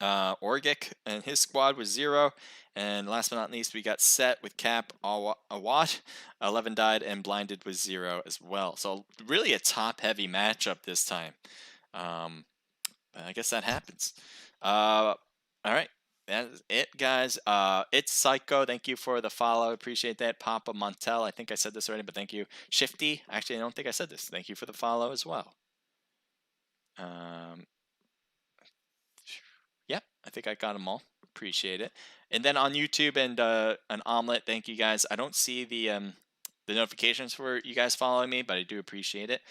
Orgic and his squad with 0. And last but not least, we got Set with Cap Awat. 11 died and Blinded with 0 as well. So really a top-heavy matchup this time. I guess that happens. All right. That's it, guys. It's Psycho. Thank you for the follow. Appreciate that. Papa Montel. I think I said this already, but thank you. Shifty. Actually, I don't think I said this. Thank you for the follow as well. Yeah, I think I got them all. Appreciate it. And then on YouTube and an omelet, thank you guys. I don't see the notifications for you guys following me, but I do appreciate it.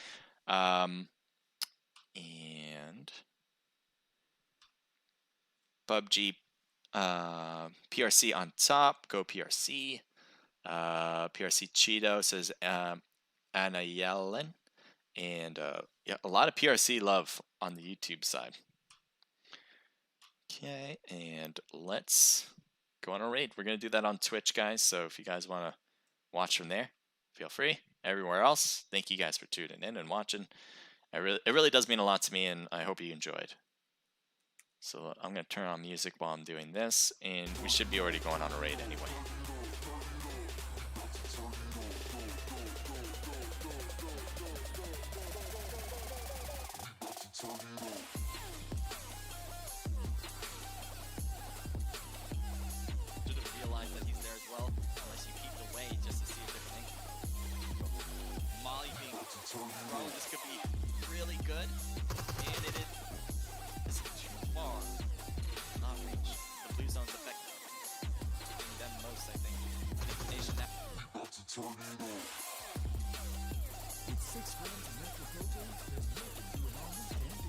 And PUBG PRC on top. Go PRC. PRC Cheeto says Anna Yellen. And yeah, a lot of PRC love on the YouTube side. Okay, and let's go on a raid. We're going to do that on Twitch, guys. So if you guys want to watch from there, feel free. Everywhere else, thank you guys for tuning in and watching. It really does mean a lot to me, and I hope you enjoyed. So I'm going to turn on music while I'm doing this, and we should be already going on a raid anyway. Realize that he's there as well, unless you keep away just to see a different angle. Molly being thrown, this could be really good, and it is. This is too far. Not reach. The blue zone's effective. Giving them most, I think. Nation now. It's 6 grams of natural protein. There's nothing you alone can do.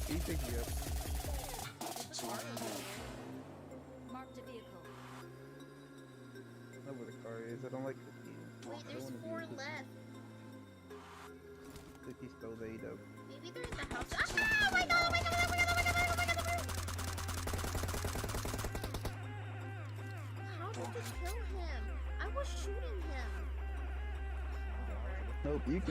He picked me up. Marked a vehicle. I know where the car is. I don't like Cookie. Wait, there's 4 left. Cookie stole the AW. Maybe they're in the house. Ah, oh my god, oh my god, oh my god, oh my god, oh my god, oh my god. How did this kill him? I was shooting him. Nope, you can